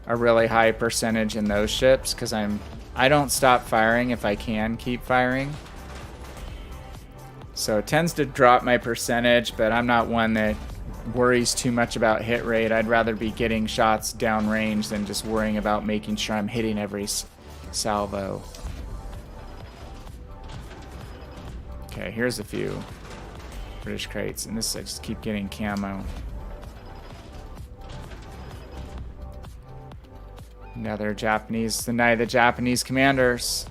a really high percentage in those ships because I don't stop firing if I can keep firing. So it tends to drop my percentage, but I'm not one that worries too much about hit rate. I'd rather be getting shots downrange than just worrying about making sure I'm hitting every salvo. Okay, here's a few British crates, and this I just keep getting camo. Another Japanese, the night of the Japanese commanders.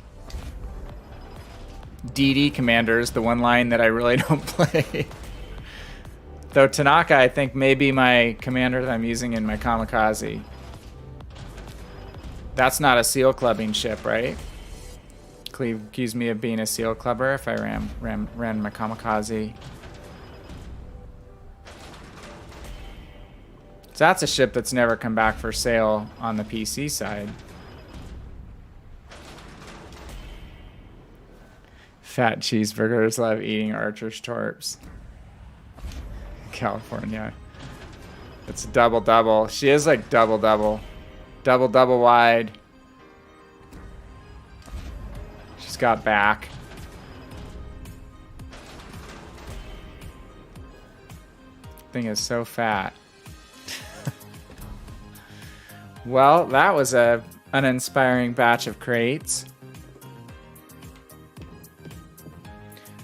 DD commanders, the one line that I really don't play. Though Tanaka, I think, may be my commander that I'm using in my kamikaze. That's not a seal clubbing ship, right? Cleve accused me of being a seal clubber if I ran my kamikaze. So that's a ship that's never come back for sale on the PC side. Fat cheeseburgers love eating Archer's torps. California. It's a double-double. She is like double-double. Double-double wide. She's got back. Thing is so fat. Well, that was an uninspiring batch of crates.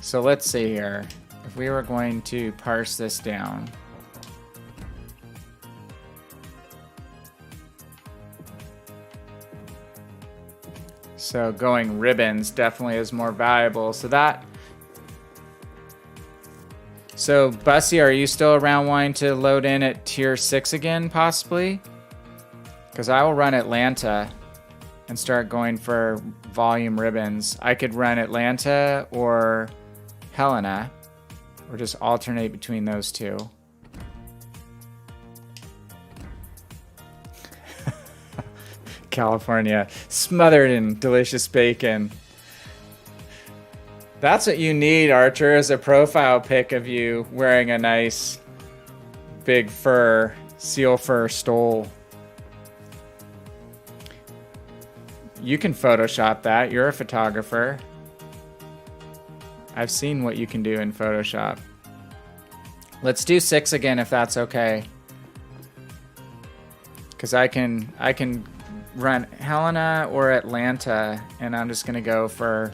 So let's see here. If we were going to parse this down. So going ribbons definitely is more valuable. So Bussy, are you still around wanting to load in at tier 6 again, possibly? Because I will run Atlanta and start going for volume ribbons. I could run Atlanta or Helena, or just alternate between those two. California, smothered in delicious bacon. That's what you need, Archer, is a profile pic of you wearing a nice big fur, seal fur stole. You can Photoshop that. You're a photographer. I've seen what you can do in Photoshop. Let's do 6 again if that's okay. Because I can run Helena or Atlanta, and I'm just gonna go for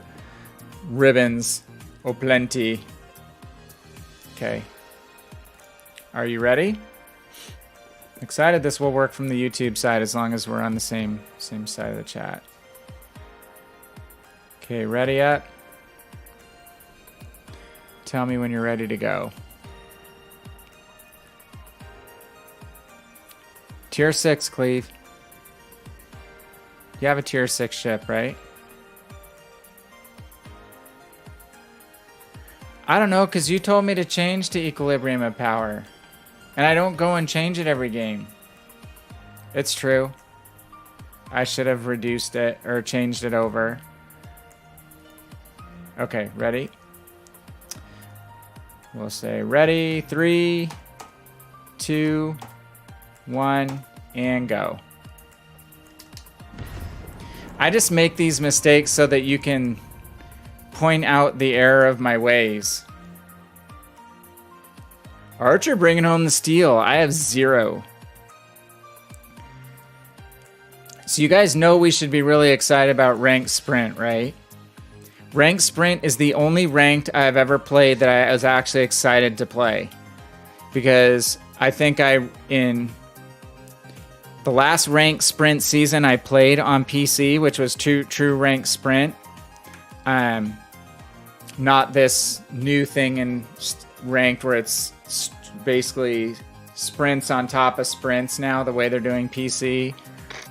ribbons o plenty. Okay. Are you ready? Excited this will work from the YouTube side as long as we're on the same side of the chat. Okay, ready up? Tell me when you're ready to go. Tier 6, Cleve. You have a tier 6 ship, right? I don't know, because you told me to change to equilibrium of power. And I don't go and change it every game. It's true. I should have reduced it or changed it over. Okay, ready? We'll say ready, 3, 2, 1, and go. I just make these mistakes so that you can point out the error of my ways. Archer bringing home the steal. I have 0. So you guys know we should be really excited about ranked sprint, right? Ranked sprint is the only ranked I've ever played that I was actually excited to play. Because I think in the last ranked sprint season I played on PC, which was true ranked sprint. Not this new thing in ranked where it's basically sprints on top of sprints now, the way they're doing PC.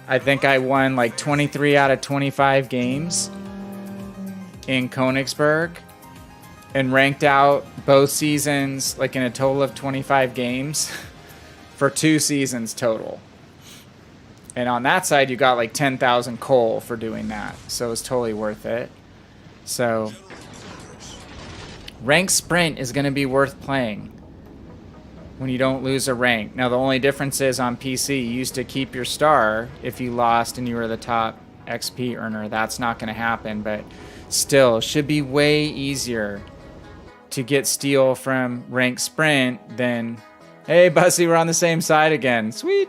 I think I won like 23 out of 25 games in Königsberg and ranked out both seasons like in a total of 25 games for 2 seasons total. And on that side, you got like 10,000 coal for doing that. So it was totally worth it. So ranked sprint is going to be worth playing when you don't lose a rank. Now, the only difference is on PC, you used to keep your star if you lost and you were the top XP earner. That's not going to happen, but still, should be way easier to get steal from ranked sprint than, hey, Bussy, we're on the same side again. Sweet.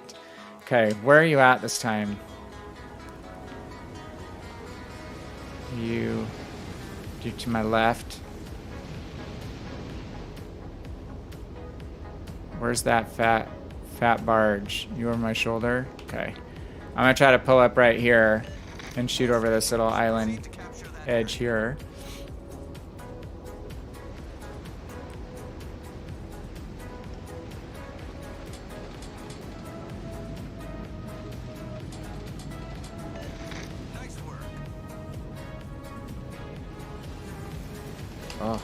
Okay, where are you at this time? You to my left. Where's that fat barge? You over my shoulder? Okay. I'm gonna try to pull up right here and shoot over this little island edge here. Oh.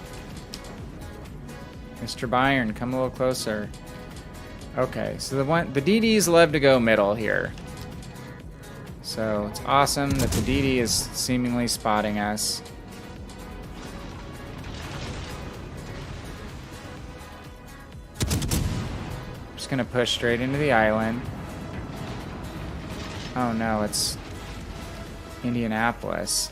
Mr. Byron, come a little closer. Okay, so the DDs love to go middle here. So it's awesome that the DD is seemingly spotting us. Just gonna push straight into the island. Oh no, it's Indianapolis.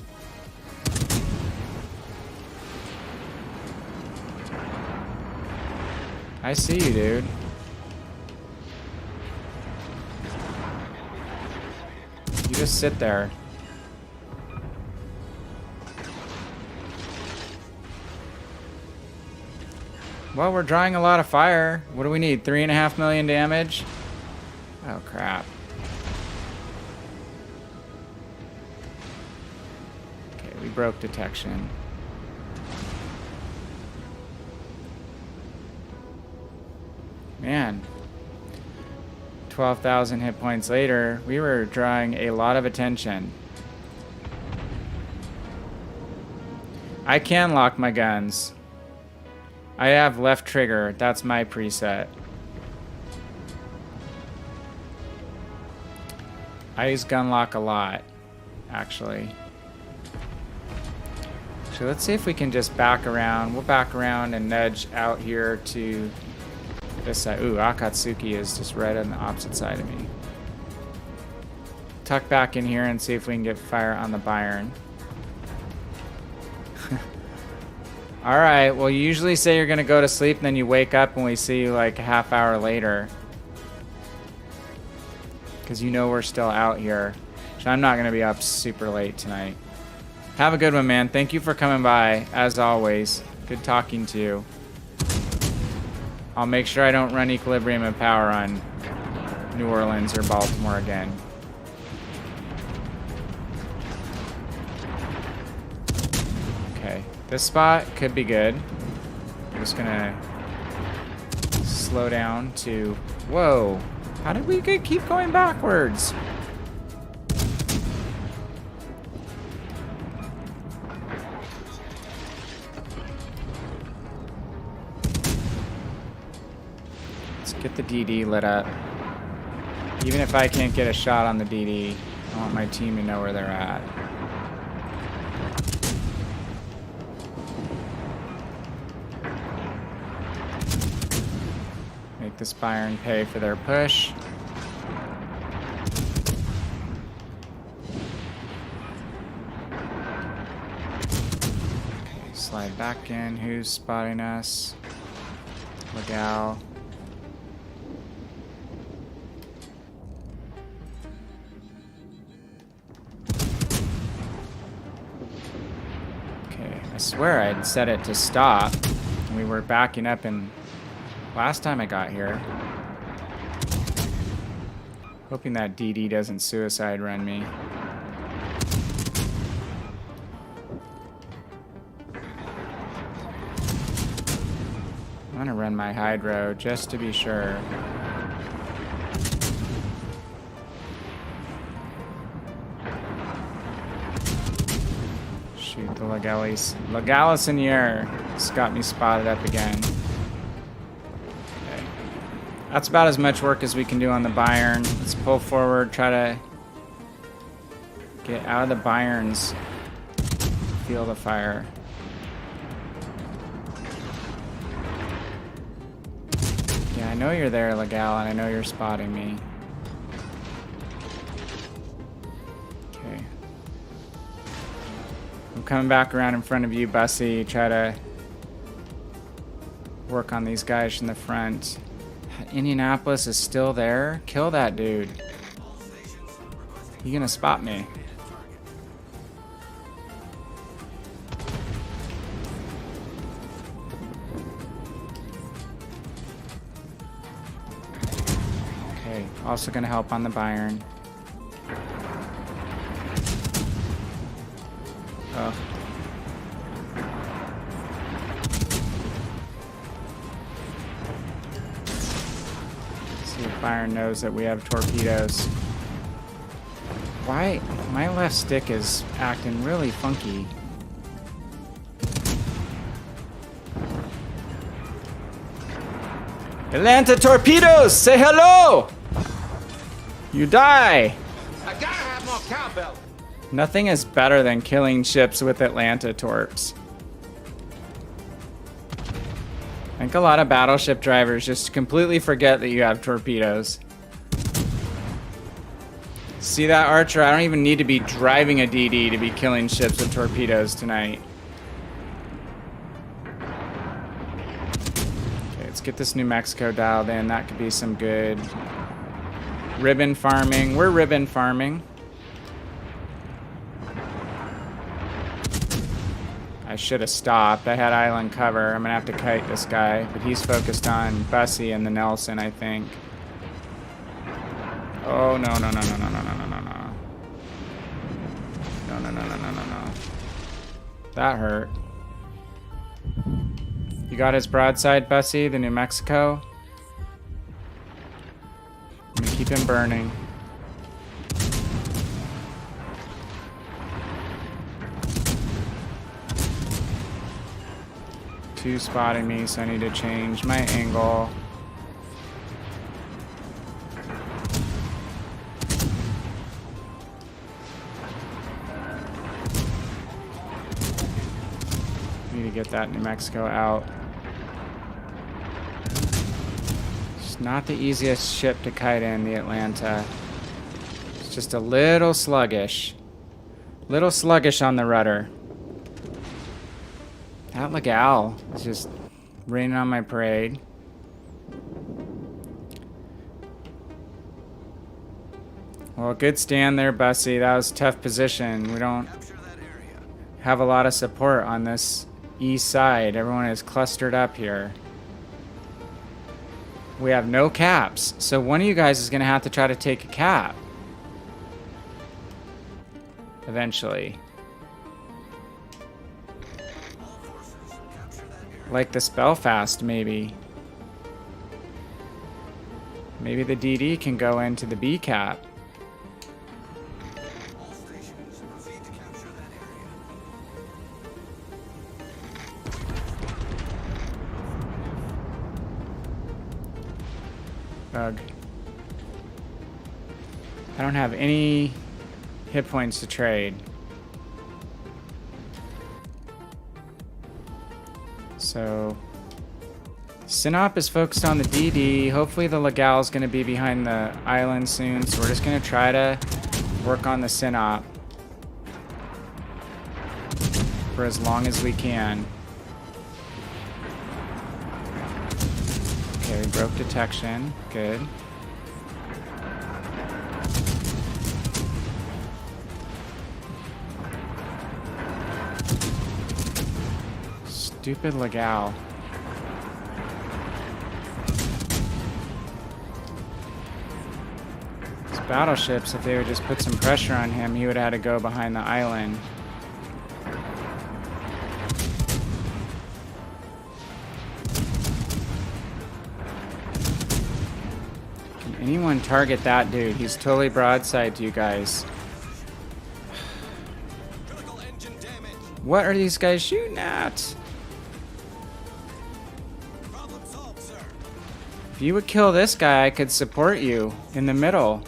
I see you, dude. You just sit there. Well, we're drawing a lot of fire. What do we need? 3.5 million damage? Oh, crap. Okay, we broke detection. Man. 12,000 hit points later, we were drawing a lot of attention. I can lock my guns. I have left trigger. That's my preset. I use gun lock a lot, actually. So let's see if we can just back around. We'll back around and nudge out here to this side. Ooh, Akatsuki is just right on the opposite side of me. Tuck back in here and see if we can get fire on the Byron. Alright, well, you usually say you're gonna go to sleep and then you wake up and we see you like a half hour later. Because you know we're still out here. So I'm not gonna be up super late tonight. Have a good one, man. Thank you for coming by, as always. Good talking to you. I'll make sure I don't run Equilibrium and Power on New Orleans or Baltimore again. Okay, this spot could be good. I'm just gonna slow down to... Whoa! How did we keep going backwards? Get the DD lit up. Even if I can't get a shot on the DD, I want my team to know where they're at. Make this Byron pay for their push. Okay, slide back in. Who's spotting us? Legal. I swear I'd set it to stop. We were backing up and last time I got here. Hoping that DD doesn't suicide run me. I'm gonna run my Hydro just to be sure. Shoot the Legalis in the air. It's got me spotted up again. Okay. That's about as much work as we can do on the Byron. Let's pull forward, try to get out of the Byrons. Feel the fire. Yeah, I know you're there, Legal, and I know you're spotting me. Okay. I'm coming back around in front of you, Bussy. Try to work on these guys from the front. Indianapolis is still there. Kill that dude. You gonna spot me? Okay, also gonna help on the Byron. Oh. See if Byron knows that we have torpedoes. Why? My left stick is acting really funky. Atlanta torpedoes, say hello! You die! I gotta have more cowbell. Nothing is better than killing ships with Atlanta torps. I think a lot of battleship drivers just completely forget that you have torpedoes. See that, Archer? I don't even need to be driving a DD to be killing ships with torpedoes tonight. Okay, let's get this New Mexico dialed in. That could be some good ribbon farming. We're ribbon farming. I should have stopped. I had island cover. I'm gonna have to kite this guy, but he's focused on Bussy and the Nelson, I think. Oh, no, no, no, no, no, no, no, no, no, no. No, no, no, no, no, no, no. That hurt. You got his broadside, Bussy, the New Mexico? I'm gonna keep him burning. Two spotting me, so I need to change my angle. Need to get that New Mexico out. It's not the easiest ship to kite in, the Atlanta. It's just a little sluggish. Little sluggish on the rudder. That Legal is just raining on my parade. Well, good stand there, Bussy. That was a tough position. We don't have a lot of support on this east side. Everyone is clustered up here. We have no caps, so one of you guys is going to have to try to take a cap. Eventually. Like this Belfast, maybe. Maybe the DD can go into the B cap. Ugh. I don't have any hit points to trade. So, Sinop is focused on the DD. Hopefully the Legal is going to be behind the island soon. So we're just going to try to work on the Sinop for as long as we can. Okay, we broke detection. Good. Stupid Legal. These battleships, if they would just put some pressure on him, he would have had to go behind the island. Can anyone target that dude? He's totally broadside to you guys. What are these guys shooting at? If you would kill this guy, I could support you in the middle.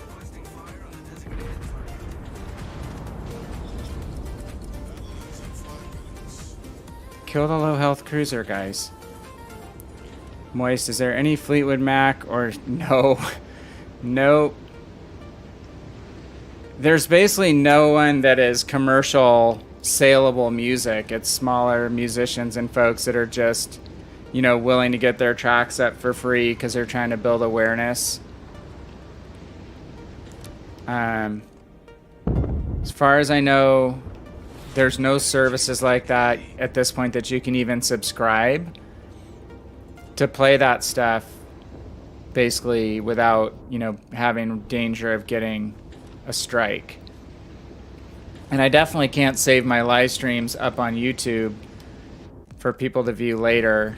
Kill the low health cruiser, guys. Moist, is there any Fleetwood Mac or no? Nope. There's basically no one that is commercial saleable music. It's smaller musicians and folks that are just, you know, willing to get their tracks up for free because they're trying to build awareness. As far as I know, there's no services like that at this point that you can even subscribe to play that stuff basically without, you know, having danger of getting a strike. And I definitely can't save my live streams up on YouTube for people to view later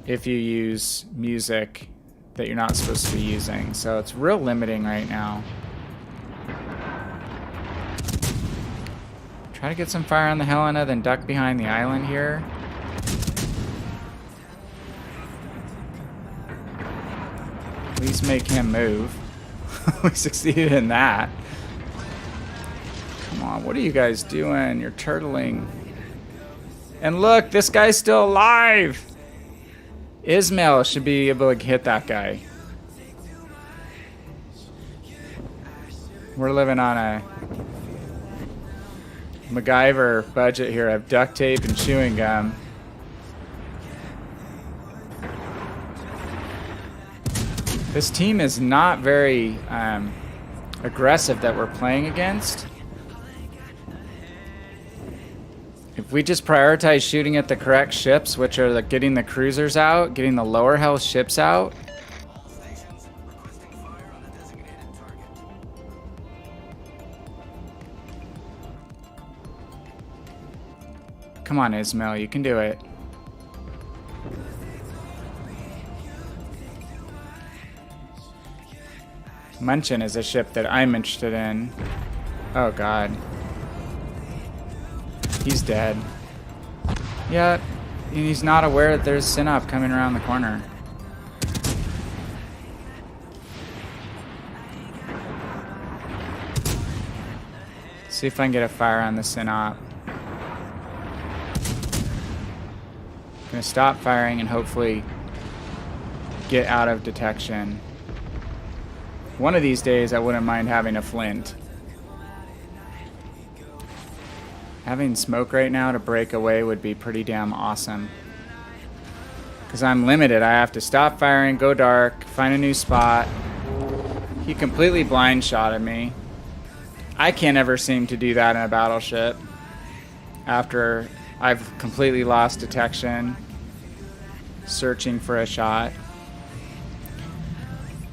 if you use music that you're not supposed to be using. So it's real limiting right now. Try to get some fire on the Helena, then duck behind the island here. least make him move. We succeeded in that. Come on, what are you guys doing? You're turtling. And look, this guy's still alive! Ismail should be able to hit that guy. We're living on a MacGyver budget here of duct tape and chewing gum. This team is not very aggressive that we're playing against. If we just prioritize shooting at the correct ships, which are getting the cruisers out, getting the lower health ships out. Come on, Ismail, you can do it. Munchin is a ship that I'm interested in. Oh god. He's dead. Yeah, and he's not aware that there's Synop coming around the corner. See if I can get a fire on the Synop. Gonna stop firing and hopefully get out of detection. One of these days I wouldn't mind having a flint. Having smoke right now to break away would be pretty damn awesome. Because I'm limited. I have to stop firing, go dark, find a new spot. He completely blind shotted me. I can't ever seem to do that in a battleship. After I've completely lost detection. Searching for a shot.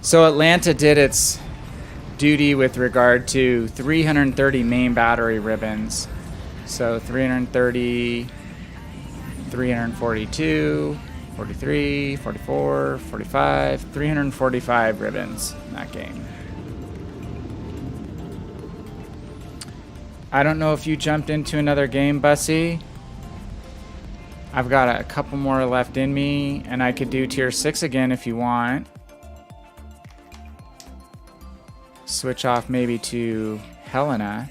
So Atlanta did its duty with regard to 330 main battery ribbons. So 330, 342, 43, 44, 45, 345 ribbons in that game. I don't know if you jumped into another game, Bussy. I've got a couple more left in me, and I could do tier 6 again if you want. Switch off maybe to Helena.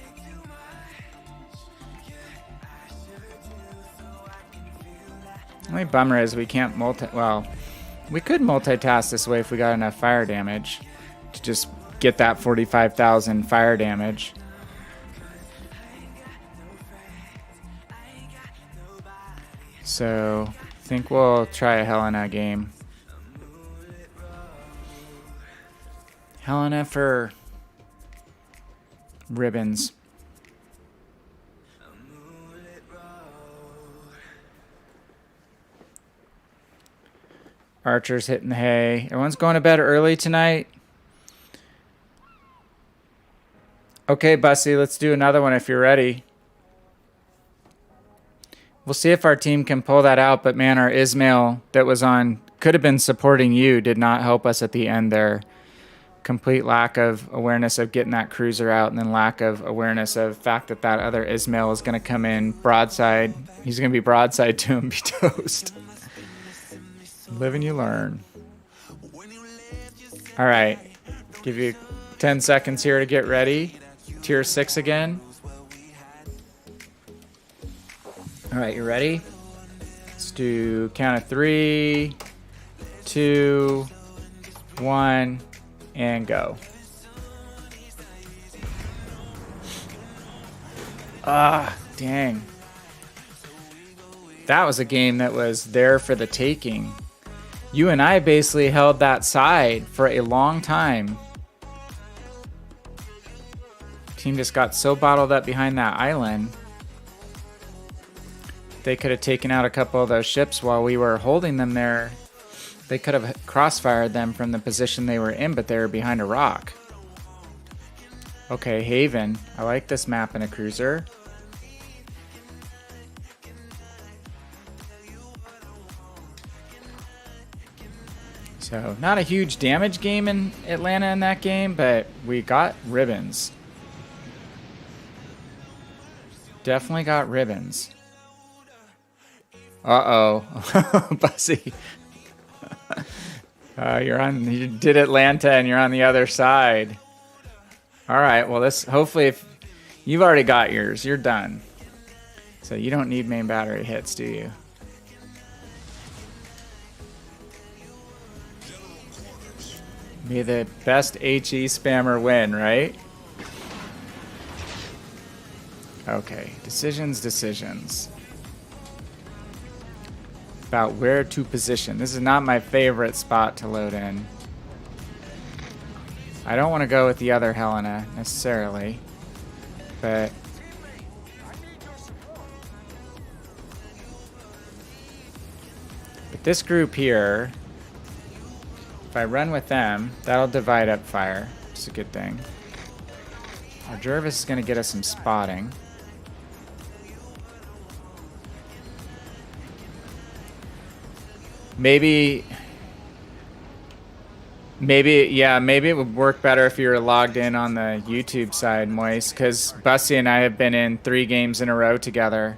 Only bummer is we can't well, we could multitask this way if we got enough fire damage to just get that 45,000 fire damage. So, I think we'll try a Helena game. Helena for ribbons. Archer's hitting the hay. Everyone's going to bed early tonight. Okay, Bussy, let's do another one if you're ready. We'll see if our team can pull that out, but man, our Ismail that was on, could have been supporting you, did not help us at the end there. Complete lack of awareness of getting that cruiser out, and then lack of awareness of the fact that that other Ismail is going to come in broadside. He's going to be broadside to him, be toast. Live and you learn. All right. Give you 10 seconds here to get ready. Tier 6 again. All right, you ready? Let's do count of 3, 2, 1, and go. Ah, dang. That was a game that was there for the taking. You and I basically held that side for a long time. Team just got so bottled up behind that island. They could have taken out a couple of those ships while we were holding them there. They could have crossfired them from the position they were in, but they were behind a rock. Okay, Haven. I like this map in a cruiser. So, not a huge damage game in Atlanta in that game, but we got ribbons. Definitely got ribbons. Uh-oh. Bussy. You did Atlanta and you're on the other side. All right, well, hopefully if you've already got yours, you're done. So you don't need main battery hits, do you? May the best HE spammer win, right? Okay, decisions. About where to position. This is not my favorite spot to load in. I don't want to go with the other Helena necessarily, but this group here, if I run with them, that'll divide up fire. It's a good thing. Our Jervis is going to get us some spotting. Maybe it would work better if you were logged in on the YouTube side, Moist, because Bussy and I have been in 3 games in a row together,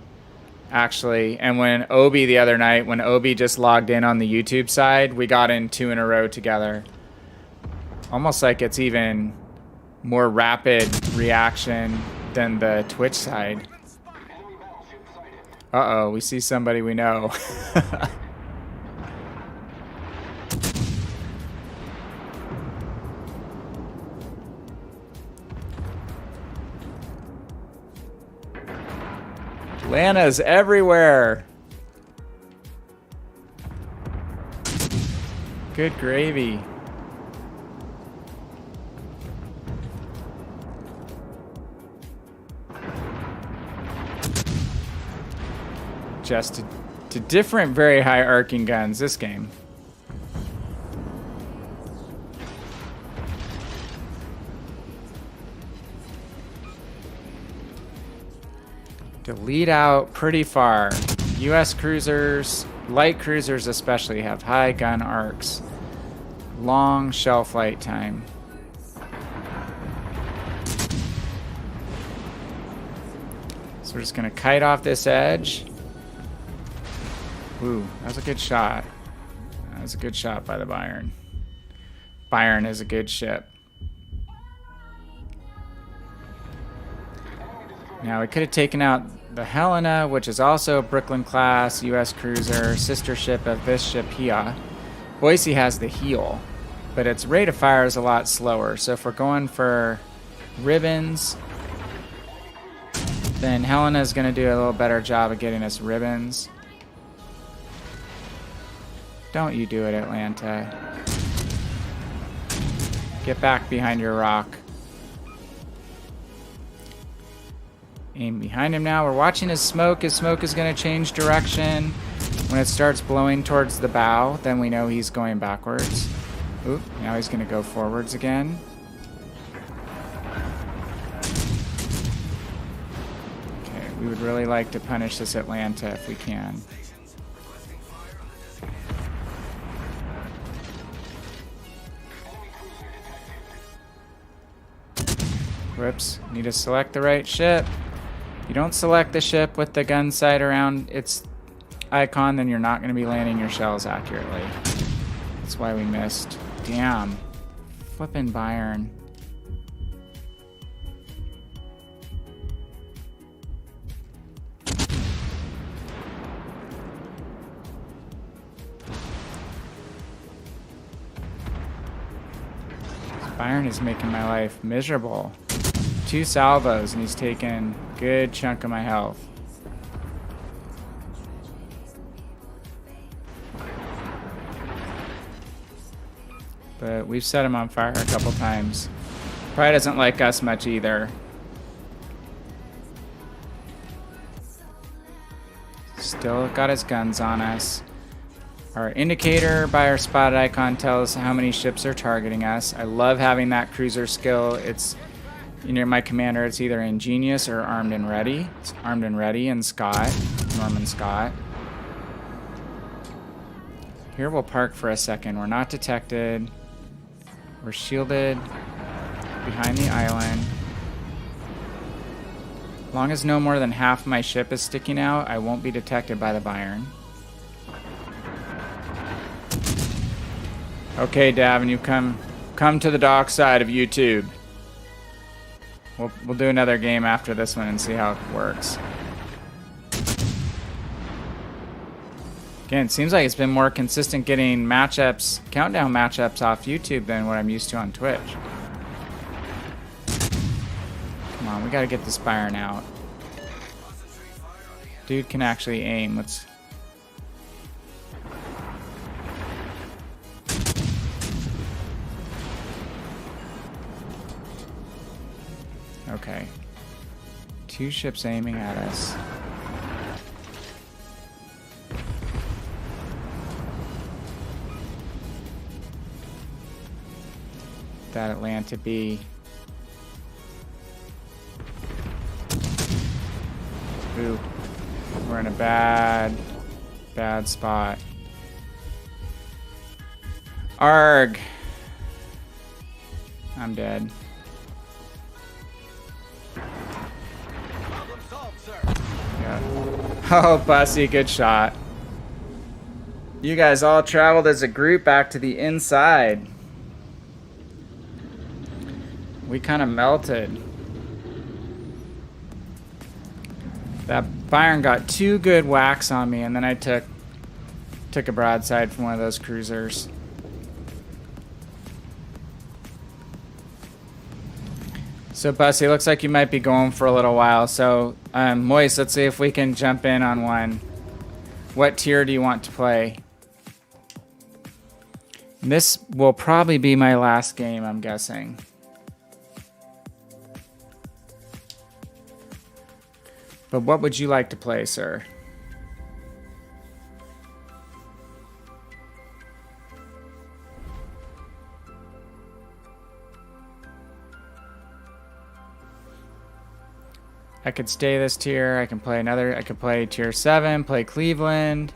actually. And when Obi the other night, when Obi just logged in on the YouTube side, we got in 2 in a row together. Almost like it's even more rapid reaction than the Twitch side. Uh-oh, we see somebody we know. Atlanta's everywhere. Good gravy. Just to different, very high arcing guns this game. To lead out pretty far. U.S. cruisers, light cruisers especially, have high gun arcs. Long shelf light time. So we're just going to kite off this edge. Ooh, that was a good shot. That was a good shot by the Bayern. Bayern is a good ship. Now, we could have taken out the Helena, which is also a Brooklyn-class U.S. cruiser, sister ship of this ship here. Boise has the heel, but its rate of fire is a lot slower. So if we're going for ribbons, then Helena is going to do a little better job of getting us ribbons. Don't you do it, Atlanta. Get back behind your rock. Aim behind him now. We're watching his smoke. His smoke is going to change direction. When it starts blowing towards the bow, then we know he's going backwards. Oop, now he's going to go forwards again. Okay, we would really like to punish this Atlanta if we can. Whoops, need to select the right ship. If you don't select the ship with the gun sight around its icon, then you're not going to be landing your shells accurately. That's why we missed. Damn. Flippin' Bayern. Bayern is making my life miserable. 2 salvos and he's taken a good chunk of my health. But we've set him on fire a couple times. Probably doesn't like us much either. Still got his guns on us. Our indicator by our spotted icon tells how many ships are targeting us. I love having that cruiser skill. It's, you know, my commander, it's either Ingenious or Armed and Ready. It's Armed and Ready and Scott, Norman Scott. Here we'll park for a second. We're not detected. We're shielded behind the island. As long as no more than half my ship is sticking out, I won't be detected by the Bayern. Okay, Davin, you've come to the dark side of YouTube. We'll do another game after this one and see how it works. Again, it seems like it's been more consistent getting matchups, countdown matchups off YouTube than what I'm used to on Twitch. Come on, we gotta get this Byron out. Dude can actually aim. Let's... Okay. 2 ships aiming at us. That Atlanta B. Ooh. We're in a bad spot. Arg. I'm dead. Problem solved, sir. Yeah. Oh, Bussy, good shot. You guys all traveled as a group back to the inside. We kind of melted. That Byron got 2 good whacks on me, and then I took a broadside from one of those cruisers. So, Bussy, looks like you might be going for a little while. So, Moist, let's see if we can jump in on one. What tier do you want to play? This will probably be my last game, I'm guessing. But what would you like to play, sir? I could stay this tier. I can play another. I could play tier 7, play Cleveland.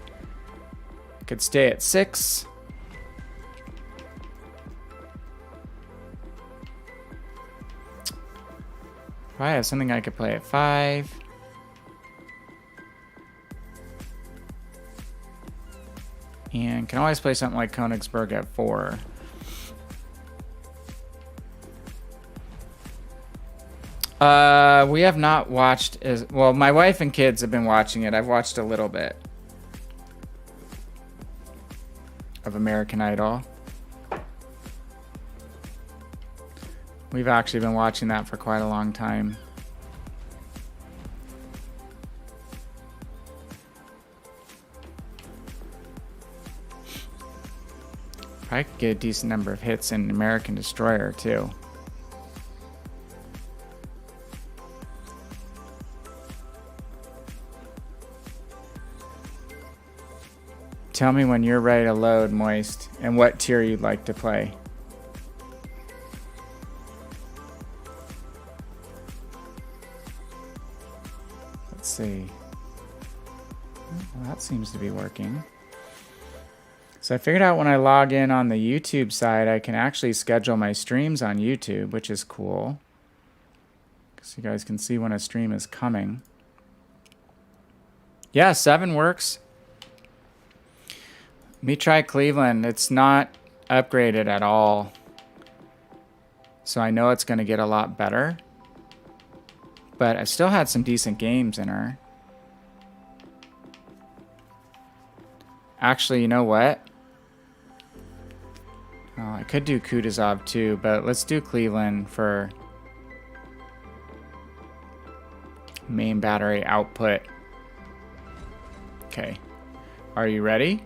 I could stay at 6. Probably have something I could play at 5. And can always play something like Königsberg at 4. We have not watched as well. My wife and kids have been watching it. I've watched a little bit of American Idol. We've actually been watching that for quite a long time. I could get a decent number of hits in American Destroyer too. Tell me when you're ready to load, Moist, and what tier you'd like to play. Let's see. Well, that seems to be working. So I figured out when I log in on the YouTube side, I can actually schedule my streams on YouTube, which is cool. So you guys can see when a stream is coming. Yeah, 7 works. Let me try Cleveland. It's not upgraded at all. So I know it's going to get a lot better. But I've still had some decent games in her. Actually, you know what? Oh, I could do Kutuzov too, but let's do Cleveland for main battery output. Okay. Are you ready?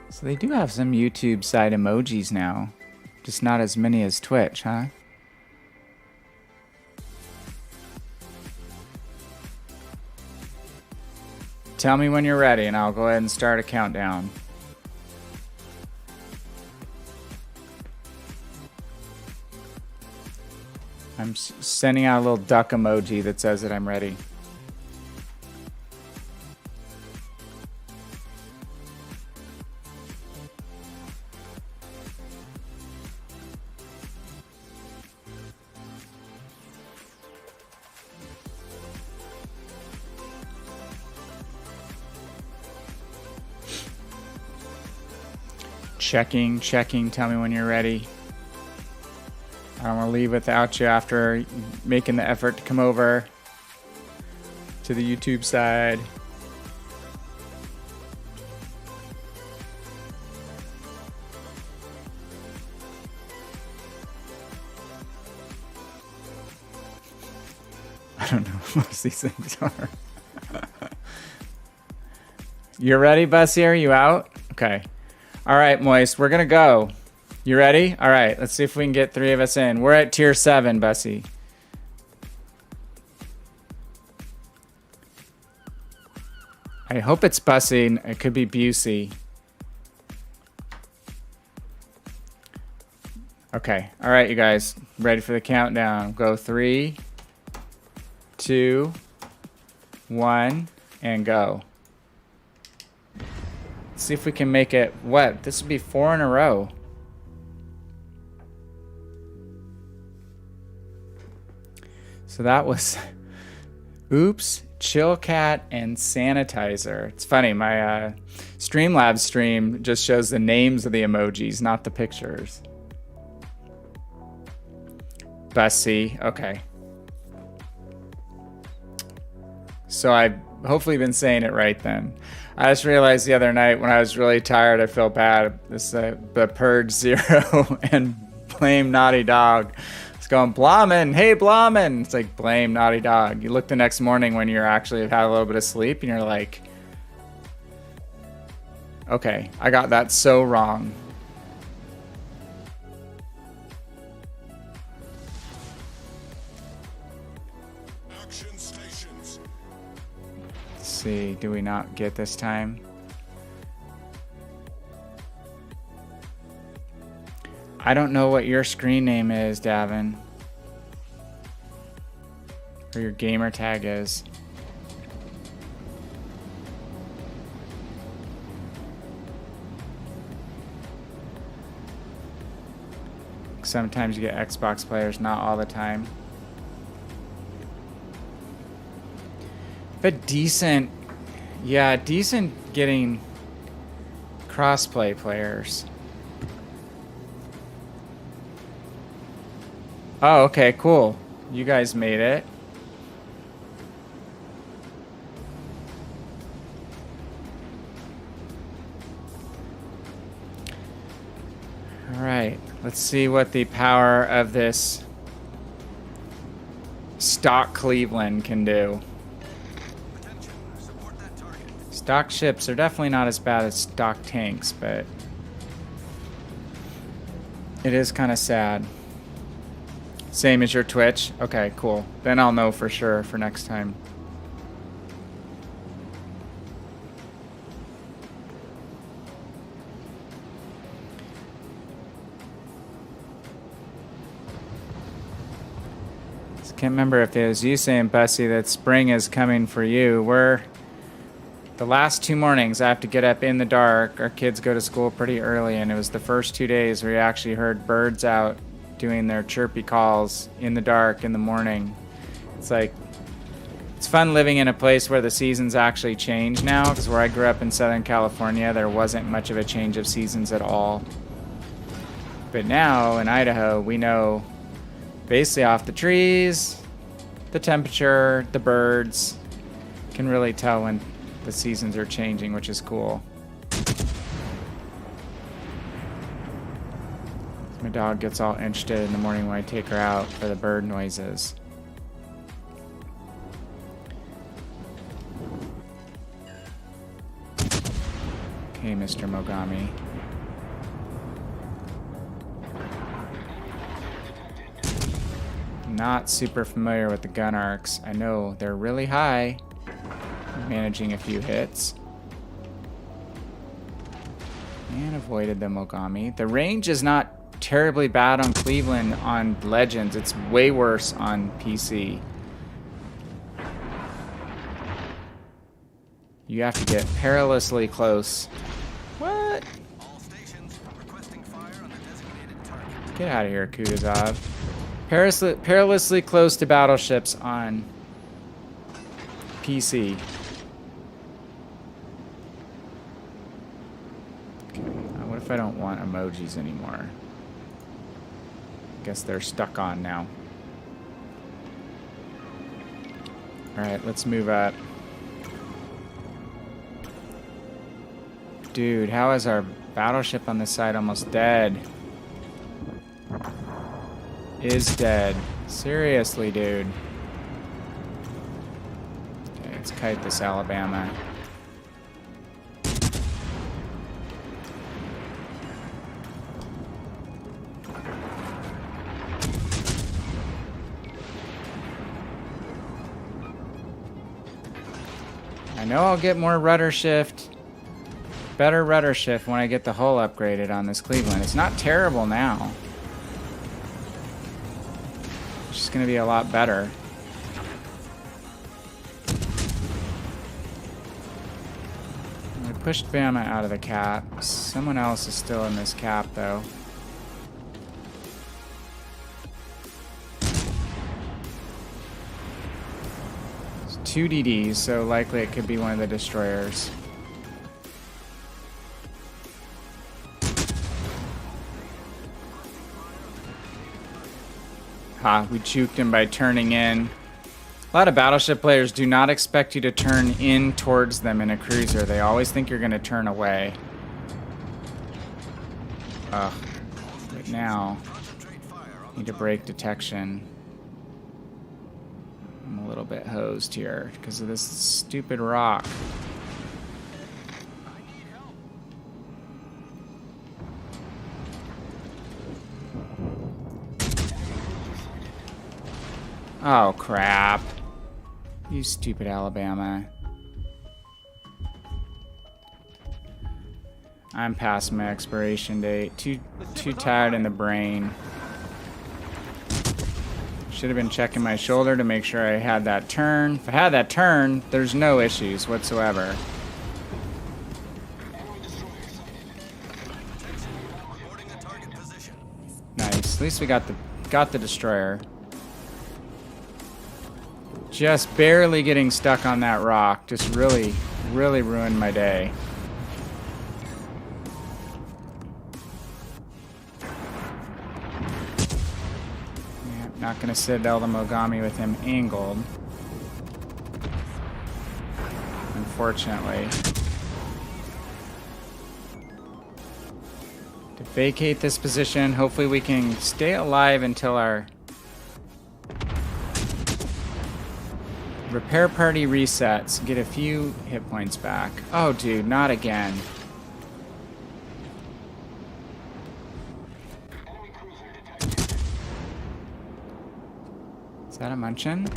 So they do have some YouTube side emojis now. Just not as many as Twitch, huh? Tell me when you're ready and I'll go ahead and start a countdown. I'm sending out a little duck emoji that says that I'm ready. Checking. Tell me when you're ready. I don't want to leave without you after making the effort to come over to the YouTube side. I don't know what most of these things are. You're ready, Bussy? Are you out? Okay. All right, Moist. We're going to go. You ready? All right. Let's see if we can get 3 of us in. We're at tier 7, Bussy. I hope it's Bussy. It could be Busey. Okay. All right, you guys. Ready for the countdown. Go 3, 2, 1, and go. Let's see if we can make it. What? This would be 4 in a row. So that was Oops, Chill Cat, and Sanitizer. It's funny, my Streamlabs stream just shows the names of the emojis, not the pictures. Bussy, okay. So I've hopefully been saying it right then. I just realized the other night when I was really tired, I felt bad. This the Purge Zero and Blame Naughty Dog. It's going, Blahman, hey Blahman. It's like, blame Naughty Dog. You look the next morning when you're actually have had a little bit of sleep and you're like, okay, I got that so wrong. Action stations. Let's see, do we not get this time? I don't know what your screen name is, Davin. Or your gamer tag is. Sometimes you get Xbox players, not all the time. But decent, yeah, decent getting crossplay players. Oh, okay, cool. You guys made it. All right, let's see what the power of this stock Cleveland can do. Attention, support that target. Stock ships are definitely not as bad as stock tanks, but it is kind of sad. Same as your Twitch? Okay, cool. Then I'll know for sure for next time. Just can't remember if it was you saying, Bussy, that spring is coming for you. We're the last 2 mornings I have to get up in the dark. Our kids go to school pretty early, and it was the first 2 days where you actually heard birds out doing their chirpy calls in the dark in the morning. It's like, it's fun living in a place where the seasons actually change now, because where I grew up in Southern California, there wasn't much of a change of seasons at all. But now in Idaho, we know basically off the trees, the temperature, the birds, can really tell when the seasons are changing, which is cool. My dog gets all interested in the morning when I take her out for the bird noises. Okay, Mr. Mogami. Not super familiar with the gun arcs. I know they're really high. Managing a few hits. And avoided the Mogami. The range is not terribly bad on Cleveland on Legends. It's way worse on PC. You have to get perilously close. What? All stations requesting fire on the designated target. Get out of here, Kutuzov. Perilously close to battleships on PC. What if I don't want emojis anymore? Guess they're stuck on now. Alright, let's move up. Dude, how is our battleship on this side almost dead? Is dead. Seriously, dude. Okay, let's kite this Alabama. I know I'll get more rudder shift. Better rudder shift when I get the hull upgraded on this Cleveland. It's not terrible now. It's just gonna be a lot better. I pushed Bama out of the cap. Someone else is still in this cap though. It's 2 DDs, so likely it could be one of the destroyers. Ha, we juked him by turning in. A lot of Battleship players do not expect you to turn in towards them in a cruiser. They always think you're going to turn away. Ugh. But now, need to break detection. I'm a little bit hosed here because of this stupid rock. Oh, crap. You stupid Alabama. I'm past my expiration date. Too tired in the brain. Should have been checking my shoulder to make sure I had that turn. If I had that turn, there's no issues whatsoever. Nice. At least we got the destroyer. Just barely getting stuck on that rock. Just really ruined my day. Yeah, not gonna Citadel the Mogami with him angled. Unfortunately. To vacate this position, hopefully we can stay alive until our repair party resets, get a few hit points back. Oh, dude, not again. Is that a Munchin?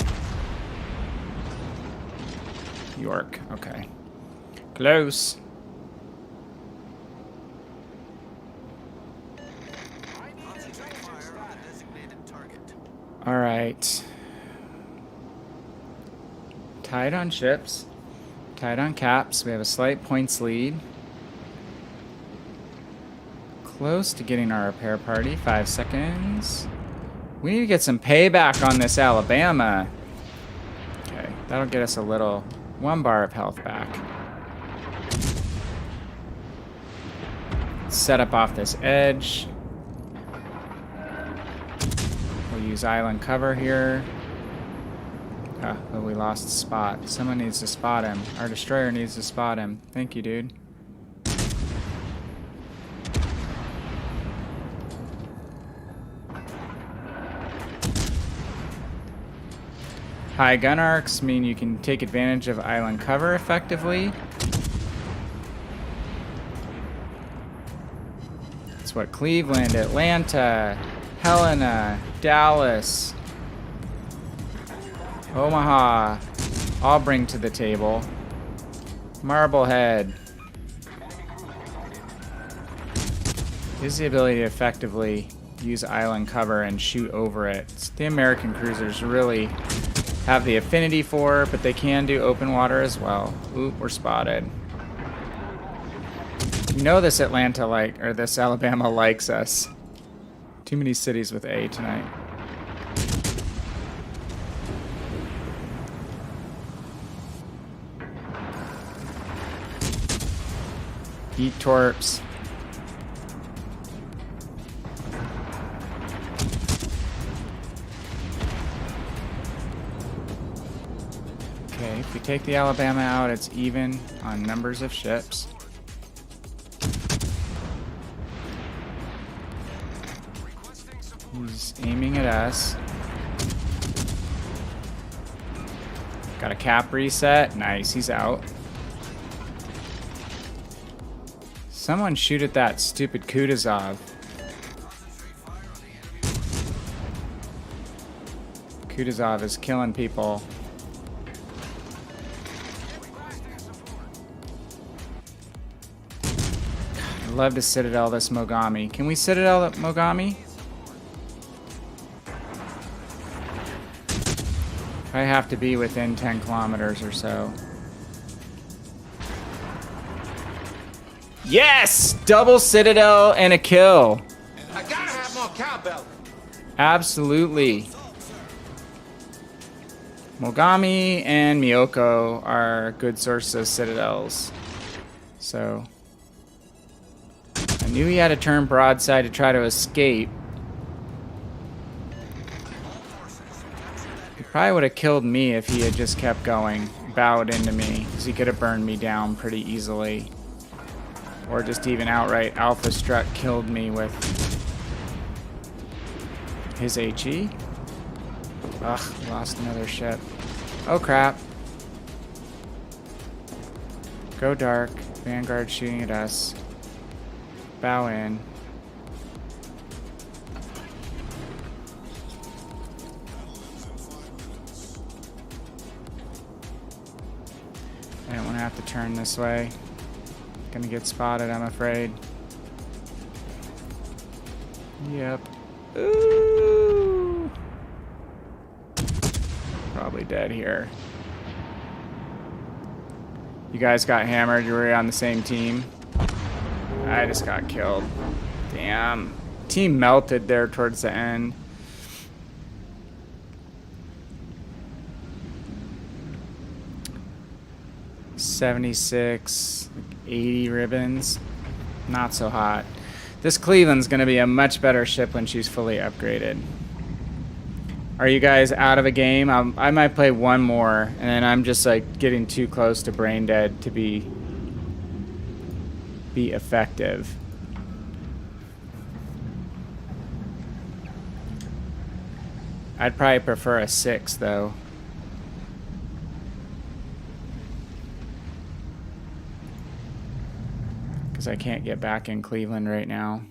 York, okay. Close. All right. Tied on ships, tied on caps. We have a slight points lead. Close to getting our repair party. 5 seconds. We need to get some payback on this Alabama. Okay, that'll get us a little 1 bar of health back. Set up off this edge. We'll use island cover here. Ah, but we lost the spot. Someone needs to spot him. Our destroyer needs to spot him. Thank you, dude. High gun arcs mean you can take advantage of island cover effectively. That's what Cleveland, Atlanta, Helena, Dallas, Omaha all bring to the table. Marblehead is the ability to effectively use island cover and shoot over it. The American cruisers really have the affinity for, but they can do open water as well. Oop, we're spotted. You know this this Alabama likes us. Too many cities with A tonight. Eat torps. If we take the Alabama out, it's even on numbers of ships. He's aiming at us. Got a cap reset. Nice, he's out. Someone shoot at that stupid Kutuzov. Kutuzov is killing people. I'd love to Citadel this Mogami. Can we Citadel Mogami? I have to be within 10 kilometers or so. Yes! Double Citadel and a kill. I gotta have more cowbell. Absolutely. Mogami and Miyoko are good sources of Citadels. So I knew he had to turn broadside to try to escape. He probably would have killed me if he had just kept going, bowed into me, because he could have burned me down pretty easily. Or just even outright Alpha Struck killed me with his HE. Ugh, lost another ship. Oh crap. Go dark. Vanguard shooting at us. Bow in. I don't want to have to turn this way. Gonna get spotted, I'm afraid. Yep. Ooh. Probably dead here. You guys got hammered. You were on the same team. I just got killed. Damn. Team melted there towards the end. $76, 80 ribbons. Not so hot. This Cleveland's going to be a much better ship when she's fully upgraded. Are you guys out of a game? I might play one more, and then I'm just like getting too close to brain dead to be effective. I'd probably prefer a 6 though. Because I can't get back in Cleveland right now.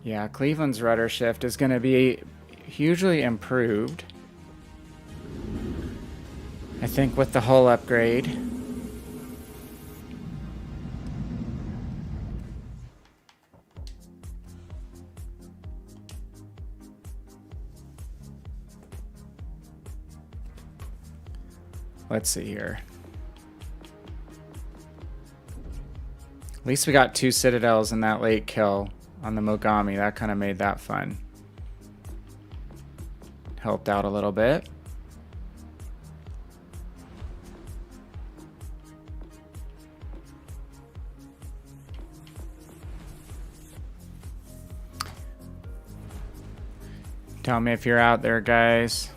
Yeah, Cleveland's rudder shift is going to be hugely improved. I think with the hull upgrade. Let's see here. At least we got 2 Citadels in that late kill on the Mogami. That kind of made that fun. Helped out a little bit. Tell me if you're out there, guys.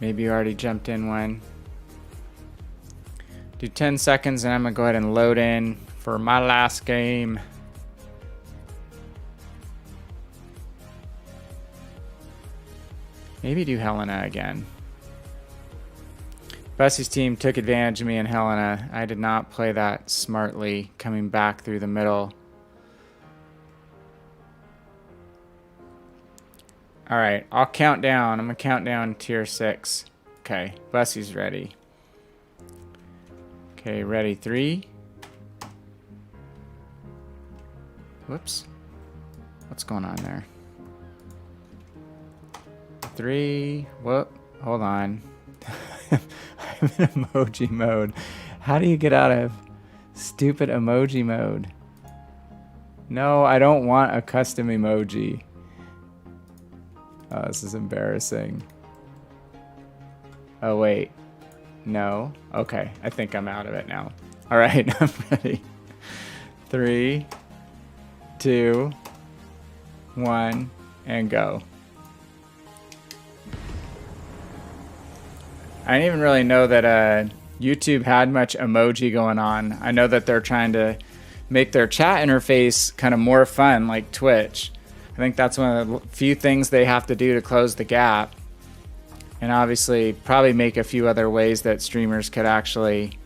Maybe you already jumped in one. Do 10 seconds and I'm gonna go ahead and load in for my last game. Maybe do Helena again. Busty's team took advantage of me in Helena. I did not play that smartly, coming back through the middle. Alright, I'll count down. I'm gonna count down tier 6. Okay, Busty's ready. Okay, ready. 3. Whoops. What's going on there? 3. Whoop. Hold on. I'm in emoji mode. How do you get out of stupid emoji mode? No, I don't want a custom emoji. Oh, this is embarrassing. Oh, wait. No. Okay, I think I'm out of it now. All right, I'm ready. 3, 2, 1, and go. I didn't even really know that YouTube had much emoji going on. I know that they're trying to make their chat interface kind of more fun like Twitch. I think that's one of the few things they have to do to close the gap. And obviously probably make a few other ways that streamers could actually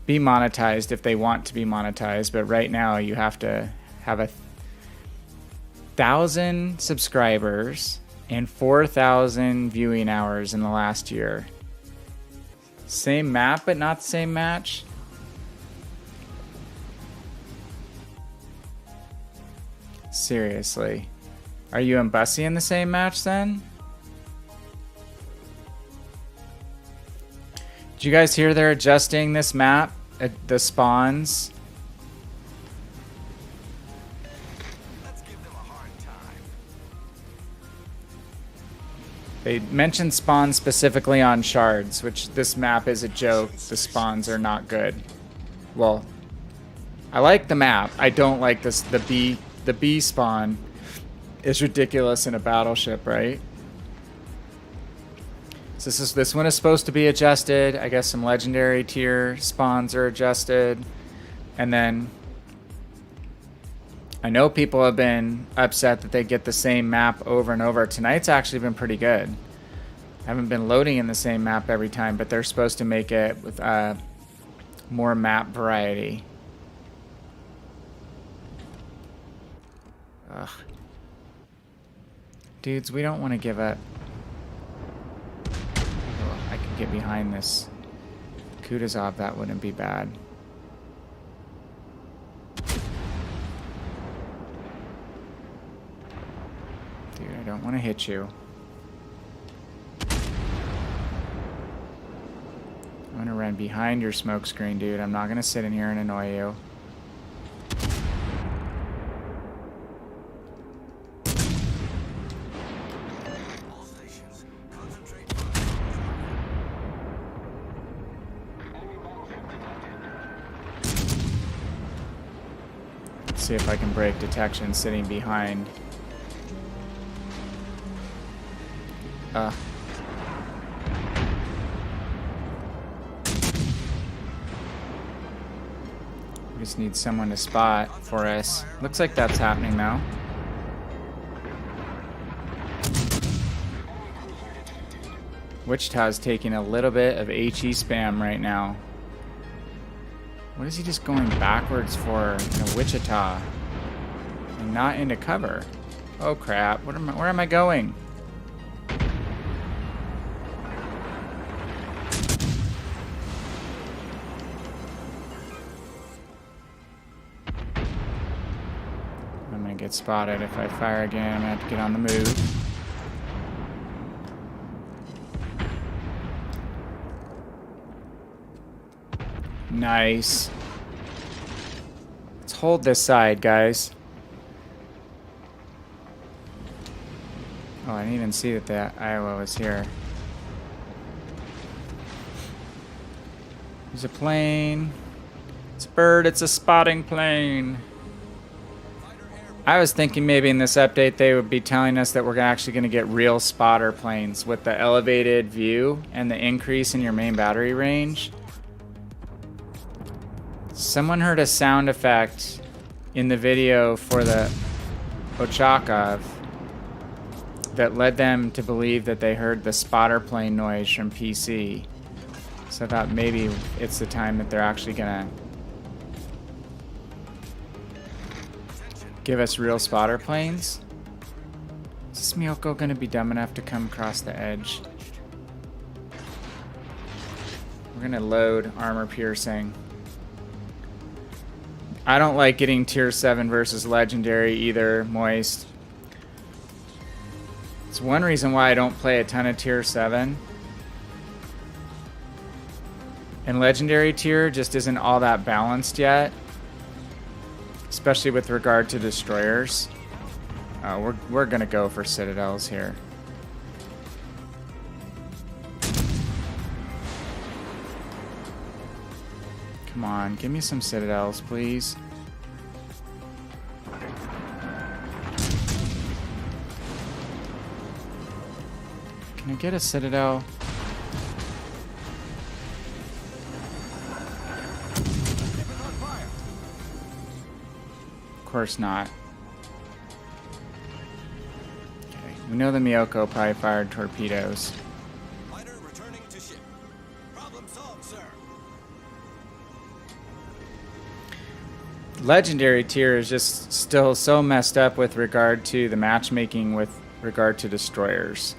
be monetized if they want to be monetized. But right now you have to have 1,000 subscribers and 4,000 viewing hours in the last year. Same map, but not the same match. Seriously. Are you and Bussy in the same match then? Did you guys hear they're adjusting this map at the spawns? Let's give them a hard time. They mentioned spawns specifically on shards, which this map is a joke. The spawns are not good. Well, I like the map. I don't like this. The B spawn is ridiculous in a battleship, right? So this one is supposed to be adjusted. I guess some legendary tier spawns are adjusted. And then I know people have been upset that they get the same map over and over. Tonight's actually been pretty good. I haven't been loading in the same map every time, but they're supposed to make it with more map variety. Ugh. Dudes, we don't want to give up. Oh, I could get behind this Kutuzov, that wouldn't be bad. Dude, I don't want to hit you. I'm gonna run behind your smoke screen, dude. I'm not gonna sit in here and annoy you. All stations, concentrate. Let's see if I can break detection sitting behind. We just need someone to spot for us. Looks like that's happening now. Wichita's taking a little bit of HE spam right now. What is he just going backwards for in Wichita? And not into cover. Oh crap, where am I going? I'm gonna get spotted if I fire again. I'm gonna have to get on the move. Nice. Let's hold this side, guys. Oh, I didn't even see that the Iowa was here. There's a plane. It's a bird. It's a spotting plane. I was thinking maybe in this update they would be telling us that we're actually going to get real spotter planes with the elevated view and the increase in your main battery range. Someone heard a sound effect in the video for the Ochakov that led them to believe that they heard the spotter plane noise from PC. So I thought maybe it's the time that they're actually gonna give us real spotter planes. Is this Miyoko gonna be dumb enough to come across the edge? We're gonna load armor piercing. I don't like getting tier 7 versus legendary either, Moist. It's one reason why I don't play a ton of tier 7. And legendary tier just isn't all that balanced yet. Especially with regard to destroyers. We're gonna go for Citadels here. Come on, give me some Citadels, please. get a Citadel? Of course not. Okay, we know the Miyoko probably fired torpedoes. Fighter returning to ship. Problem solved, sir. Legendary tier is just still so messed up with regard to the matchmaking with regard to destroyers.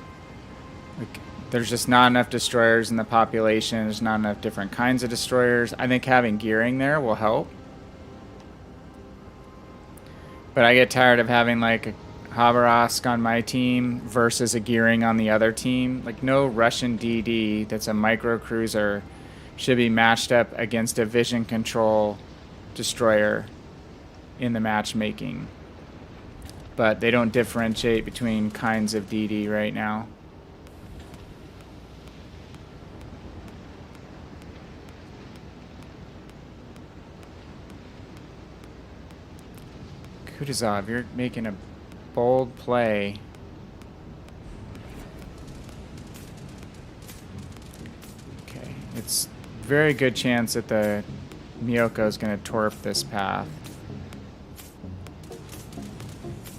Like, there's just not enough destroyers in the population. There's not enough different kinds of destroyers. I think having gearing there will help. But I get tired of having like a Khabarovsk on my team versus a gearing on the other team. Like, no Russian DD that's a micro cruiser should be matched up against a vision control destroyer in the matchmaking. But they don't differentiate between kinds of DD right now. Kutuzov, you're making a bold play. Okay, it's very good chance that the Miyoko is going to torp this path.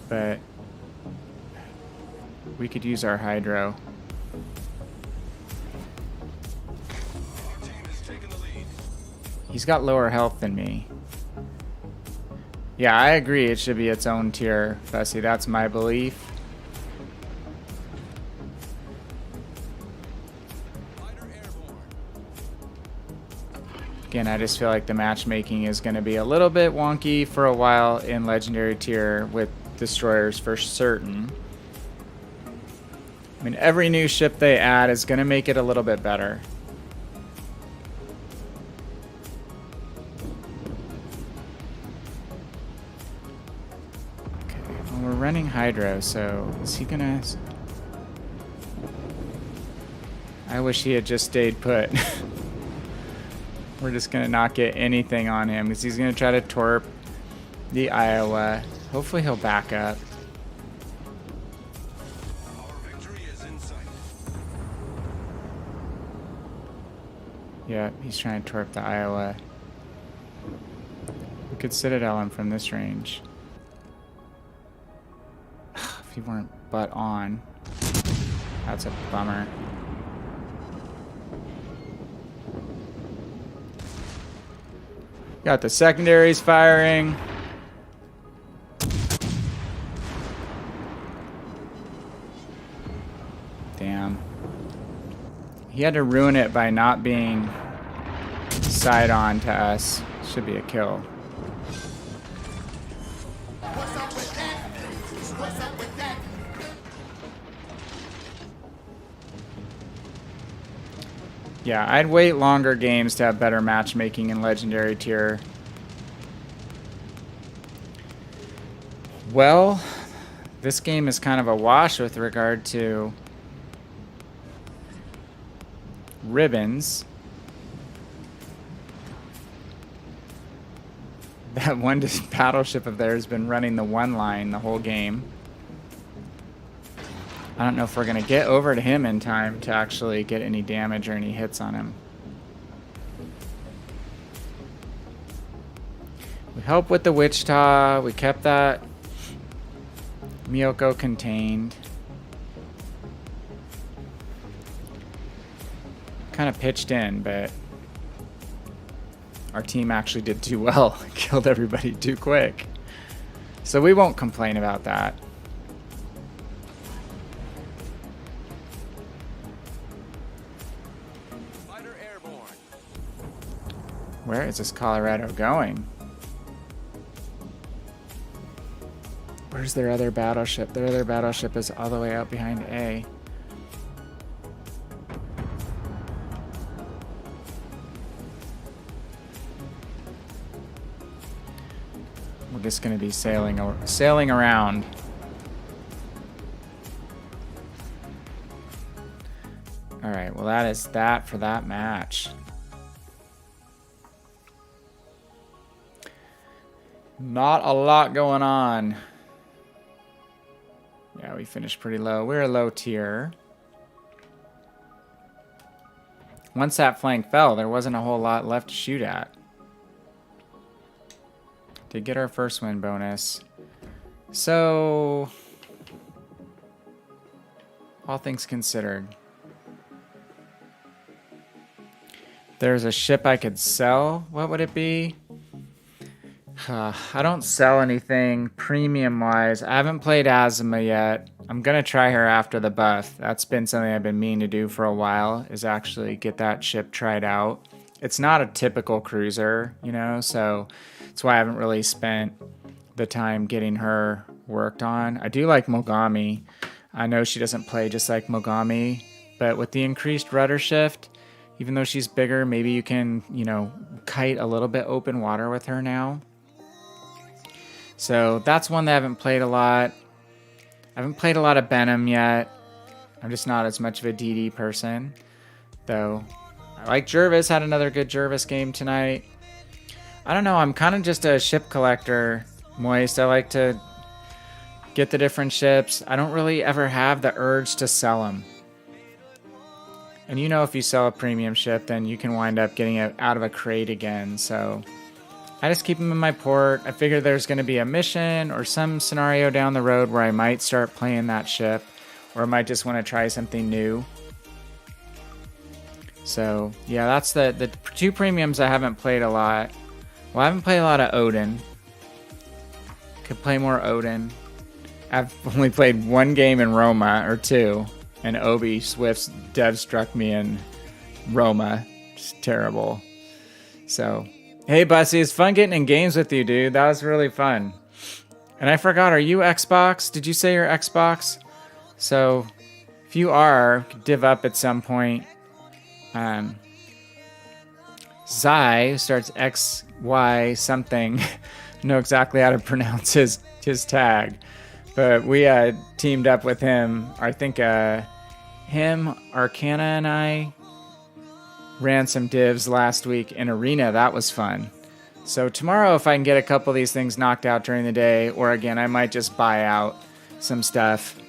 But we could use our Hydro. Our team has taken the lead. He's got lower health than me. Yeah, I agree. It should be its own tier, Fessy. That's my belief. Fighter airborne. Again, I just feel like the matchmaking is going to be a little bit wonky for a while in Legendary tier with destroyers for certain. I mean, every new ship they add is going to make it a little bit better. We're running Hydro, so is he gonna... I wish he had just stayed put. We're just gonna not get anything on him because he's gonna try to torp the Iowa. Hopefully he'll back up. Our victory is in sight. Yeah, he's trying to torp the Iowa. We could Citadel him from this range. If he weren't butt on. That's a bummer. Got the secondaries firing. Damn. He had to ruin it by not being side on to us. Should be a kill. Yeah, I'd wait longer games to have better matchmaking in Legendary tier. Well, this game is kind of a wash with regard to ribbons. That one battleship of theirs has been running the one line the whole game. I don't know if we're going to get over to him in time to actually get any damage or any hits on him. We helped with the Wichita. We kept that Miyoko contained. Kind of pitched in, but our team actually did too well. Killed everybody too quick. So we won't complain about that. Where is this Colorado going? Where's their other battleship? Their other battleship is all the way out behind A. We're just going to be sailing around. All right, well, that is that for that match. Not a lot going on. Yeah, we finished pretty low. We're a low tier. once that flank fell, there wasn't a whole lot left to shoot at. Did get our first win bonus. So, all things considered, there's a ship I could sell. What would it be? I don't sell anything premium-wise. I haven't played Azuma yet. I'm going to try her after the buff. That's been something I've been meaning to do for a while, is actually get that ship tried out. It's not a typical cruiser, you know, so that's why I haven't really spent the time getting her worked on. I do like Mogami. I know she doesn't play just like Mogami, but with the increased rudder shift, even though she's bigger, maybe you can, you know, kite a little bit open water with her now. So that's one that I haven't played a lot. I haven't played a lot of Benham yet. I'm just not as much of a DD person, though. I like Jervis. Had another good Jervis game tonight. I don't know. I'm kind of just a ship collector, Moist. I like to get the different ships. I don't really ever have the urge to sell them. And you know, if you sell a premium ship, then you can wind up getting it out of a crate again. So I just keep them in my port. I figure there's going to be a mission or some scenario down the road where I might start playing that ship, or I might just want to try something new. So yeah, that's the two premiums I haven't played a lot. Well, I haven't played a lot of Odin. Could play more Odin. I've only played one game in Roma, or two, and Obi Swift's dev struck me in Roma. Just terrible. So, hey Bussy, it's fun getting in games with you, dude. That was really fun. And I forgot, are you Xbox? Did you say you're Xbox? So, if you are, div up at some point. Zai starts XY something. Know exactly how to pronounce his tag. But we teamed up with him. I think him, Arcana, and I ran some divs last week in Arena. That was fun. So tomorrow, if I can get a couple of these things knocked out during the day, or again, I might just buy out some stuff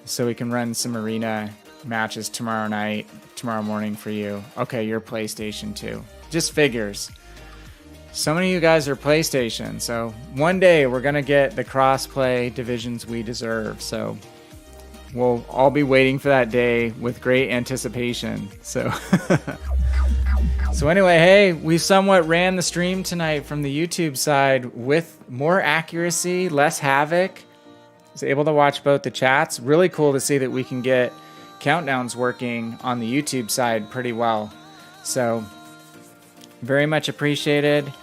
so we can run some Arena matches tomorrow night, tomorrow morning for you. Okay, you're PlayStation 2. Just figures. So many of you guys are PlayStation, so one day we're going to get the cross-play divisions we deserve. So we'll all be waiting for that day with great anticipation. So so anyway, hey, we somewhat ran the stream tonight from the YouTube side with more accuracy, less Havoc. I was able to watch both the chats. Really cool to see that we can get countdowns working on the YouTube side pretty well. So very much appreciated.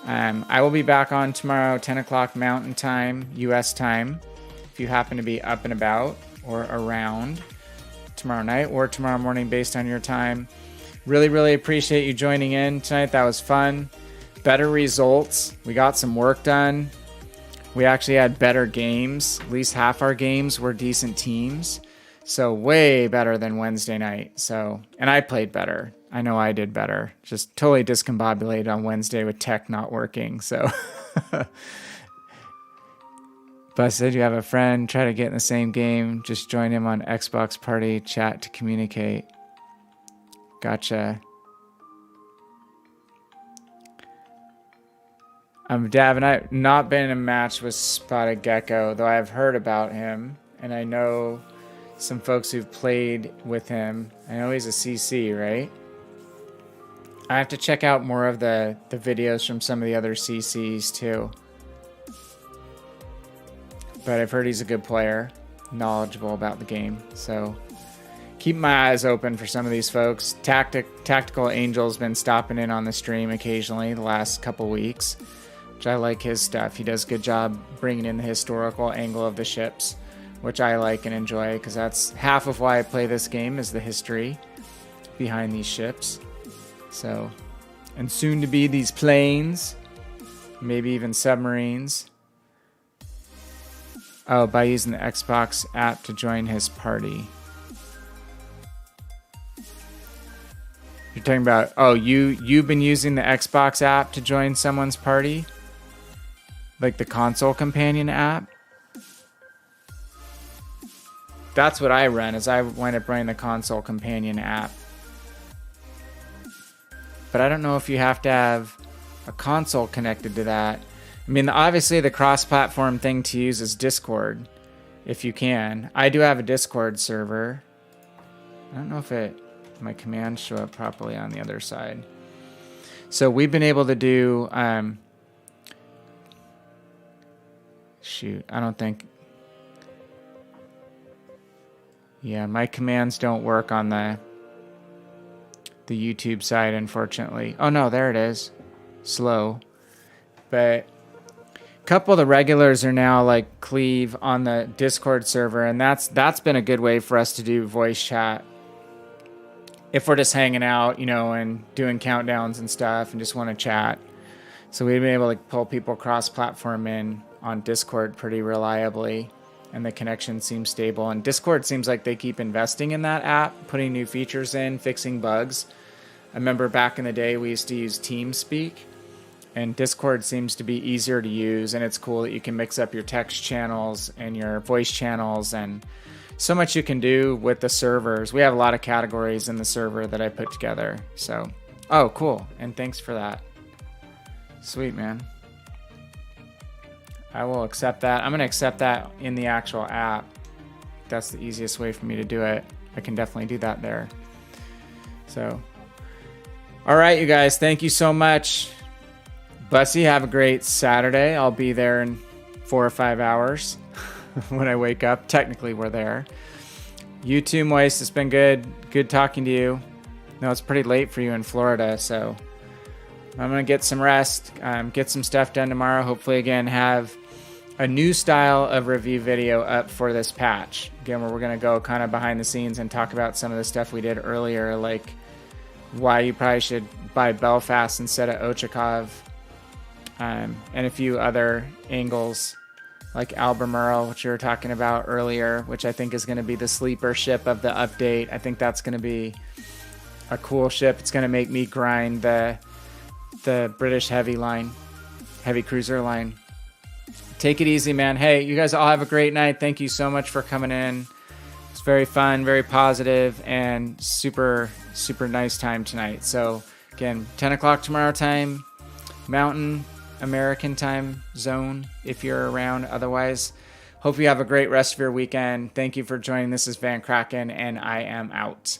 I will be back on tomorrow, 10 o'clock Mountain Time, US time, if you happen to be up and about or around tomorrow night or tomorrow morning based on your time. Really, really appreciate you joining in tonight. That was fun. Better results. We got some work done. We actually had better games. At least half our games were decent teams. So way better than Wednesday night. So, and I played better. I know I did better. Just totally discombobulated on Wednesday with tech not working. So, but said you have a friend, try to get in the same game. Just join him on Xbox Party chat to communicate. Gotcha. Dav and I have not been in a match with Spotted Gecko, though I've heard about him, and I know some folks who've played with him. I know he's a CC, right? I have to check out more of the videos from some of the other CCs too. But I've heard he's a good player, knowledgeable about the game. So keep my eyes open for some of these folks. Tactical Angel's been stopping in on the stream occasionally the last couple weeks, which I like his stuff. He does a good job bringing in the historical angle of the ships, which I like and enjoy, because that's half of why I play this game, is the history behind these ships. So, and soon to be these planes, maybe even submarines. Oh, by using the Xbox app to join his party. You're talking about, oh, you've been using the Xbox app to join someone's party? Like the console companion app? That's what I run, is I wind up running the console companion app. but I don't know if you have to have a console connected to that. I mean, obviously the cross-platform thing to use is Discord, if you can. I do have a Discord server. I don't know if my commands show up properly on the other side. So we've been able to do, shoot, I don't think, yeah, my commands don't work on the YouTube side, unfortunately. Oh no, there it is. Slow. But a couple of the regulars are now like Cleve on the Discord server, and that's been a good way for us to do voice chat. If we're just hanging out, you know, and doing countdowns and stuff and just want to chat. So we've been able to pull people cross-platform in on Discord pretty reliably, and the connection seems stable. And Discord seems like they keep investing in that app, putting new features in, fixing bugs. I remember back in the day we used to use TeamSpeak, and Discord seems to be easier to use, and it's cool that you can mix up your text channels and your voice channels, and so much you can do with the servers. We have a lot of categories in the server that I put together. So, oh, cool. And thanks for that. Sweet, man. I will accept that. I'm going to accept that in the actual app. That's the easiest way for me to do it. I can definitely do that there. So, all right, you guys. Thank you so much. Bussy, have a great Saturday. I'll be there in 4 or 5 hours. When I wake up. Technically, we're there. You too, Moist. It's been good. Good talking to you. No, it's pretty late for you in Florida, so I'm going to get some rest, get some stuff done tomorrow. Hopefully, again, have a new style of review video up for this patch. Again, where we're going to go kind of behind the scenes and talk about some of the stuff we did earlier, like why you probably should buy Belfast instead of Ochakov, and a few other angles, like Albemarle, which you were talking about earlier, which I think is going to be the sleeper ship of the update. I think that's going to be a cool ship. It's going to make me grind the British heavy cruiser line. Take it easy, man. Hey, you guys all have a great night. Thank you so much for coming in. It's very fun, very positive, and super, super nice time tonight. So, again, 10 o'clock tomorrow time, Mountain American time zone if you're around. Otherwise, hope you have a great rest of your weekend. Thank you for joining. This is VannKraken, and I am out.